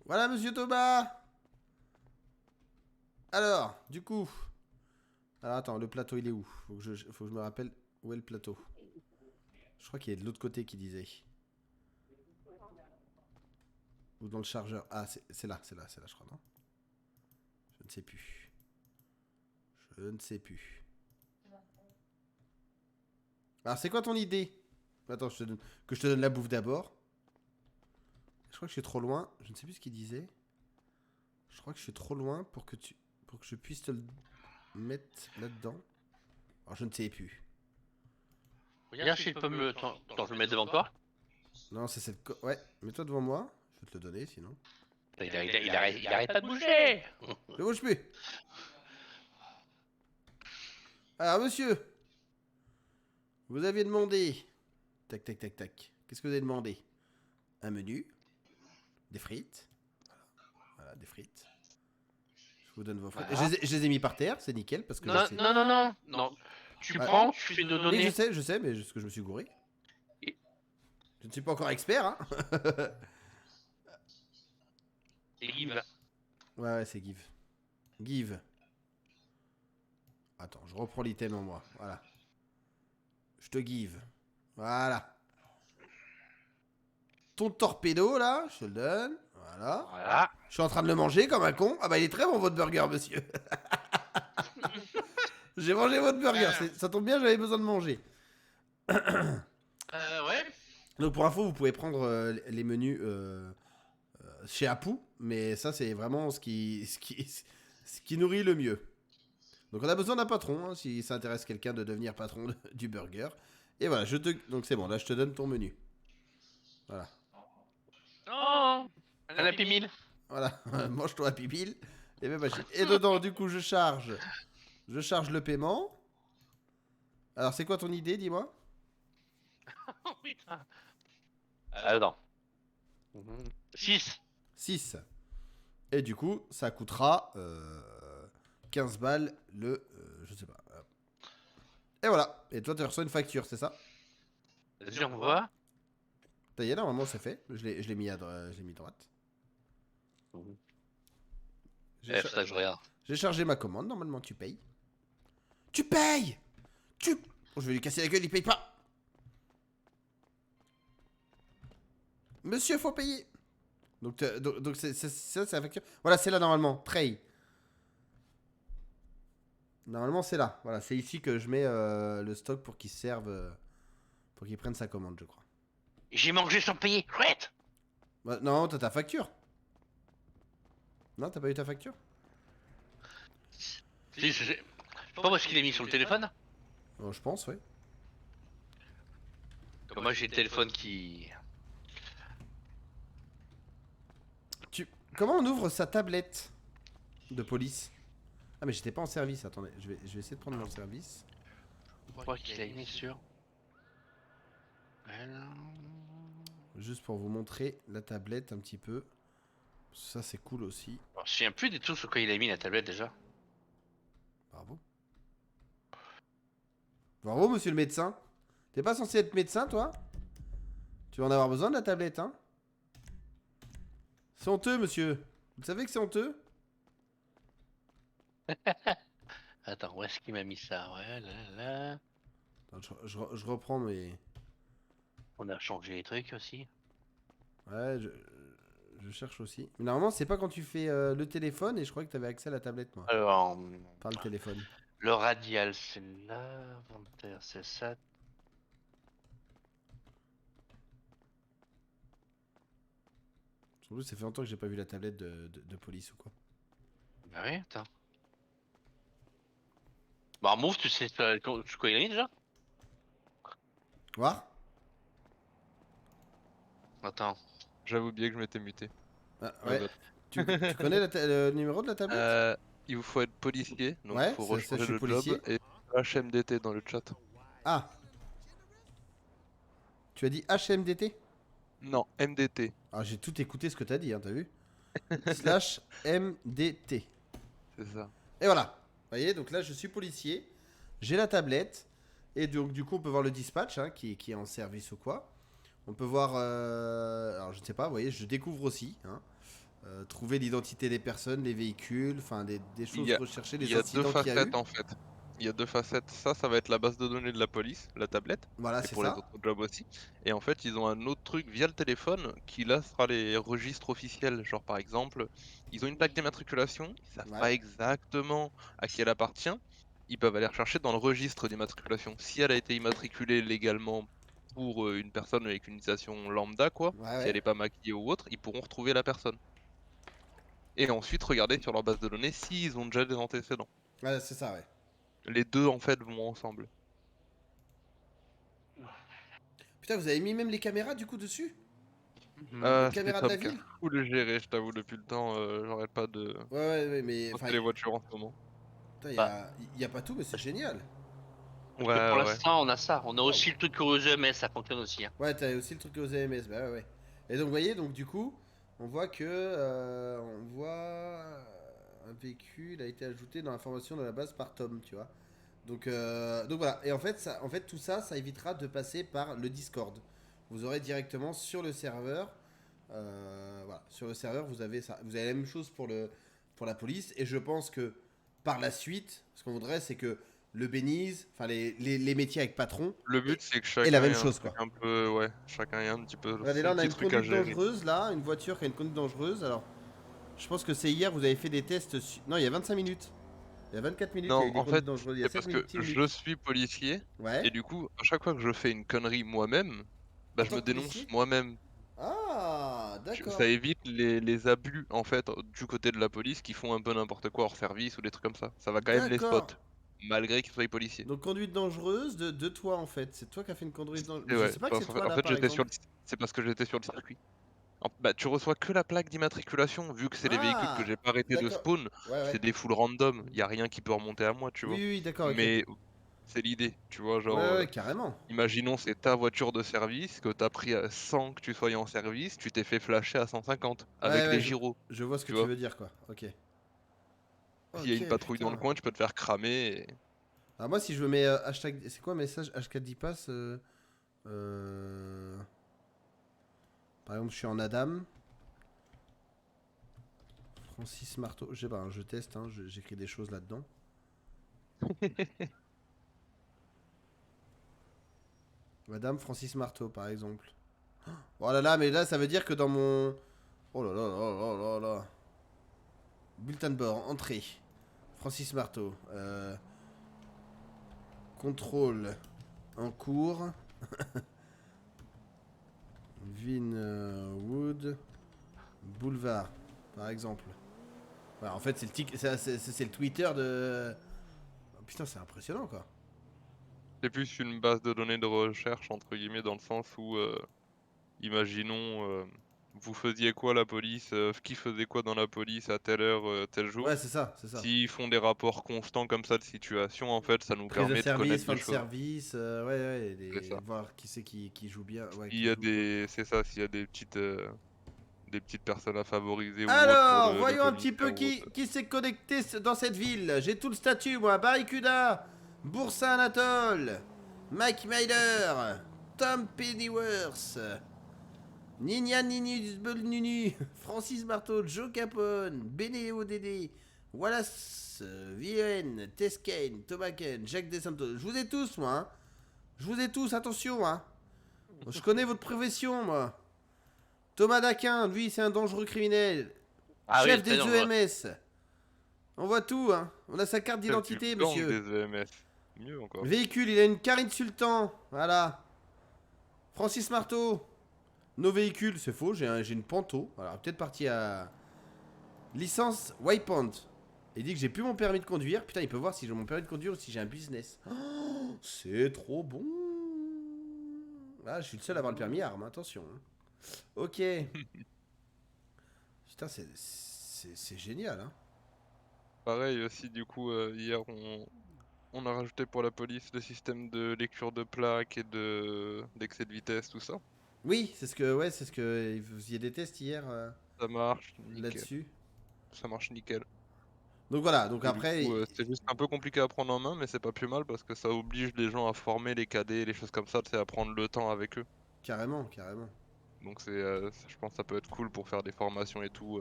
Speaker 1: Voilà, monsieur Thomas. Alors, du coup. Alors, attends, le plateau, il est où? Faut que je me rappelle où est le plateau. Je crois qu'il est de l'autre côté qui disait. Ou dans le chargeur. Ah, c'est là, je crois, non? Je ne sais plus. Je ne sais plus. Alors, c'est quoi ton idée? Attends, que je te donne la bouffe d'abord. Je crois que je suis trop loin. Je ne sais plus ce qu'il disait. Je crois que je suis trop loin pour que je puisse te le mettre là-dedans. Alors, je ne sais plus.
Speaker 2: Regarde si je peux me. Attends, je le mets devant toi.
Speaker 1: Non, c'est cette... Ouais, mets-toi devant moi. Je vais te le donner, sinon.
Speaker 2: Il arrête pas de bouger.
Speaker 1: Ne bouge plus. Alors, monsieur. Vous aviez demandé... Tac, tac, tac, tac. Qu'est-ce que vous avez demandé? Un menu. Des frites. Voilà, des frites. Je vous donne vos frites.
Speaker 2: Voilà.
Speaker 1: Je les ai mis par terre, c'est nickel. Parce que
Speaker 2: Non. Tu prends, tu fais de
Speaker 1: Oui,
Speaker 2: donner.
Speaker 1: je sais, mais parce que je me suis gouré.
Speaker 2: Et-
Speaker 1: Je ne suis pas encore expert, hein.
Speaker 2: Et give.
Speaker 1: Ouais, c'est give. Give. Attends, je reprends l'item en moi. Voilà. Je te give. Voilà. Ton torpedo, là, je te le donne. Voilà.
Speaker 2: Voilà.
Speaker 1: Je suis en train de le manger comme un con. Ah bah, il est très bon, votre burger, monsieur. J'ai mangé votre burger. Ça tombe bien, j'avais besoin de manger.
Speaker 2: Ouais.
Speaker 1: Donc, pour info, vous pouvez prendre les menus chez Apu. Mais ça, c'est vraiment ce qui nourrit le mieux. Donc, on a besoin d'un patron, hein, si ça intéresse quelqu'un de devenir patron du burger. Et voilà, donc c'est bon, là, je te donne ton menu. Voilà.
Speaker 2: Oh, un Happy Meal.
Speaker 1: Voilà, mange ton Happy Meal. Et, même et dedans, du coup, je charge le paiement. Alors, c'est quoi ton idée, dis-moi?
Speaker 2: Oh putain. Attends. 6.
Speaker 1: 6. Et du coup, ça coûtera 15 balles le... je sais pas. Et voilà. Et toi, tu reçois une facture, c'est ça?
Speaker 2: Vas-y, on voit.
Speaker 1: Ça y est, normalement, c'est fait. Je l'ai mis droite.
Speaker 2: C'est ça que je regarde.
Speaker 1: J'ai chargé ma commande. Normalement, tu payes. Tu payes! Oh, je vais lui casser la gueule, il paye pas. Monsieur, faut payer. Donc c'est ça, c'est la facture. Voilà, c'est là normalement. Tray. Normalement, c'est là. Voilà, c'est ici que je mets le stock pour qu'il serve. Pour qu'il prenne sa commande, je crois.
Speaker 2: J'ai mangé sans payer. Chouette.
Speaker 1: Bah, non, t'as ta facture. Non, t'as pas eu ta facture?
Speaker 2: Si, je sais pas où est-ce qu'il est mis sur le téléphone.
Speaker 1: Je pense, ouais.
Speaker 2: Comme moi j'ai le téléphone qui...
Speaker 1: Comment on ouvre sa tablette de police? Ah, mais j'étais pas en service, attendez. Je vais essayer de prendre mon service.
Speaker 2: Je crois qu'il a mis sur... Voilà.
Speaker 1: Juste pour vous montrer la tablette un petit peu. Ça, c'est cool aussi.
Speaker 2: Alors, je me souviens plus du tout sur quoi il a mis la tablette déjà.
Speaker 1: Bravo. Bravo, monsieur le médecin. T'es pas censé être médecin, toi? Tu vas en avoir besoin de la tablette, hein? C'est honteux, monsieur. Vous savez que c'est honteux?
Speaker 2: Attends, où est-ce qu'il m'a mis ça? Ouais, là.
Speaker 1: Attends, je reprends mes...
Speaker 2: On a changé les trucs aussi.
Speaker 1: Ouais, je cherche aussi. Mais normalement, c'est pas quand tu fais le téléphone, et je crois que t'avais accès à la tablette, moi.
Speaker 2: Alors,
Speaker 1: Par le téléphone.
Speaker 2: le radial c'est là, inventaire c'est ça.
Speaker 1: Surtout, ça fait longtemps que j'ai pas vu la tablette de police ou quoi.
Speaker 2: Bah oui, attends. Bah move, tu sais sur quoi il a mis déjà?
Speaker 1: Voir?
Speaker 2: Attends.
Speaker 4: J'avais oublié que je m'étais muté.
Speaker 1: Ah,
Speaker 4: My
Speaker 1: ouais.
Speaker 4: bad.
Speaker 1: Tu connais le numéro de la tablette?
Speaker 4: Il vous faut être policier, donc
Speaker 1: Ouais,
Speaker 4: il faut
Speaker 1: ça, je
Speaker 4: rechanger
Speaker 1: suis
Speaker 4: le
Speaker 1: policier.
Speaker 4: job et HMDT dans le chat.
Speaker 1: Ah. Tu as dit HMDT?
Speaker 4: Non, MDT,
Speaker 1: Ah, j'ai tout écouté ce que t'as dit, hein, t'as vu? Slash MDT.
Speaker 4: c'est ça.
Speaker 1: Et voilà. Vous voyez, donc là, je suis policier. J'ai la tablette. Et donc, du coup, on peut voir le dispatch, hein, qui est en service ou quoi. On peut voir... alors, je ne sais pas, vous voyez, je découvre aussi. Hein, trouver l'identité des personnes, les véhicules, enfin, des
Speaker 4: Il
Speaker 1: choses
Speaker 4: y a,
Speaker 1: recherchées,
Speaker 4: il
Speaker 1: les
Speaker 4: y a deux
Speaker 1: incidents qu'il y a eu.
Speaker 4: facettes en fait. Il y a deux facettes. Ça va être la base de données de la police, la tablette,
Speaker 1: Voilà,
Speaker 4: et
Speaker 1: c'est
Speaker 4: pour les
Speaker 1: ça.
Speaker 4: autres jobs aussi. Et en fait, ils ont un autre truc via le téléphone qui là sera les registres officiels. Genre par exemple, ils ont une plaque d'immatriculation, ils savent
Speaker 1: Ouais.
Speaker 4: pas exactement à qui elle appartient. Ils peuvent aller rechercher dans le registre d'immatriculation. Si elle a été immatriculée légalement pour une personne avec une utilisation lambda, quoi,
Speaker 1: Ouais,
Speaker 4: si elle
Speaker 1: ouais.
Speaker 4: n'est pas maquillée ou autre, ils pourront retrouver la personne. Et ensuite regarder sur leur base de données s'ils ont déjà des antécédents.
Speaker 1: Ouais, c'est ça, ouais.
Speaker 4: Les deux en fait vont ensemble.
Speaker 1: Putain, vous avez mis même les caméras, du coup, dessus? Les
Speaker 4: C'était
Speaker 1: caméras de la
Speaker 4: Tom qui a
Speaker 1: ville?
Speaker 4: full géré, je t'avoue, depuis le temps, j'arrête pas de
Speaker 1: Ouais, ouais, ouais, mais... Enfin,
Speaker 4: poster les voitures en ce moment.
Speaker 1: putain,
Speaker 2: Bah,
Speaker 1: y a pas tout, mais c'est génial.
Speaker 4: Ouais,
Speaker 2: parce que pour
Speaker 4: ouais.
Speaker 2: l'instant on a ça. On a
Speaker 1: Waouh.
Speaker 2: aussi le truc aux EMS, ça fonctionne aussi. Hein.
Speaker 1: Ouais, t'as aussi le truc aux AMS, bah ouais, ouais. Et donc, vous voyez, donc du coup, on voit que on voit un véhicule a été ajouté dans l'information de la base par Tom, tu vois. Donc voilà. Et en fait, tout ça, ça évitera de passer par le Discord. Vous aurez directement sur le serveur, voilà, sur le serveur, vous avez ça. Vous avez la même chose pour la police. Et je pense que par la suite, ce qu'on voudrait, c'est que le Benize, enfin les métiers avec patron,
Speaker 4: Le but c'est que
Speaker 1: et la
Speaker 4: chacun
Speaker 1: même
Speaker 4: ait un
Speaker 1: chose,
Speaker 4: truc
Speaker 1: quoi.
Speaker 4: un peu, ouais, chacun ait un petit peu
Speaker 1: Regardez,
Speaker 4: son
Speaker 1: là, on a
Speaker 4: petit
Speaker 1: une
Speaker 4: truc à
Speaker 1: conduite
Speaker 4: gérer.
Speaker 1: dangereuse, là, une voiture qui a une conduite dangereuse. Alors, je pense que c'est hier, vous avez fait des tests. Non, il y a 25 minutes. Il y a 24 minutes, il y a eu
Speaker 4: Non,
Speaker 1: des
Speaker 4: en
Speaker 1: conduites
Speaker 4: fait,
Speaker 1: dangereuses. Il y a
Speaker 4: c'est
Speaker 1: 7
Speaker 4: parce que
Speaker 1: minutes, 6
Speaker 4: je
Speaker 1: minutes.
Speaker 4: suis policier, et
Speaker 1: Ouais.
Speaker 4: du coup, à chaque fois que je fais une connerie moi-même, bah
Speaker 1: En
Speaker 4: je
Speaker 1: tant
Speaker 4: me
Speaker 1: que
Speaker 4: dénonce
Speaker 1: policier?
Speaker 4: moi-même.
Speaker 1: Ah,
Speaker 4: Ça
Speaker 1: d'accord.
Speaker 4: évite les abus, en fait, du côté de la police qui font un peu n'importe quoi hors service ou des trucs comme ça. Ça va quand même les
Speaker 1: D'accord.
Speaker 4: spot, malgré qu'ils soient policiers.
Speaker 1: Donc, conduite dangereuse de toi, en fait. C'est toi qui as fait une conduite dangereuse.
Speaker 4: Et
Speaker 1: Mais je
Speaker 4: ouais,
Speaker 1: sais pas que c'est
Speaker 4: parce qu'en fait,
Speaker 1: toi,
Speaker 4: en
Speaker 1: là,
Speaker 4: fait,
Speaker 1: par exemple.
Speaker 4: c'est parce que j'étais sur le circuit. Bah, tu reçois que la plaque d'immatriculation, vu que c'est les véhicules que
Speaker 1: Ah,
Speaker 4: j'ai pas arrêté de
Speaker 1: d'accord.
Speaker 4: spawn,
Speaker 1: Ouais,
Speaker 4: c'est
Speaker 1: ouais.
Speaker 4: des full random, y a rien qui peut remonter à moi, tu
Speaker 1: Oui,
Speaker 4: vois.
Speaker 1: oui, oui, d'accord, ok.
Speaker 4: Mais c'est l'idée, tu vois,
Speaker 1: Ouais,
Speaker 4: genre,
Speaker 1: ouais, carrément.
Speaker 4: imaginons c'est ta voiture de service, que t'as pris à 100 que tu sois en service, tu t'es fait flasher à 150,
Speaker 1: Ouais,
Speaker 4: avec
Speaker 1: ouais,
Speaker 4: les gyros,
Speaker 1: je vois ce que
Speaker 4: tu
Speaker 1: tu
Speaker 4: vois.
Speaker 1: veux dire, quoi. Ok.
Speaker 4: S'il y a
Speaker 1: Ok,
Speaker 4: une patrouille dans le
Speaker 1: putain.
Speaker 4: coin, tu peux te faire cramer.
Speaker 1: Alors, moi, si je mets hashtag. C'est quoi, message H410 pass euh, Par exemple, je suis en Adam. Francis Marteau. Je sais pas, hein, je teste, hein, j'écris des choses là-dedans. Madame Francis Marteau, par exemple. Oh là là, mais là, ça veut dire que dans mon. Oh là là là là là là. Bulletin de bord, entrée. Francis Marteau. Contrôle en cours. Vinwood. Boulevard, par exemple. Ouais, en fait, c'est le, c'est le Twitter de... Oh, putain, c'est impressionnant, quoi.
Speaker 4: C'est plus une base de données de recherche, entre guillemets, dans le sens où, imaginons, vous faisiez quoi la police, qui faisait quoi dans la police à telle heure, tel
Speaker 1: Ouais,
Speaker 4: jour.
Speaker 1: c'est ça, c'est ça.
Speaker 4: S'ils font des rapports constants comme ça de situation, en fait, ça nous
Speaker 1: Prise de
Speaker 4: permet de
Speaker 1: service,
Speaker 4: connaître
Speaker 1: fin
Speaker 4: des
Speaker 1: de
Speaker 4: choses.
Speaker 1: service, ouais,
Speaker 4: C'est ça.
Speaker 1: voir qui c'est qui joue bien. Ouais,
Speaker 4: S'il
Speaker 1: qui
Speaker 4: y a
Speaker 1: joue quoi.
Speaker 4: c'est ça, s'il y a des petites personnes à favoriser ou autres pour
Speaker 1: Alors,
Speaker 4: le
Speaker 1: voyons un petit peu
Speaker 4: commissaire ou autre.
Speaker 1: qui s'est connecté dans cette ville. J'ai tout le statut, moi. Barracuda, Boursa Anatole, Mike Myler, Tom Pennyworth, Nina Nini, Francis Marteau, Joe Capone, Beneo Dédé, Wallace, Vienne, Teskane, Thomas Ken, Jacques Desantos. Je vous ai tous, moi. Hein. Je vous ai tous, attention, hein. Je connais votre profession, moi. Thomas Daquin, lui, c'est un dangereux criminel.
Speaker 2: Ah oui,
Speaker 1: Chef
Speaker 2: très
Speaker 1: des
Speaker 2: dangereux.
Speaker 1: EMS. On voit tout, hein. On a sa carte
Speaker 4: Chef
Speaker 1: d'identité,
Speaker 4: du gang
Speaker 1: monsieur.
Speaker 4: des EMS. Mieux encore.
Speaker 1: Véhicule, il a une Karine Sultan. Voilà. Francis Marteau. Nos véhicules, c'est faux, j'ai une Panto. Alors, peut-être parti à... Licence Waypoint. Il dit que j'ai plus mon permis de conduire. Putain, il peut voir si j'ai mon permis de conduire ou si j'ai un business. Oh, c'est trop bon. Ah, je suis le seul à avoir le permis arme, attention. Hein. Ok. Putain, c'est génial, hein.
Speaker 4: Pareil aussi, du coup, hier, on a rajouté pour la police le système de lecture de plaques et d'excès de vitesse, tout ça.
Speaker 1: Oui, c'est ce que, ouais, c'est ce que vous faisiez des tests hier
Speaker 4: Ça marche, nickel.
Speaker 1: là-dessus.
Speaker 4: Ça marche nickel.
Speaker 1: Donc voilà, donc
Speaker 4: Et
Speaker 1: après,
Speaker 4: du coup, c'est juste un peu compliqué à prendre en main, mais c'est pas plus mal parce que ça oblige les gens à former les cadets, les choses comme ça, tu sais, à prendre le temps avec eux.
Speaker 1: carrément, carrément.
Speaker 4: Donc je pense que ça peut être cool pour faire des formations et tout.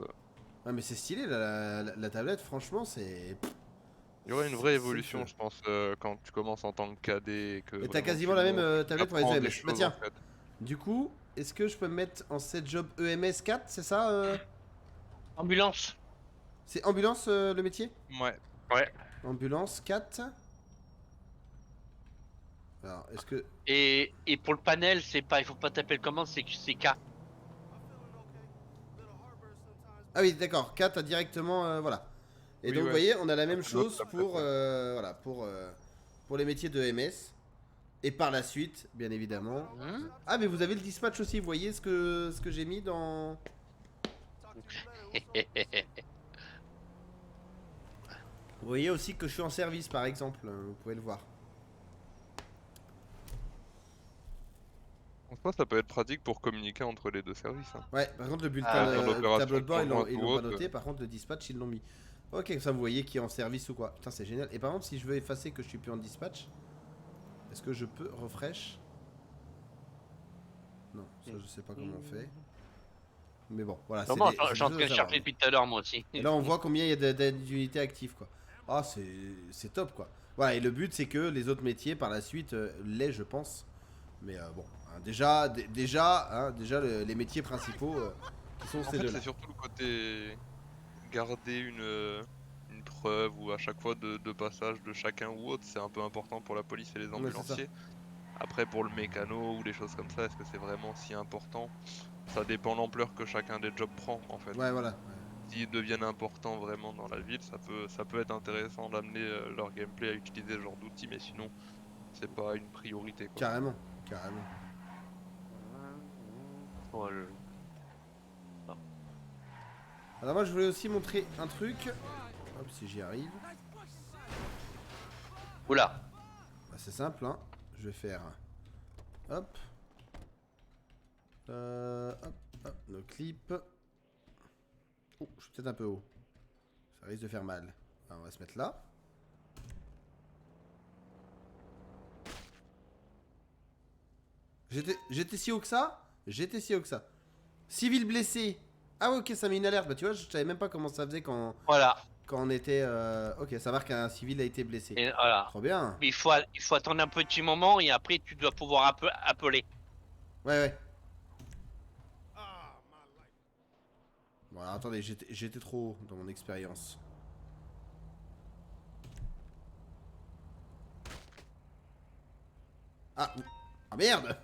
Speaker 1: Ouais, mais c'est stylé la tablette, franchement, c'est.
Speaker 4: Il y aurait une vraie
Speaker 1: C'est
Speaker 4: évolution,
Speaker 1: le feu.
Speaker 4: je pense, quand tu commences en tant que cadet et que
Speaker 1: Et t'as
Speaker 4: vraiment
Speaker 1: quasiment
Speaker 4: tu
Speaker 1: la même
Speaker 4: montes et que
Speaker 1: tablette pour les
Speaker 4: t'apprends
Speaker 1: EMS.
Speaker 4: des
Speaker 1: Bah
Speaker 4: choses
Speaker 1: tiens,
Speaker 4: en fait.
Speaker 1: du coup, est-ce que je peux me mettre en 7 job EMS 4, c'est ça
Speaker 2: Ambulance.
Speaker 1: C'est ambulance le métier
Speaker 4: Ouais.
Speaker 2: Ouais.
Speaker 1: Ambulance 4. Alors, est-ce que.
Speaker 2: Et pour le panel, c'est pas, il faut pas taper le commande, c'est K.
Speaker 1: Ah oui, d'accord, 4 directement, voilà. Et
Speaker 4: Oui,
Speaker 1: donc, vous
Speaker 4: ouais.
Speaker 1: voyez, on a la même
Speaker 4: C'est notre
Speaker 1: chose
Speaker 4: tablette,
Speaker 1: pour,
Speaker 4: ouais.
Speaker 1: voilà, pour les métiers de MS. Et par la suite, bien évidemment. Ah, mais vous avez le dispatch aussi, vous voyez ce que j'ai mis dans. Vous voyez aussi que je suis en service, par exemple, vous pouvez le voir.
Speaker 4: En soi, ça peut être pratique pour communiquer entre les deux services. Hein.
Speaker 1: Ouais, par contre, le bulletin
Speaker 2: Ah,
Speaker 4: Dans
Speaker 2: ouais.
Speaker 1: de
Speaker 4: l'opération
Speaker 1: tableau de bord,
Speaker 4: conjointe
Speaker 1: ils
Speaker 4: ou
Speaker 1: l'ont pas
Speaker 4: autre,
Speaker 1: noté. Par contre, le dispatch, ils l'ont mis. Ok, comme ça, vous voyez qui est en service ou quoi. Putain, c'est génial. Et par contre, si je veux effacer que je suis plus en dispatch, est-ce que je peux refresh? Non, ça, je sais pas comment on fait. Mais bon, voilà.
Speaker 2: Comment
Speaker 1: c'est
Speaker 2: je suis en train de
Speaker 1: savoir.
Speaker 2: chercher depuis tout à l'heure, moi aussi.
Speaker 1: Et là, on voit combien il y a d'unités actives, quoi. Ah, c'est top, quoi. Voilà, et le but, c'est que les autres métiers, par la suite, l'aient, je pense. Mais bon, hein, déjà, les métiers principaux qui sont
Speaker 4: En
Speaker 1: ces
Speaker 4: fait,
Speaker 1: deux-là.
Speaker 4: c'est surtout le côté garder une preuve ou à chaque fois de passage de chacun ou autre, c'est un peu important pour la police et les
Speaker 1: Ouais, c'est ça.
Speaker 4: ambulanciers. Après, pour le mécano ou les choses comme ça, est-ce que c'est vraiment si important? Ça dépend l'ampleur que chacun des jobs prend en fait.
Speaker 1: Ouais, voilà.
Speaker 4: S'ils deviennent importants vraiment dans la ville, ça peut être intéressant d'amener leur gameplay à utiliser ce genre d'outils, mais sinon, c'est pas une priorité quoi.
Speaker 1: Carrément, carrément.
Speaker 2: Oh,
Speaker 1: Alors moi je voulais aussi montrer un truc. Hop, si j'y arrive.
Speaker 2: Oula.
Speaker 1: Bah, c'est simple, hein. Je vais faire. Hop. Hop, nos clips. Oh, je suis peut-être un peu haut. Ça risque de faire mal. Alors, on va se mettre là. J'étais si haut que ça? J'étais si haut que ça. Civil blessé. Ah ouais, ok, ça met une alerte. Bah tu vois, je savais même pas comment ça faisait quand
Speaker 2: Voilà.
Speaker 1: on était... Ok, ça marque qu'un civil a été blessé.
Speaker 2: Et voilà.
Speaker 1: Trop bien.
Speaker 2: Il faut attendre un petit moment et après tu dois pouvoir appeler.
Speaker 1: Ouais. Bon, alors, attendez, j'étais trop haut dans mon expérience. Ah, ah merde.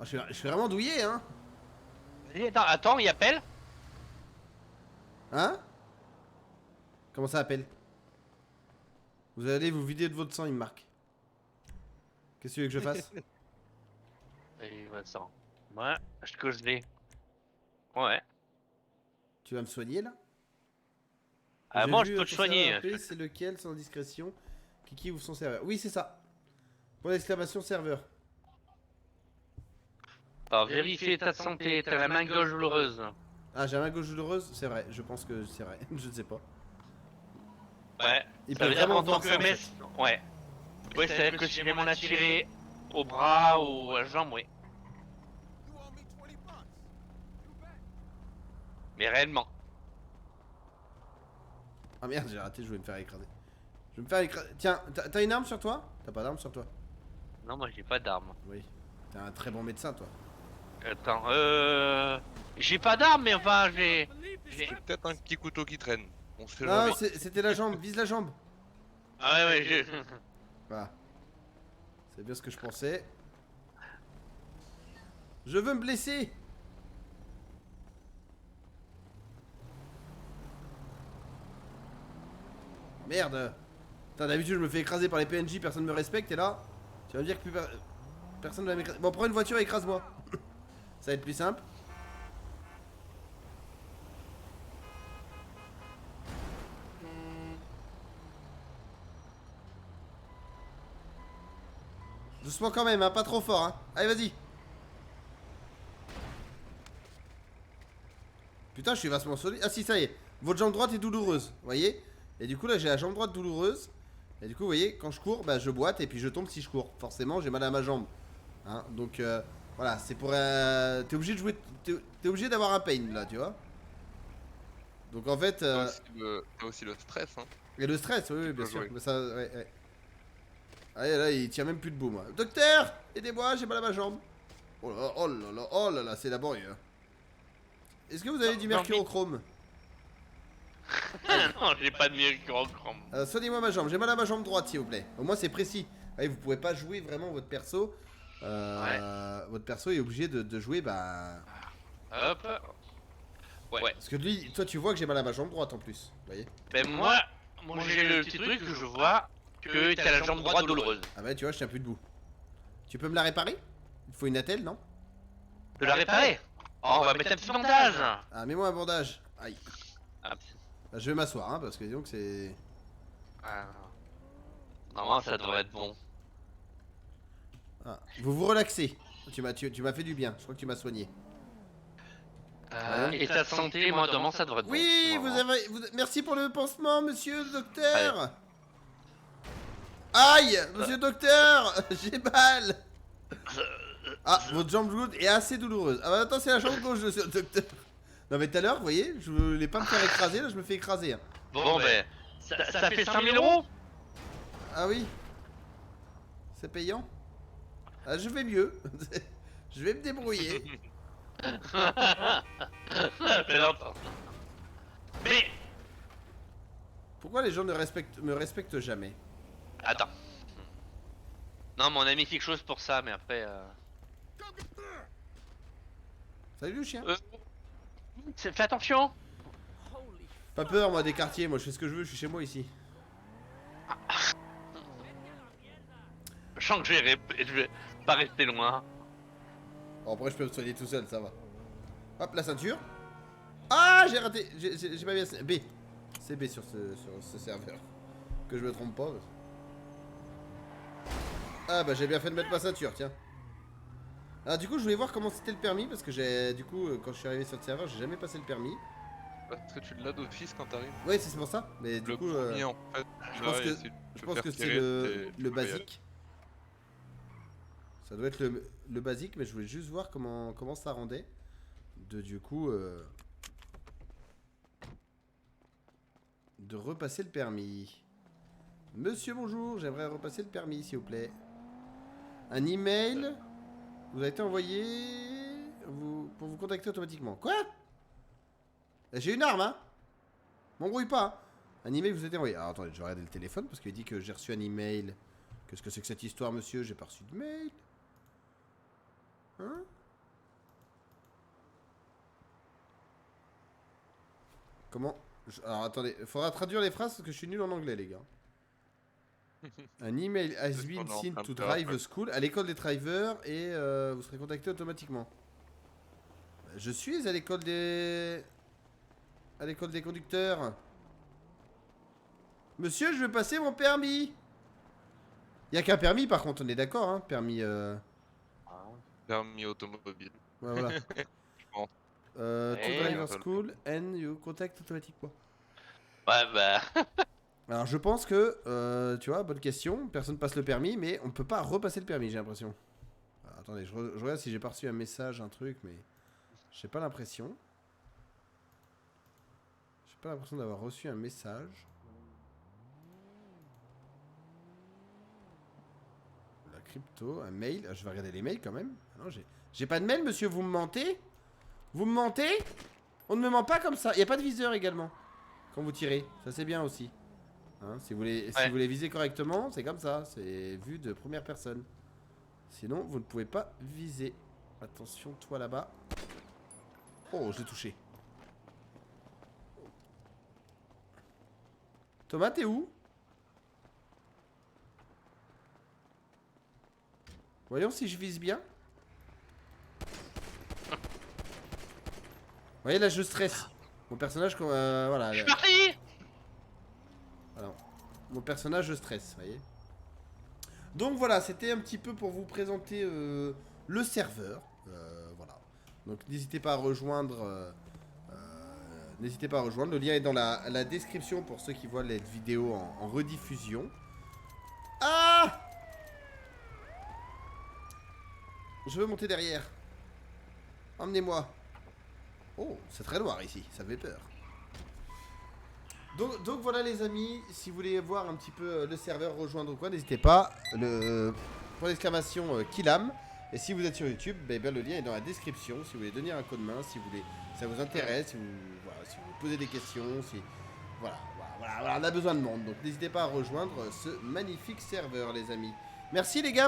Speaker 1: Ah, je suis vraiment douillé, hein.
Speaker 2: Attends, il appelle.
Speaker 1: Hein? Comment ça appelle? Vous allez vous vider de votre sang, il me marque. Qu'est-ce que tu veux que je fasse?
Speaker 2: Et va ça. Ouais, je te l'ai. Ouais.
Speaker 1: Tu vas me soigner là?
Speaker 2: Ah,
Speaker 1: J'ai
Speaker 2: moi,
Speaker 1: vu
Speaker 2: je peux te
Speaker 1: ton
Speaker 2: soigner.
Speaker 1: serveur appelé, c'est lequel sans discrétion? Kiki ouvre son serveur. Oui, c'est ça. Pour l'exclamation serveur.
Speaker 2: Alors, vérifier état de santé, t'as la main gauche douloureuse.
Speaker 1: Ah, j'ai la main gauche douloureuse? C'est vrai, je pense que c'est vrai. Je ne sais pas.
Speaker 2: Ouais.
Speaker 1: Il
Speaker 2: Ça
Speaker 1: peut
Speaker 2: veut dire
Speaker 1: vraiment
Speaker 2: qu'en tant
Speaker 1: voir ça,
Speaker 2: que
Speaker 1: en
Speaker 2: mes...
Speaker 1: fait.
Speaker 2: Ouais. Ouais, ça veut dire que si jamais on a tiré au bras ou à la jambe, oui. Mais réellement.
Speaker 1: Ah merde, j'ai raté, je voulais me faire écraser. Je vais me faire écraser. Tiens, t'as une arme sur toi? T'as pas d'arme sur toi?
Speaker 2: Non, moi, j'ai pas d'arme.
Speaker 1: Oui. T'es un très bon médecin, toi.
Speaker 2: Attends, j'ai pas d'arme, mais enfin, j'ai...
Speaker 4: Peut-être un petit couteau qui traîne. On sait
Speaker 1: Non,
Speaker 4: jamais.
Speaker 1: c'était la jambe, vise la jambe.
Speaker 2: Ah ouais, ouais, j'ai...
Speaker 1: Voilà. C'est bien ce que je pensais. Je veux me blesser. Merde. Putain, d'habitude je me fais écraser par les PNJ, personne me respecte et là, tu vas me dire que personne ne va m'écraser. Bon, prends une voiture et écrase-moi. Ça va être plus simple. Doucement quand même, hein, pas trop fort, hein. Allez, vas-y. Putain, je suis vachement solide. Ah si, ça y est. Votre jambe droite est douloureuse, vous voyez? Et du coup, là, j'ai la jambe droite douloureuse. Et du coup, vous voyez, quand je cours, bah, je boite et puis je tombe si je cours. Forcément, j'ai mal à ma jambe. Hein, donc, voilà, c'est pour... T'es obligé de jouer... T'es obligé d'avoir un pain, là, tu vois? Donc, en fait...
Speaker 4: T'as aussi le stress, hein.
Speaker 1: Et le stress, oui, oui, bien
Speaker 4: peux
Speaker 1: sûr.
Speaker 4: jouer.
Speaker 1: Mais ça, ouais, ouais. Allez, là, il tient même plus debout, moi. Docteur, aidez-moi, j'ai mal à ma jambe. Oh là, oh là là, oh là là, c'est laborieux. Est-ce que vous avez du mercurochrome?
Speaker 2: non, j'ai pas de mercurochrome.
Speaker 1: Soignez-moi ma jambe, j'ai mal à ma jambe droite, s'il vous plaît. Au moins, c'est précis. Allez, vous pouvez pas jouer vraiment votre perso. Votre perso est obligé de jouer, bah...
Speaker 2: Hop. Ouais.
Speaker 1: Parce que lui, toi, tu vois que j'ai mal à ma jambe droite, en plus. Vous voyez?
Speaker 2: Ben moi j'ai le petit truc que je vois que t'as la jambe droite douloureuse.
Speaker 1: Ah bah, tu vois, je tiens plus debout. Tu peux me la réparer? Il faut une attelle, non?
Speaker 2: De la réparer. Oh, on va mettre un petit bandage.
Speaker 1: Ah, mets-moi un bandage. Aïe.
Speaker 2: Ah,
Speaker 1: Bah, je vais m'asseoir, hein, parce que disons que c'est...
Speaker 2: ah. Normalement ça devrait être bon.
Speaker 1: Ah, vous vous relaxez. Tu m'as fait du bien, je crois que tu m'as soigné.
Speaker 2: État de santé, moi demain ça devrait être bon.
Speaker 1: Oui, merci pour le pansement, monsieur le docteur. Aïe, monsieur le docteur, j'ai mal. Ah, votre jambe gauche est assez douloureuse. Ah bah attends, c'est la jambe gauche, monsieur le docteur. Non mais tout à l'heure, vous voyez, je voulais pas me faire écraser, là je me fais écraser. Hein.
Speaker 2: Bon ben, ça fait 5000 €.
Speaker 1: Ah oui. C'est payant. Ah, je vais mieux. Je vais me débrouiller.
Speaker 2: Mais
Speaker 1: Pourquoi les gens me respectent jamais?
Speaker 2: attends. Non, mais on a mis quelque chose pour ça, mais après.
Speaker 1: Salut le chien.
Speaker 2: Fais attention.
Speaker 1: Pas peur moi des quartiers, moi je fais ce que je veux, je suis chez moi ici.
Speaker 2: Je sens que je vais pas rester loin.
Speaker 1: Bon, après je peux me soigner tout seul, ça va. Hop, la ceinture. Ah, j'ai raté. J'ai pas bien. B. C'est B sur ce serveur. Que je me trompe pas. Ah bah j'ai bien fait de mettre ma ceinture, tiens. Alors du coup je voulais voir comment c'était le permis parce que j'ai du coup quand je suis arrivé sur le serveur j'ai jamais passé le permis.
Speaker 4: Parce que tu l'as d'office quand t'arrives.
Speaker 1: Ouais c'est pour ça. Mais du
Speaker 4: Le
Speaker 1: coup
Speaker 4: premier en fait.
Speaker 1: je pense que c'est le basique. Ça doit être le basique mais je voulais juste voir comment ça rendait. Du coup de repasser le permis. Monsieur bonjour, j'aimerais repasser le permis s'il vous plaît. Un email vous a été envoyé pour vous contacter automatiquement. Quoi? J'ai une arme, hein? M'embrouille pas. Hein. Un email vous a été envoyé. Alors attendez, je vais regarder le téléphone parce qu'il dit que j'ai reçu un email. Qu'est-ce que c'est que cette histoire, monsieur? J'ai pas reçu de mail. Hein? Comment? Alors attendez, faudra traduire les phrases parce que je suis nul en anglais, les gars. Un email has
Speaker 4: Qu'est-ce
Speaker 1: been
Speaker 4: qu'on est en
Speaker 1: sent
Speaker 4: train de
Speaker 1: to
Speaker 4: faire
Speaker 1: drive
Speaker 4: après
Speaker 1: the school à l'école des drivers et vous serez contacté automatiquement. Je suis à l'école des... À l'école des conducteurs. Monsieur, je veux passer mon permis. Il y a qu'un permis par contre, on est d'accord, hein, permis...
Speaker 2: Ah.
Speaker 4: Permis automobile.
Speaker 1: Ouais, voilà.
Speaker 4: pense.
Speaker 1: To
Speaker 2: Ouais.
Speaker 1: driver school and you contact automatiquement.
Speaker 2: Ouais, bah.
Speaker 1: Alors je pense que, tu vois, bonne question, personne passe le permis, mais on peut pas repasser le permis, j'ai l'impression. Alors, attendez, je regarde si j'ai pas reçu un message, un truc, mais j'ai pas l'impression. J'ai pas l'impression d'avoir reçu un message. La crypto, un mail, je vais regarder les mails quand même. Ah non, j'ai pas de mail, monsieur, vous me mentez? Vous me mentez? On ne me ment pas comme ça, il y a pas de viseur également. Quand vous tirez, ça c'est bien aussi. Hein, si vous voulez viser correctement, c'est comme ça, c'est vu de première personne. Sinon, vous ne pouvez pas viser. Attention, toi là-bas. Oh, je l'ai touché. Thomas, t'es où? Voyons si je vise bien. Vous voyez, là, je stresse. Mon personnage, voilà.
Speaker 2: Je suis parti.
Speaker 1: Alors, mon personnage, je stresse, vous voyez. Donc voilà, c'était un petit peu pour vous présenter le serveur. Voilà. Donc n'hésitez pas à rejoindre. N'hésitez pas à rejoindre. Le lien est dans la description pour ceux qui voient les vidéos en rediffusion. Ah! Je veux monter derrière. Emmenez-moi. Oh, c'est très noir ici, ça fait peur. Donc voilà les amis, si vous voulez voir un petit peu le serveur, rejoindre ou quoi, n'hésitez pas, pour l'exclamation Killam. Et si vous êtes sur YouTube, ben, le lien est dans la description, si vous voulez donner un coup de main, si vous voulez, ça vous intéresse, si vous posez des questions, voilà, on a besoin de monde. Donc n'hésitez pas à rejoindre ce magnifique serveur les amis. Merci les gars.